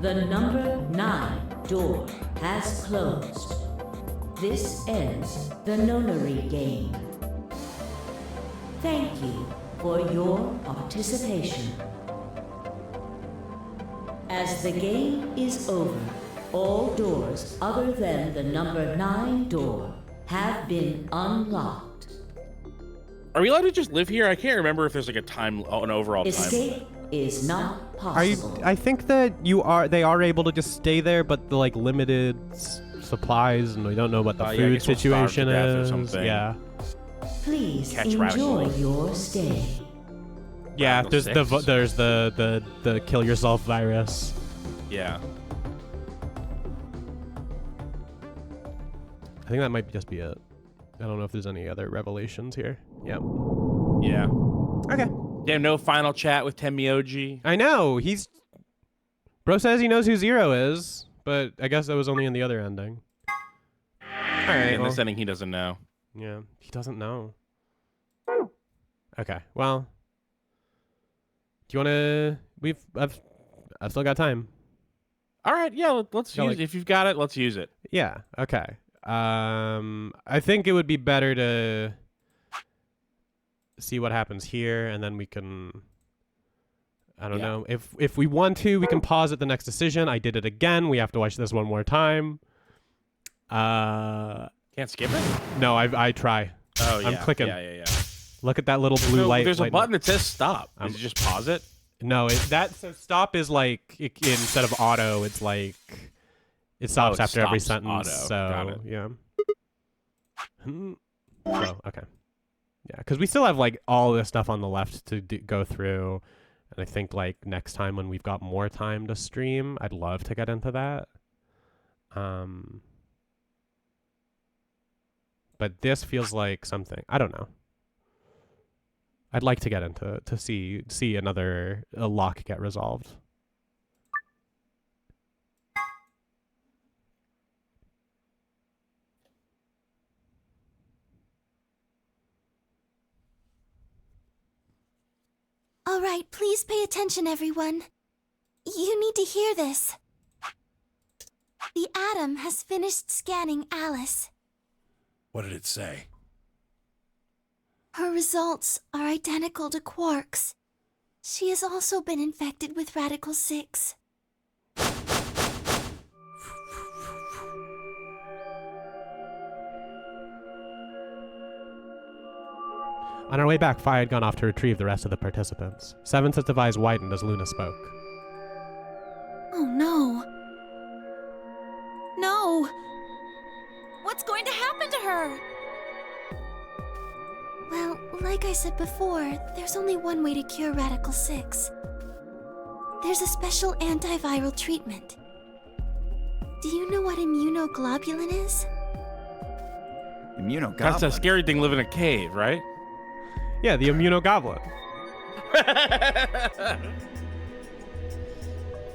The number 9 door has closed. This ends the nonary game. Thank you for your participation. As the game is over, all doors other than the number 9 door have been unlocked. Are we allowed to just live here? I can't remember if there's like an overall time Escape limit. is not possible. I think that they are able to just stay there, but the like limited supplies, and we don't know what the Yeah, I food guess we'll starve to situation death or is. something. Yeah. Please Catch enjoy rabbit. your stay. Yeah, Radical there's six. the kill yourself virus. Yeah. I think that might just be it. I don't know if there's any other revelations here. Yep. Yeah. Okay. Damn, no final chat with Tenmyoji. I know, Bro says he knows who Zero is, but I guess that was only in the other ending. Alright, In well, this ending, he doesn't know. yeah, he doesn't know. Okay, well, do you wanna, I've still got time. All right, yeah, let's Yeah, use like- it. If you've got it, let's use it. Yeah, okay. I think it would be better to see what happens here, and then we can, I don't know. If we want to, we can pause at the next decision. I did it again. We have to watch this one more time. Can't skip it? No, I try. Oh, yeah. I'm clicking. Yeah. Look at that little blue No, light. there's a lighting button up. that says stop. Does it just pause it? No, so stop is like instead of auto, it's like it stops it after every stops sentence. auto. So Got it. yeah. So okay. Yeah, because we still have like all this stuff on the left to go through, and I think like next time when we've got more time to stream, I'd love to get into that. But this feels like something I don't know. I'd like to get into to see another lock get resolved. All right, please pay attention, everyone. You need to hear this. The Atom has finished scanning Alice. What did it say? Her results are identical to Quark's. She has also been infected with Radical 6. On our way back, Fi had gone off to retrieve the rest of the participants. Seven's eyes widened as Luna spoke. Oh no. No! What's going to happen to her? Well, like I said before, there's only one way to cure Radical 6. There's a special antiviral treatment. Do you know what immunoglobulin is? Immunogoblin? That's a scary thing living in a cave, right? Yeah, the immunogoblin.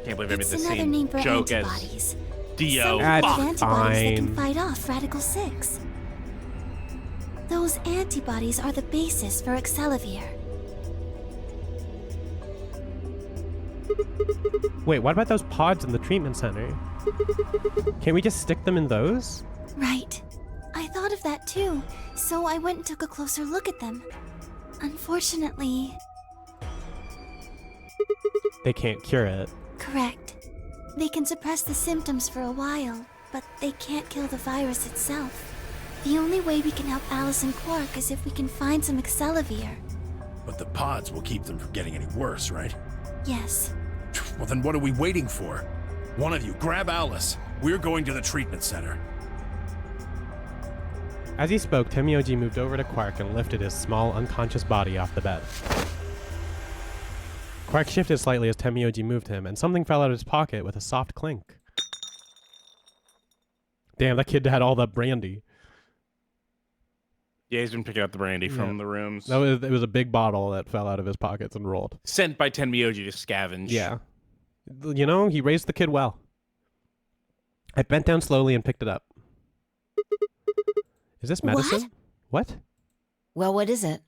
Can't believe I made It's the another name same for joke as antibodies. Dio. Some That's kind of antibodies that can fine. fight off Radical 6. Those antibodies are the basis for Excelavir. Wait, what about those pods in the treatment center? Can't we just stick them in those? Right. I thought of that too, so I went and took a closer look at them. Unfortunately, They can't cure it. correct. They can suppress the symptoms for a while, but they can't kill the virus itself. The only way we can help Alice and Quark is if we can find some Excelavir. But the pods will keep them from getting any worse, right? Yes. Well, then what are we waiting for? One of you, grab Alice. We're going to the treatment center. As he spoke, Tenmyoji moved over to Quark and lifted his small, unconscious body off the bed. Quark shifted slightly as Tenmyoji moved him, and something fell out of his pocket with a soft clink. Damn, that kid had all the brandy. Yeah, he's been picking up the brandy from the rooms. It was a big bottle that fell out of his pockets and rolled. Sent by Tenmyoji to scavenge. Yeah. You know, he raised the kid well. I bent down slowly and picked it up. Is this medicine? What? Well, what is it?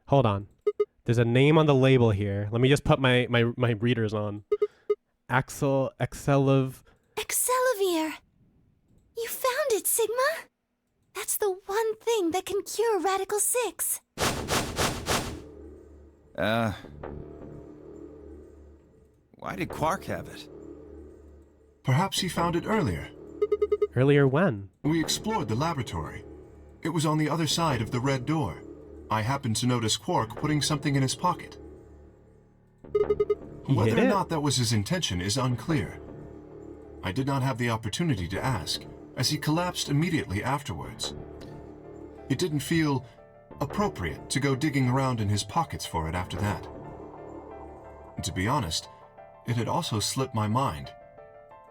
Hold on. There's a name on the label here. Let me just put my readers on. Excelivir. You found it, Sigma! That's the one thing that can cure Radical 6. Why did Quark have it? Perhaps he found it earlier. Earlier when? We explored the laboratory. It was on the other side of the red door. I happened to notice Quark putting something in his pocket. Whether or not that was his intention is unclear. I did not have the opportunity to ask, as he collapsed immediately afterwards. It didn't feel appropriate to go digging around in his pockets for it after that. And to be honest, it had also slipped my mind.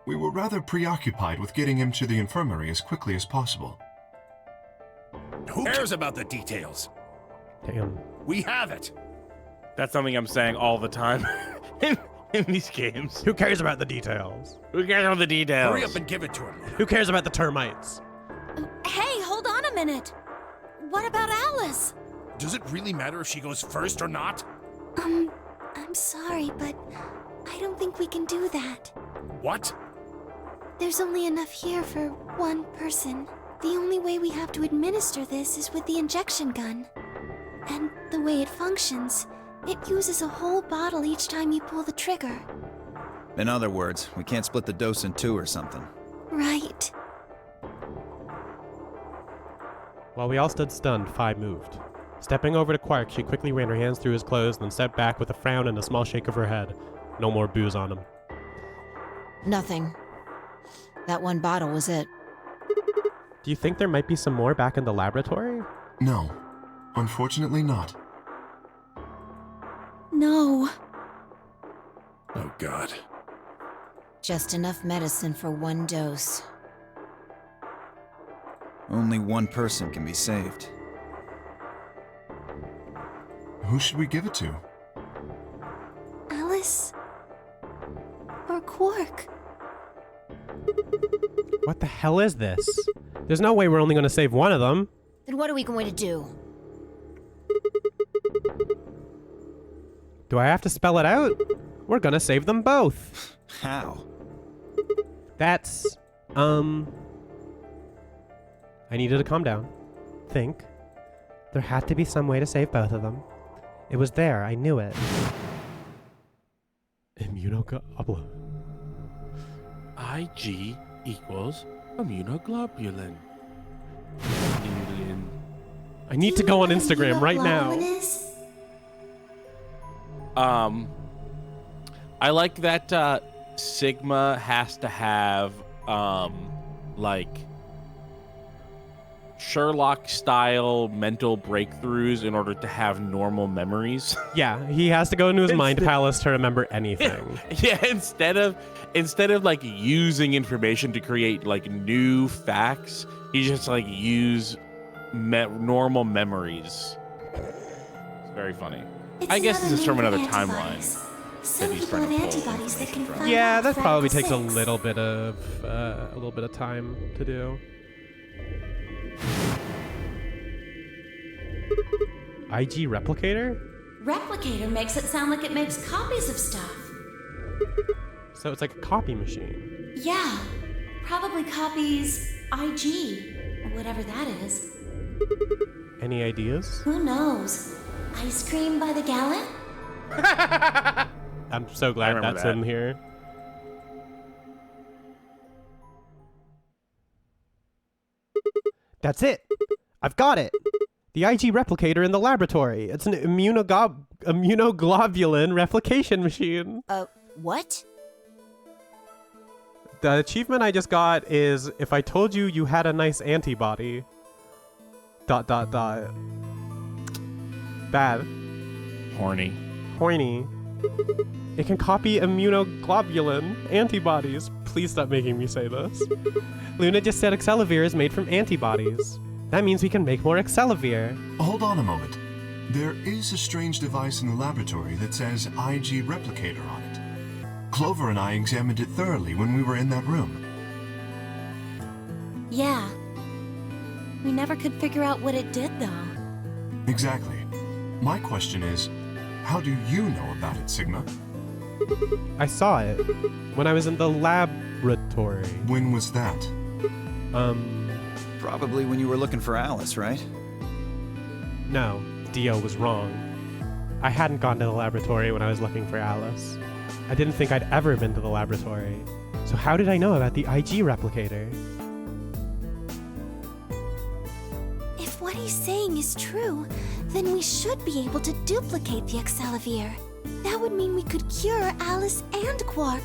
We were rather preoccupied with getting him to the infirmary as quickly as possible. Who cares about the details? Damn. We have it. That's something I'm saying all the time in these games. Who cares about the details? Who cares about the details? Hurry up and give it to him. Who cares about the termites? Hey, hold on a minute. What about Alice? Does it really matter if she goes first or not? I'm sorry, but I don't think we can do that. What? There's only enough here for one person. The only way we have to administer this is with the injection gun. And the way it functions, it uses a whole bottle each time you pull the trigger. In other words, we can't split the dose in two or something. Right. While we all stood stunned, Phi moved. Stepping over to Quark, she quickly ran her hands through his clothes, then stepped back with a frown and a small shake of her head. No more booze on him. Nothing. That one bottle was it. Do you think there might be some more back in the laboratory? No, unfortunately not. No. Oh, God. Just enough medicine for one dose. Only one person can be saved. Who should we give it to? Alice? Or Quark? What the hell is this? There's no way we're only going to save one of them. Then what are we going to do? Do I have to spell it out? We're going to save them both. How? That's, I needed to calm down. Think. There had to be some way to save both of them. It was there. I knew it. Immunoglobulin. IG equals immunoglobulin. I need to go on Instagram right now. I like that Sigma has to have like Sherlock-style mental breakthroughs in order to have normal memories. Yeah, he has to go into his mind palace to remember anything. Yeah, instead of like using information to create like new facts, he just like use normal memories. It's very funny. I guess this is from another timeline. Some people have antibodies that can fight Yeah, off that probably takes a Radical 6. little bit of time to do. IG replicator? Replicator makes it sound like it makes copies of stuff. So it's like a copy machine. Yeah, probably copies IG, or whatever that is. Any ideas? Who knows? Ice cream by the gallon? I'm so glad that's in here. That's it. I've got it. The IG replicator in the laboratory. It's an immunoglobulin replication machine. What? The achievement I just got is if I told you you had a nice antibody. ... Bad. Horny. It can copy immunoglobulin antibodies. Please stop making me say this. Luna just said Excelivir is made from antibodies. That means we can make more Excelivir. Hold on a moment. There is a strange device in the laboratory that says IG replicator on it. Clover and I examined it thoroughly when we were in that room. Yeah. We never could figure out what it did, though. Exactly. My question is, How do you know about it, Sigma? I saw it when I was in the laboratory. When was that? Probably when you were looking for Alice, right? No, Dio was wrong. I hadn't gone to the laboratory when I was looking for Alice. I didn't think I'd ever been to the laboratory. So how did I know about the IG replicator? If what he's saying is true, then we should be able to duplicate the Excelivir. That would mean we could cure Alice and Quark.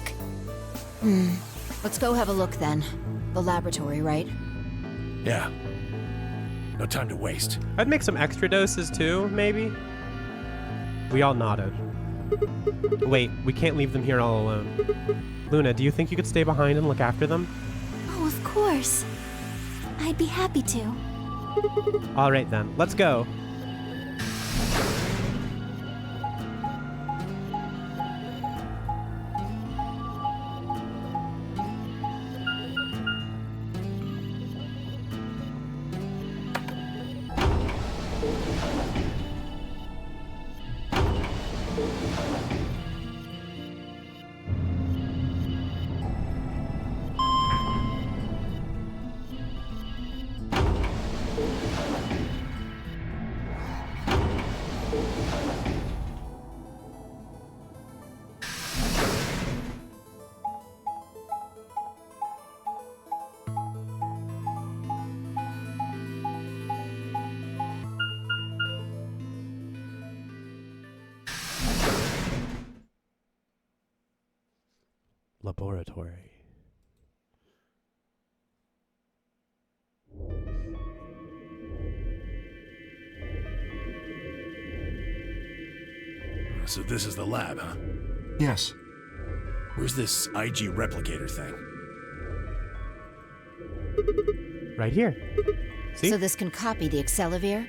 Let's go have a look then. The laboratory, right? Yeah. No time to waste. I'd make some extra doses too, maybe? We all nodded. Wait, we can't leave them here all alone. Luna, do you think you could stay behind and look after them? Oh, of course. I'd be happy to. All right then, let's go. Laboratory. So this is the lab, huh? Yes. Where's this IG replicator thing? Right here. See? So this can copy the Excelivir?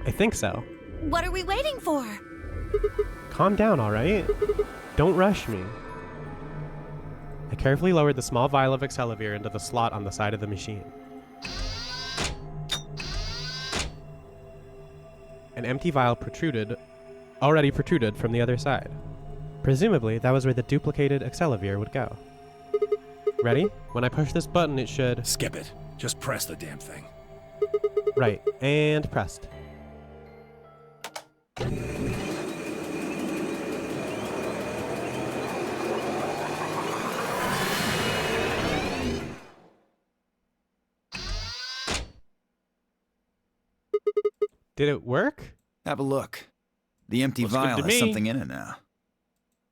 I think so. What are we waiting for? Calm down, all right? Don't rush me. I carefully lowered the small vial of Excelivir into the slot on the side of the machine. An empty vial already protruded from the other side. Presumably, that was where the duplicated Excelivir would go. Ready? When I push this button, it should... Skip it. Just press the damn thing. Right, and pressed. Did it work? Have a look. The empty Looks good vial to has me. something in it now.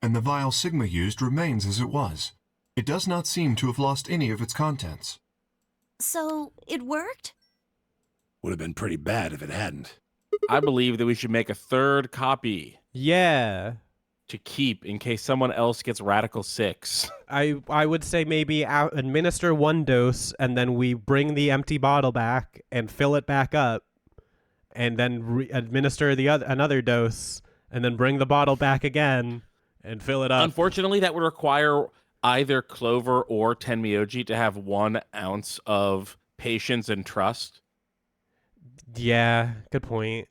And the vial Sigma used remains as it was. It does not seem to have lost any of its contents. So, it worked? Would have been pretty bad if it hadn't. I believe that we should make a third copy Yeah. to keep in case someone else gets Radical 6. I would say maybe administer one dose, and then we bring the empty bottle back and fill it back up, and then administer another dose, and then bring the bottle back again and fill it up. Unfortunately, that would require either Clover or Tenmyoji to have 1 ounce of patience and trust. Yeah, good point.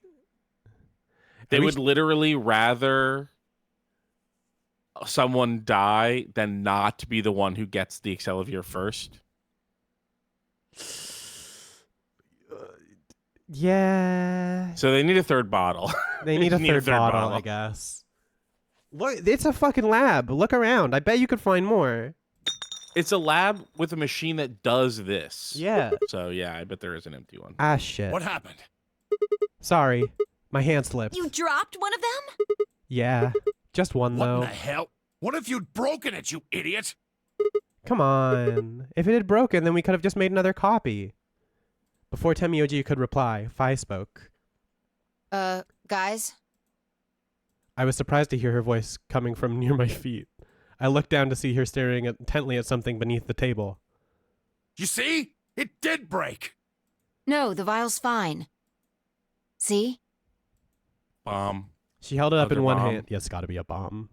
They would literally rather someone die than not be the one who gets the Excelivir first. Yeah. So they need a third bottle. They need a third bottle, I guess. Look, it's a fucking lab. Look around. I bet you could find more. It's a lab with a machine that does this. Yeah. So yeah, I bet there is an empty one. Ah, shit. What happened? Sorry. My hand slipped. You dropped one of them? Yeah. Just one, What though. in the hell? What if you'd broken it, you idiot? Come on. If it had broken, then we could have just made another copy. Before Tenmyoji could reply, Fi spoke. Guys? I was surprised to hear her voice coming from near my feet. I looked down to see her staring intently at something beneath the table. You see? It did break. No, the vial's fine. See? Bomb. She held it up Another in one bomb. hand. Yeah, it's got to be a bomb.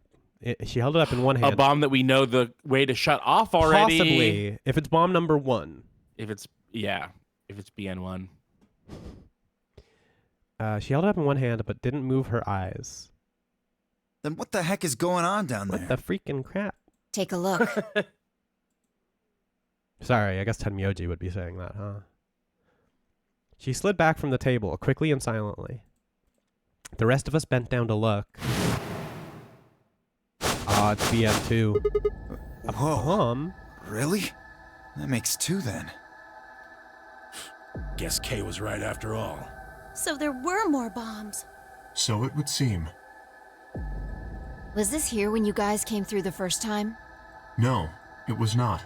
She held it up in one hand. A bomb that we know the way to shut off already. Possibly. If it's bomb number 1. If it's BN1. She held it up in one hand, but didn't move her eyes. Then what the heck is going on down there? What the freaking crap? Take a look. Sorry, I guess Tenmyoji would be saying that, huh? She slid back from the table, quickly and silently. The rest of us bent down to look. Ah, it's BM2. A Whoa. bomb? Really? That makes 2 then. Guess Kay was right after all. So there were more bombs. So it would seem. Was this here when you guys came through the first time? No, it was not.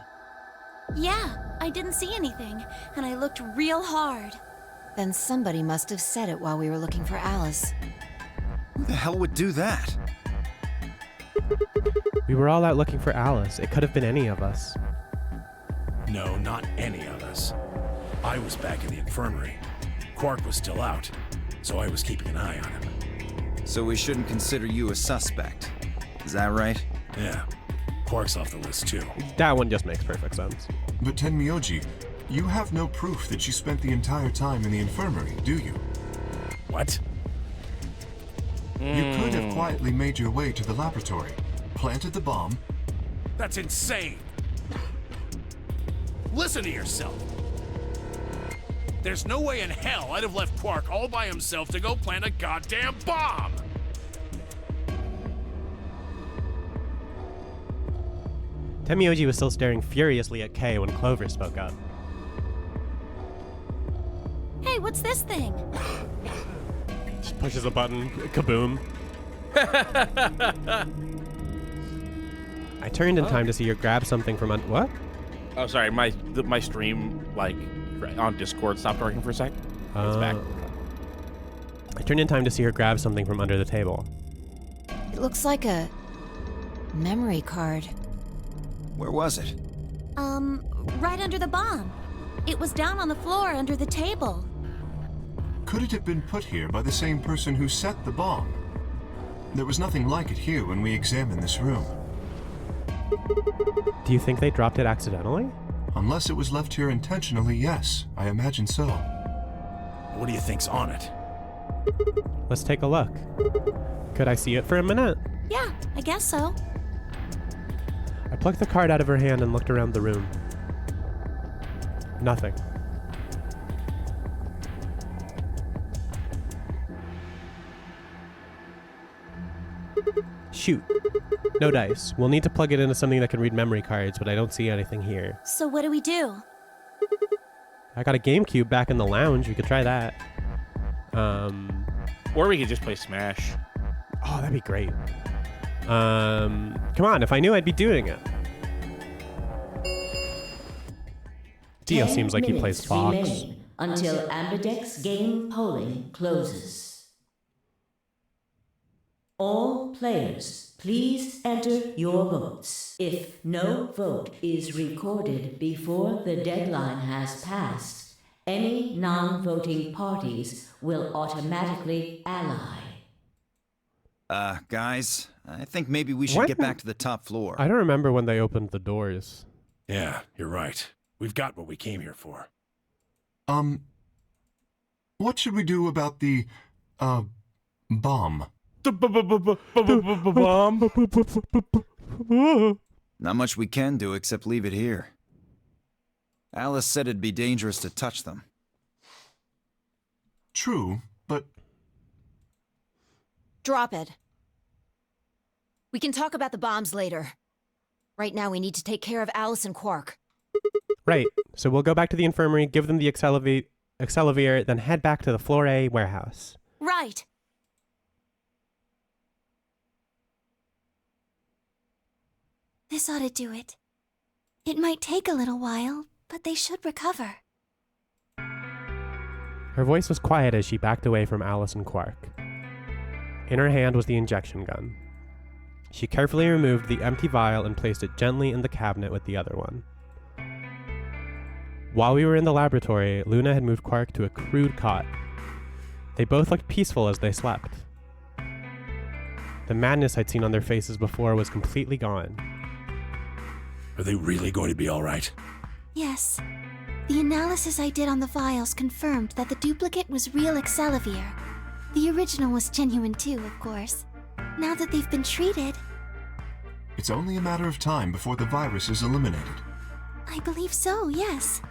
Yeah, I didn't see anything, and I looked real hard. Then somebody must have said it while we were looking for Alice. Who the hell would do that? We were all out looking for Alice. It could have been any of us. No, not any of us. I was back in the infirmary. Quark was still out, so I was keeping an eye on him. So we shouldn't consider you a suspect. Is that right? Yeah, Quark's off the list too. That one just makes perfect sense. But Tenmyoji, you have no proof that you spent the entire time in the infirmary, do you? What? You could have quietly made your way to the laboratory, planted the bomb. That's insane! Listen to yourself! There's no way in hell I'd have left Quark all by himself to go plant a goddamn bomb! Tenmyoji was still staring furiously at Kay when Clover spoke up. Hey, what's this thing? She pushes a button. Kaboom. I turned in time to see her grab something from what? Oh, sorry. My stream, like, on Discord stopped working for a sec. It's back. I turned in time to see her grab something from under the table. It looks like a memory card. Where was it? Right under the bomb. It was down on the floor under the table. Could it have been put here by the same person who set the bomb? There was nothing like it here when we examined this room. Do you think they dropped it accidentally? Unless it was left here intentionally, yes, I imagine so. What do you think's on it? Let's take a look. Could I see it for a minute? Yeah, I guess so. I plucked the card out of her hand and looked around the room. Nothing. Shoot. No dice. We'll need to plug it into something that can read memory cards, but I don't see anything here. So what do we do? I got a GameCube back in the lounge. We could try that. Or we could just play Smash. Oh, that'd be great. Come on, if I knew, I'd be doing it. Dio seems like he plays Fox. Remain until Amberdeck's game polling closes. All players, please enter your votes. If no vote is recorded before the deadline has passed, any non-voting parties will automatically ally. Guys, I think maybe we should get back to the top floor. I don't remember when they opened the doors. Yeah, you're right. We've got what we came here for. What should we do about the, bomb? Bomb. Not much we can do except leave it here. Alice said it'd be dangerous to touch them. True, but Drop it. We can talk about the bombs later. Right now we need to take care of Alice and Quark. Right, so we'll go back to the infirmary, give them the Accelavir, then head back to the Floor A warehouse. Right. This ought to do it. It might take a little while, but they should recover. Her voice was quiet as she backed away from Alice and Quark. In her hand was the injection gun. She carefully removed the empty vial and placed it gently in the cabinet with the other one. While we were in the laboratory, Luna had moved Quark to a crude cot. They both looked peaceful as they slept. The madness I'd seen on their faces before was completely gone. Are they really going to be all right? Yes. The analysis I did on the vials confirmed that the duplicate was real Accelavir. The original was genuine too, of course. now that they've been treated. It's only a matter of time before the virus is eliminated. I believe so, yes.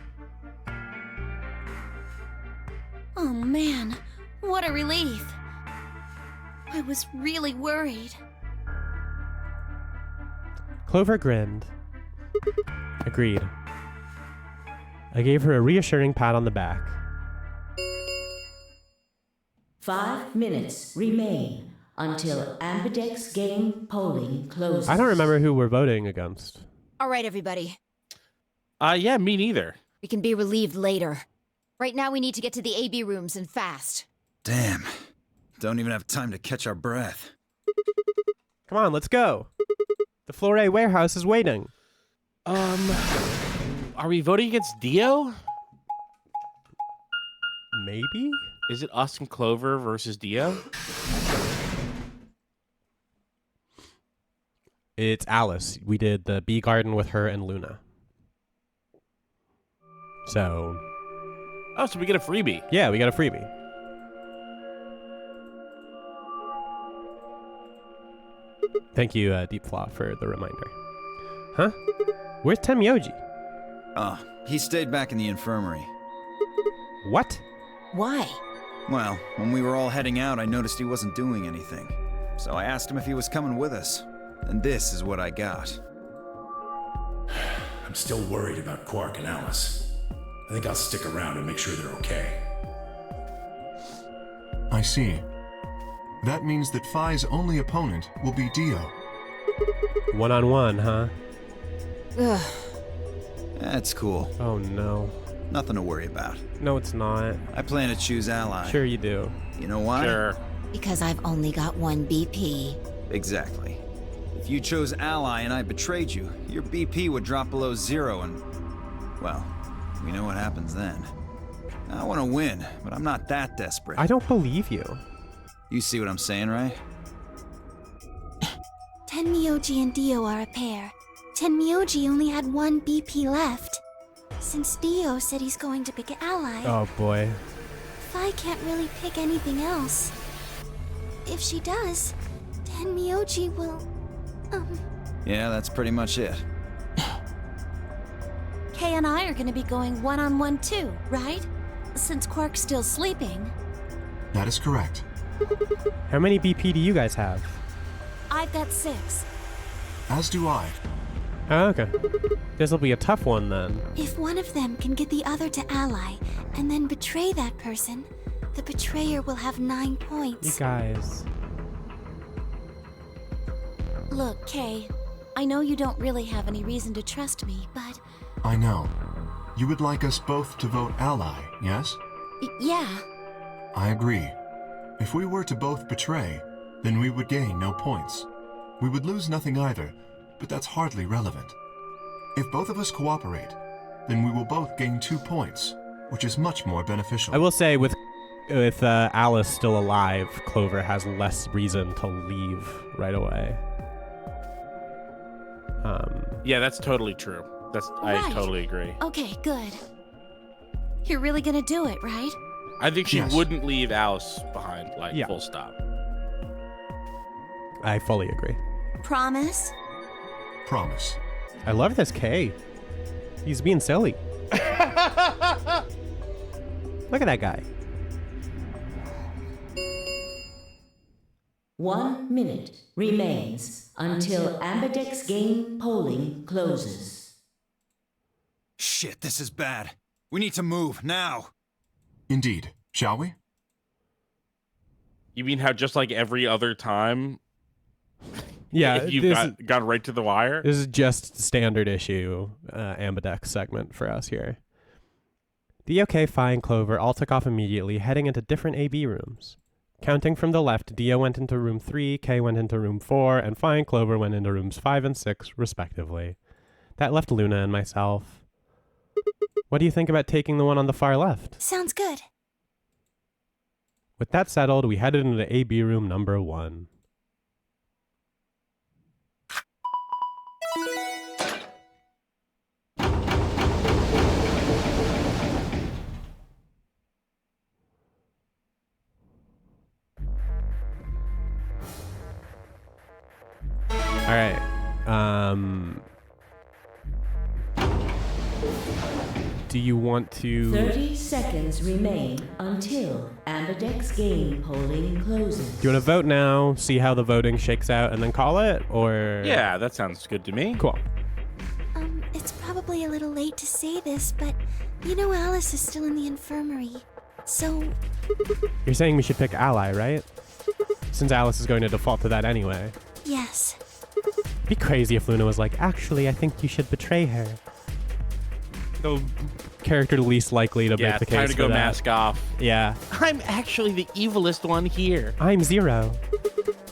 Oh man, what a relief. I was really worried. Clover grinned. Agreed. I gave her a reassuring pat on the back. 5 minutes remain until Ambidex game polling closes. I don't remember who we're voting against. All right, everybody. Yeah, me neither. We can be relieved later. Right now, we need to get to the AB rooms and fast. Damn. Don't even have time to catch our breath. Come on, let's go. The Flore warehouse is waiting. Are we voting against Dio? Maybe? Is it us and Clover versus Dio? It's Alice. We did the bee garden with her and Luna. So... Oh, so we get a freebie. yeah, we got a freebie. Thank you, Deep Flaw, for the reminder. Huh? Where's Temyoji? Oh, he stayed back in the infirmary. What? Why? Well, when we were all heading out, I noticed he wasn't doing anything. So I asked him if he was coming with us. And this is what I got. I'm still worried about Quark and Alice. I think I'll stick around and make sure they're okay. I see. That means that Phi's only opponent will be Dio. One-on-one, huh? Ugh. That's cool. Oh, no. Nothing to worry about. No, it's not. I plan to choose Ally. Sure you do. You know why? Sure. Because I've only got one BP. Exactly. If you chose Ally and I betrayed you, your BP would drop below 0 and... well, we know what happens then. I want to win, but I'm not that desperate. I don't believe you. You see what I'm saying, right? Tenmyoji and Dio are a pair. Tenmyoji only had one BP left. Since Dio said he's going to pick Ally, Oh, boy. Phi can't really pick anything else. If she does, Tenmyoji will... Yeah, that's pretty much it. Kay and I are gonna be going one-on-one too, right? Since Quark's still sleeping. That is correct. How many BP do you guys have? I've got 6. As do I. Oh, okay. This'll be a tough one, then. If one of them can get the other to Ally, and then betray that person, the betrayer will have 9 You points. guys. Look, Kay, I know you don't really have any reason to trust me, but... I know. You would like us both to vote Ally, yes? Yeah. I agree. If we were to both betray, then we would gain no points. We would lose nothing either, but that's hardly relevant. If both of us cooperate, then we will both gain 2 points, which is much more beneficial. I will say, with Alice still alive, Clover has less reason to leave right away. Yeah, that's totally true. I Right. totally agree. Okay, good. You're really gonna do it, right? I think she Yes. wouldn't leave Alice behind, like, Yeah. full stop. I fully agree. Promise? Promise. I love this K. He's being silly. Look at that guy. 1 minute remains until Ambidex game polling closes. Shit, this is bad. We need to move, now! Indeed. Shall we? You mean how just like every other time Yeah, you've gone right to the wire? This is just standard issue Ambidex segment for us here. Dio, K, Phi, and Clover all took off immediately, heading into different AB rooms. Counting from the left, Dio went into room 3, K went into room 4, and Phi and Clover went into rooms 5 and 6, respectively. That left Luna and myself. What do you think about taking the one on the far left? Sounds good. With that settled, we headed into AB room number 1. right. Do you want to... 30 seconds remain until Amberdex game polling closes. Do you want to vote now, see how the voting shakes out, and then call it? Or... Yeah, that sounds good to me. Cool. It's probably a little late to say this, but you know Alice is still in the infirmary. So... You're saying we should pick Ally, right? Since Alice is going to default to that anyway. yes. It'd be crazy if Luna was like, actually, I think you should betray her. The character least likely to make the case time to go for that. mask off. Yeah. I'm actually the evilest one here. I'm Zero.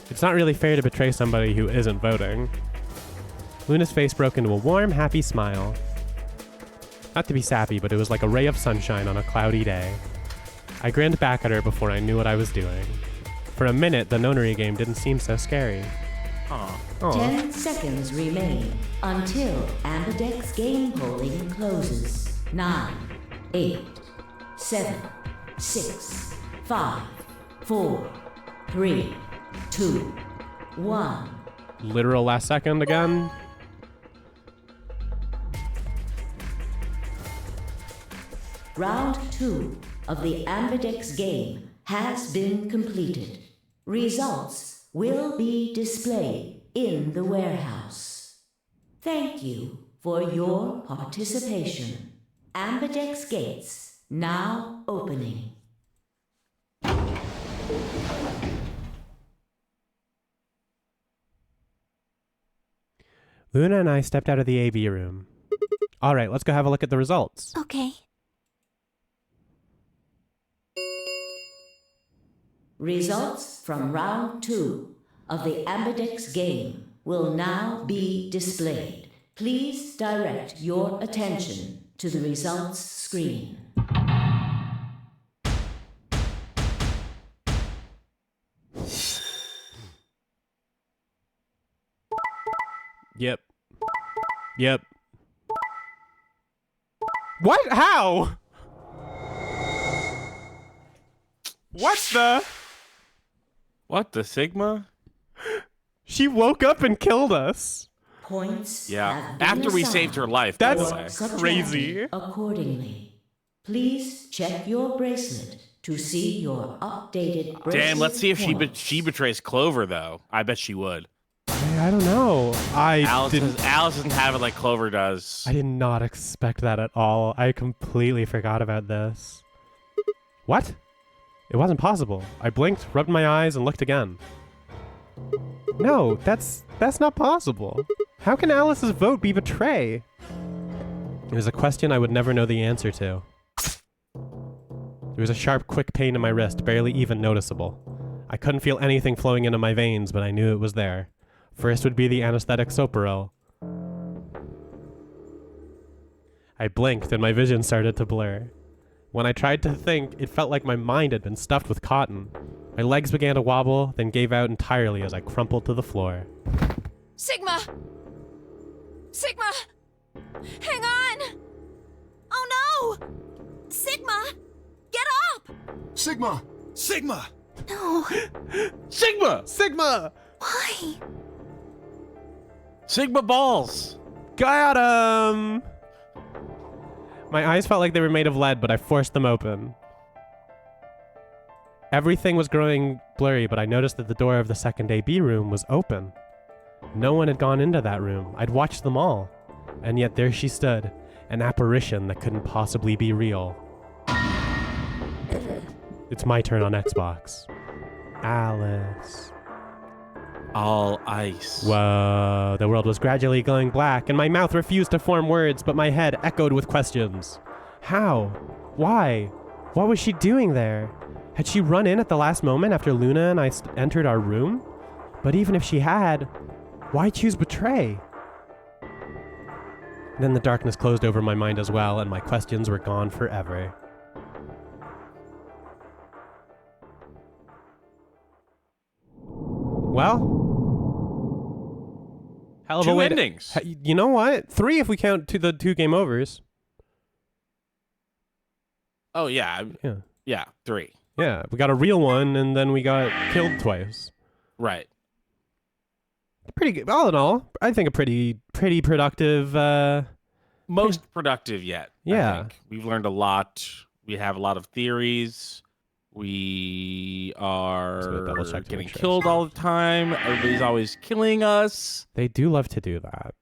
It's not really fair to betray somebody who isn't voting. Luna's face broke into a warm, happy smile. Not to be sappy, but it was like a ray of sunshine on a cloudy day. I grinned back at her before I knew what I was doing. For a minute, the nonary game didn't seem so scary. Aw. 10 seconds remain until Amberdex game polling closes. 9, 8, 7, 6, 5, 4, 3, 2, 1. Literal last second again. Round 2 of the Amberdex game has been completed. Results will be displayed in the warehouse. Thank you for your participation. Amberdex gates now opening. Luna and I stepped out of the AV room. All right, let's go have a look at the results. Okay. Results from round 2 of the Amberdex game will now be displayed. Please direct your attention to the results screen. Yep. What? How? What the? What the Sigma? She woke up and killed us. Points. Yeah. have been After we assigned saved her life, by the That's way. subtracted crazy. Accordingly, please check your bracelet to see your updated bracelet. Damn, let's see if points. she betrays Clover, though. I bet she would. I don't know. Alice doesn't have it like Clover does. I did not expect that at all. I completely forgot about this. What? It wasn't possible. I blinked, rubbed my eyes, and looked again. No, that's not possible. How can Alice's vote be betray? It was a question I would never know the answer to. There was a sharp, quick pain in my wrist, barely even noticeable. I couldn't feel anything flowing into my veins, but I knew it was there. First would be the anesthetic Soparil. I blinked and my vision started to blur. When I tried to think, it felt like my mind had been stuffed with cotton. My legs began to wobble, then gave out entirely as I crumpled to the floor. Sigma! Sigma! Hang on! Oh no! Sigma! Get up! Sigma! Sigma! No. Sigma! Sigma! Why? Sigma balls! Got him! My eyes felt like they were made of lead, but I forced them open. Everything was growing blurry, but I noticed that the door of the second AB room was open. No one had gone into that room. I'd watched them all. And yet there she stood, an apparition that couldn't possibly be real. It's my turn on Xbox. Alice. All ice. Whoa, the world was gradually going black, and my mouth refused to form words, but my head echoed with questions. How? Why? What was she doing there? Had she run in at the last moment after Luna and I entered our room? But even if she had, why choose betray? Then the darkness closed over my mind as well, and my questions were gone forever. Well, hell of a Two way endings. You know what? 3 if we count to the 2 game overs. Oh, yeah. Yeah. Yeah, 3. Yeah, we got a real one, and then we got killed twice. Right. Pretty good. All in all, I think a pretty productive. Most productive yet. Yeah. I think. We've learned a lot. We have a lot of theories. We are double-check to getting make sure. killed all the time. Everybody's always killing us. They do love to do that.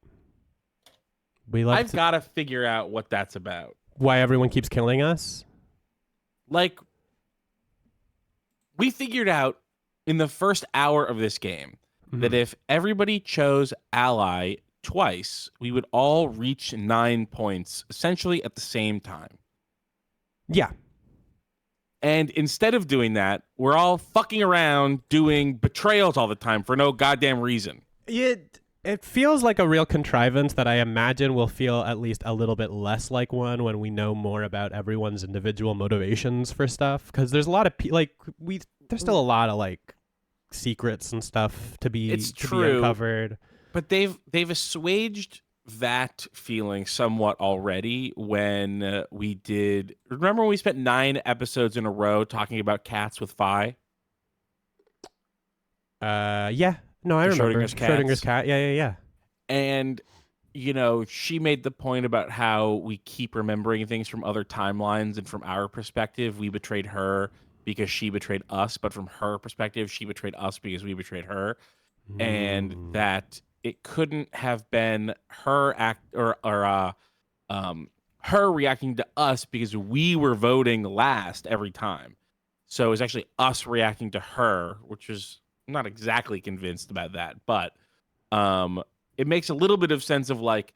I've got to figure out what that's about. Why everyone keeps killing us? Like, we figured out in the first hour of this game that if everybody chose ally twice, we would all reach 9 points essentially at the same time. Yeah. And instead of doing that, we're all fucking around doing betrayals all the time for no goddamn reason. It feels like a real contrivance that I imagine will feel at least a little bit less like one when we know more about everyone's individual motivations for stuff. Because there's a lot of there's still a lot of like secrets and stuff to be uncovered. But they've assuaged that feeling somewhat already when we did. Remember when we spent 9 episodes in a row talking about cats with Fi? Yeah. No, I remember. Schrodinger's cat. Yeah. And, you know, she made the point about how we keep remembering things from other timelines, and from our perspective, we betrayed her because she betrayed us. But from her perspective, she betrayed us because we betrayed her. And that it couldn't have been her her reacting to us because we were voting last every time. So it was actually us reacting to her, which is... I'm not exactly convinced about that, but it makes a little bit of sense of like,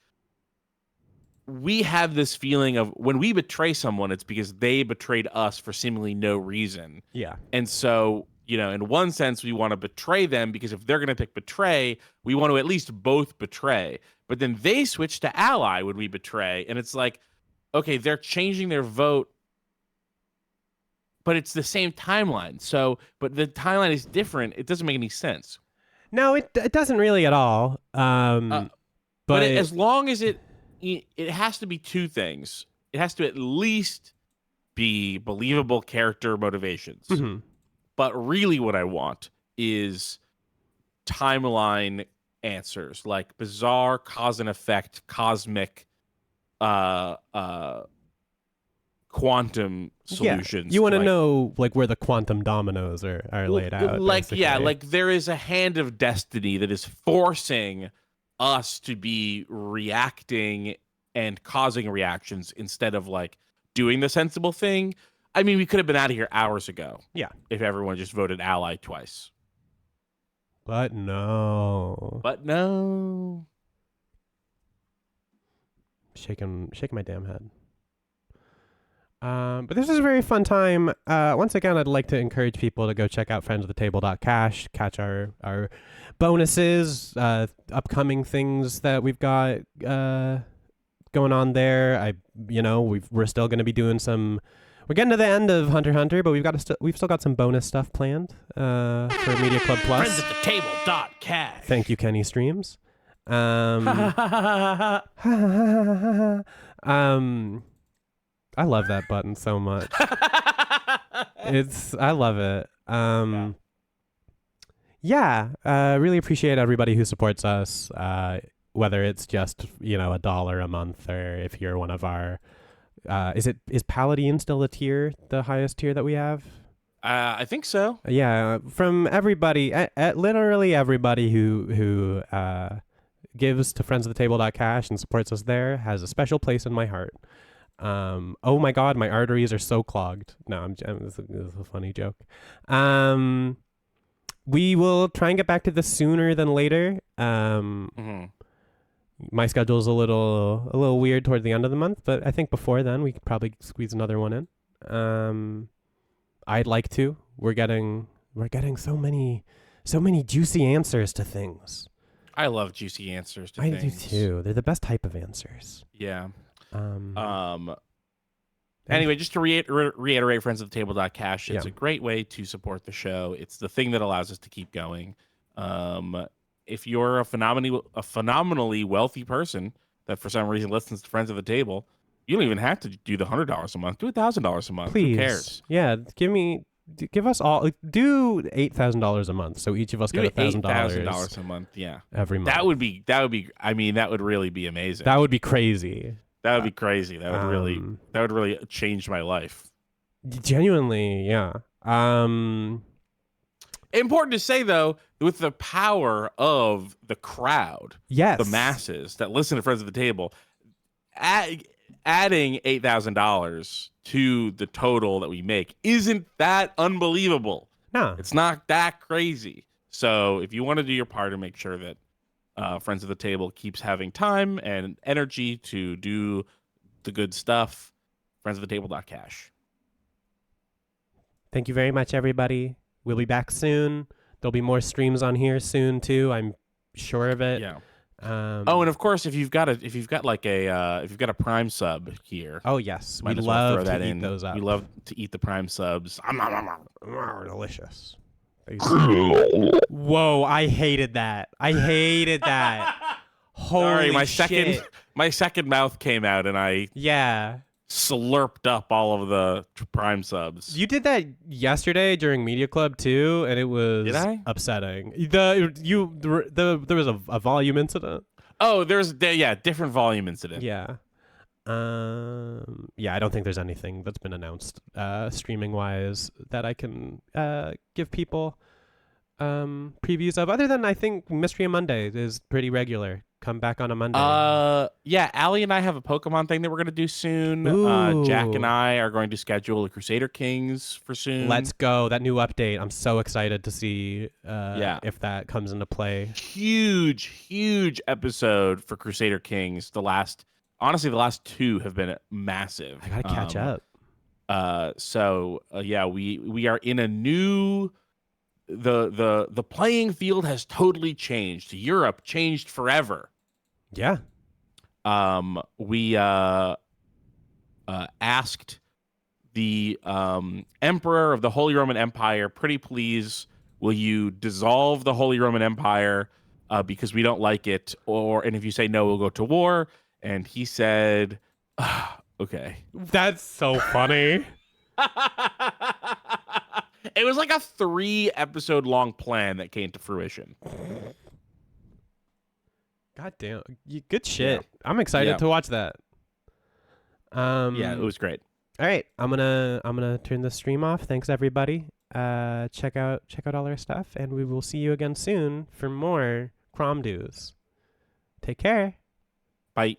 we have this feeling of when we betray someone, it's because they betrayed us for seemingly no reason. Yeah. And so, you know, in one sense, we want to betray them because if they're going to pick betray, we want to at least both betray. But then they switch to ally when we betray. And it's like, okay, they're changing their vote, but it's the same timeline. So, but the timeline is different. It doesn't make any sense. No, it doesn't really at all. But as long as it has to be two things. It has to at least be believable character motivations. Mm-hmm. But really what I want is timeline answers, like bizarre cause and effect, cosmic quantum solutions. Yeah. You want to know like where the quantum dominoes are laid out. Like, basically. yeah, like there is a hand of destiny that is forcing us to be reacting and causing reactions instead of like doing the sensible thing. I mean, we could have been out of here hours ago. Yeah. If everyone just voted ally twice. But no. Shaking my damn head. But this is a very fun time. Once again, I'd like to encourage people to go check out friendsofthetable.cash, catch our bonuses, upcoming things that we've got going on there. We're still going to be doing some. We're getting to the end of Hunter x Hunter, but we've still got some bonus stuff planned for Media Club Plus. Friendsofthetable.cash. Thank you, Kenny Streams. I love that button so much. I love it. Really appreciate everybody who supports us, whether it's just, $1 a month, or if you're one of our, is Paladin still the highest tier that we have? I think so. Yeah. From everybody, literally everybody who gives to friendsofthetable.cash and supports us there has a special place in my heart. Oh my God, my arteries are so clogged. No, this is a funny joke. We will try and get back to this sooner than later. My schedule is a little weird toward the end of the month, but I think before then we could probably squeeze another one in. I'd like to. We're getting so many juicy answers to things. I love juicy answers to things. I do too. They're the best type of answers. Yeah. Anyway, just to reiterate, friendsofthetable.cash, it's a great way to support the show. It's the thing that allows us to keep going. If you're a phenomenally wealthy person that for some reason listens to Friends of the Table, you don't even have to do the $100 a month. Do $1,000 a month. Please. Who cares? Yeah, give me give us all do $8,000 a month, so each of us Do get $1,000 $8,000 a month. Yeah, every month. that would be. I mean, that would really be amazing. That would be crazy. That would be crazy. That would really change my life. Genuinely, yeah. Important to say though, with the power of the crowd, yes, the masses that listen to Friends of the Table, adding $8,000 to the total that we make isn't that unbelievable. No, it's not that crazy. So if you want to do your part and make sure that Friends of the Table keeps having time and energy to do the good stuff, friendsofthetable.cash. Thank you very much, everybody. We'll be back soon. There'll be more streams on here soon too. I'm sure of it. Yeah. And of course, if you've got a Prime sub here. Oh yes, we love to eat those up. We love to eat the Prime subs. Delicious. Whoa! I hated that. Holy Sorry, my second mouth came out, and I slurped up all of the Prime subs. You did that yesterday during Media Club too, and it was upsetting. There was a volume incident. Oh, different volume incident. Yeah. I don't think there's anything that's been announced streaming wise that I can give people previews of, other than I think Mystery Monday is pretty regular. Come back on a Monday. Allie and I have a Pokemon thing that we're gonna do soon. Jack and I are going to schedule a Crusader Kings for soon. Let's go. That new update. I'm so excited to see if that comes into play. Huge episode for Crusader Kings. The last two have been massive. I gotta catch up. We are in a new. The playing field has totally changed. Europe changed forever. Yeah. We asked the Emperor of the Holy Roman Empire, pretty please, will you dissolve the Holy Roman Empire because we don't like it, and if you say no, we'll go to war. And he said, okay. That's so funny. It was like a 3-episode long plan that came to fruition. God damn. Good shit. Yeah. I'm excited to watch that. It was great. All right. I'm gonna turn the stream off. Thanks everybody. Check out all our stuff, and we will see you again soon for more Crom Dues. Take care. Bye.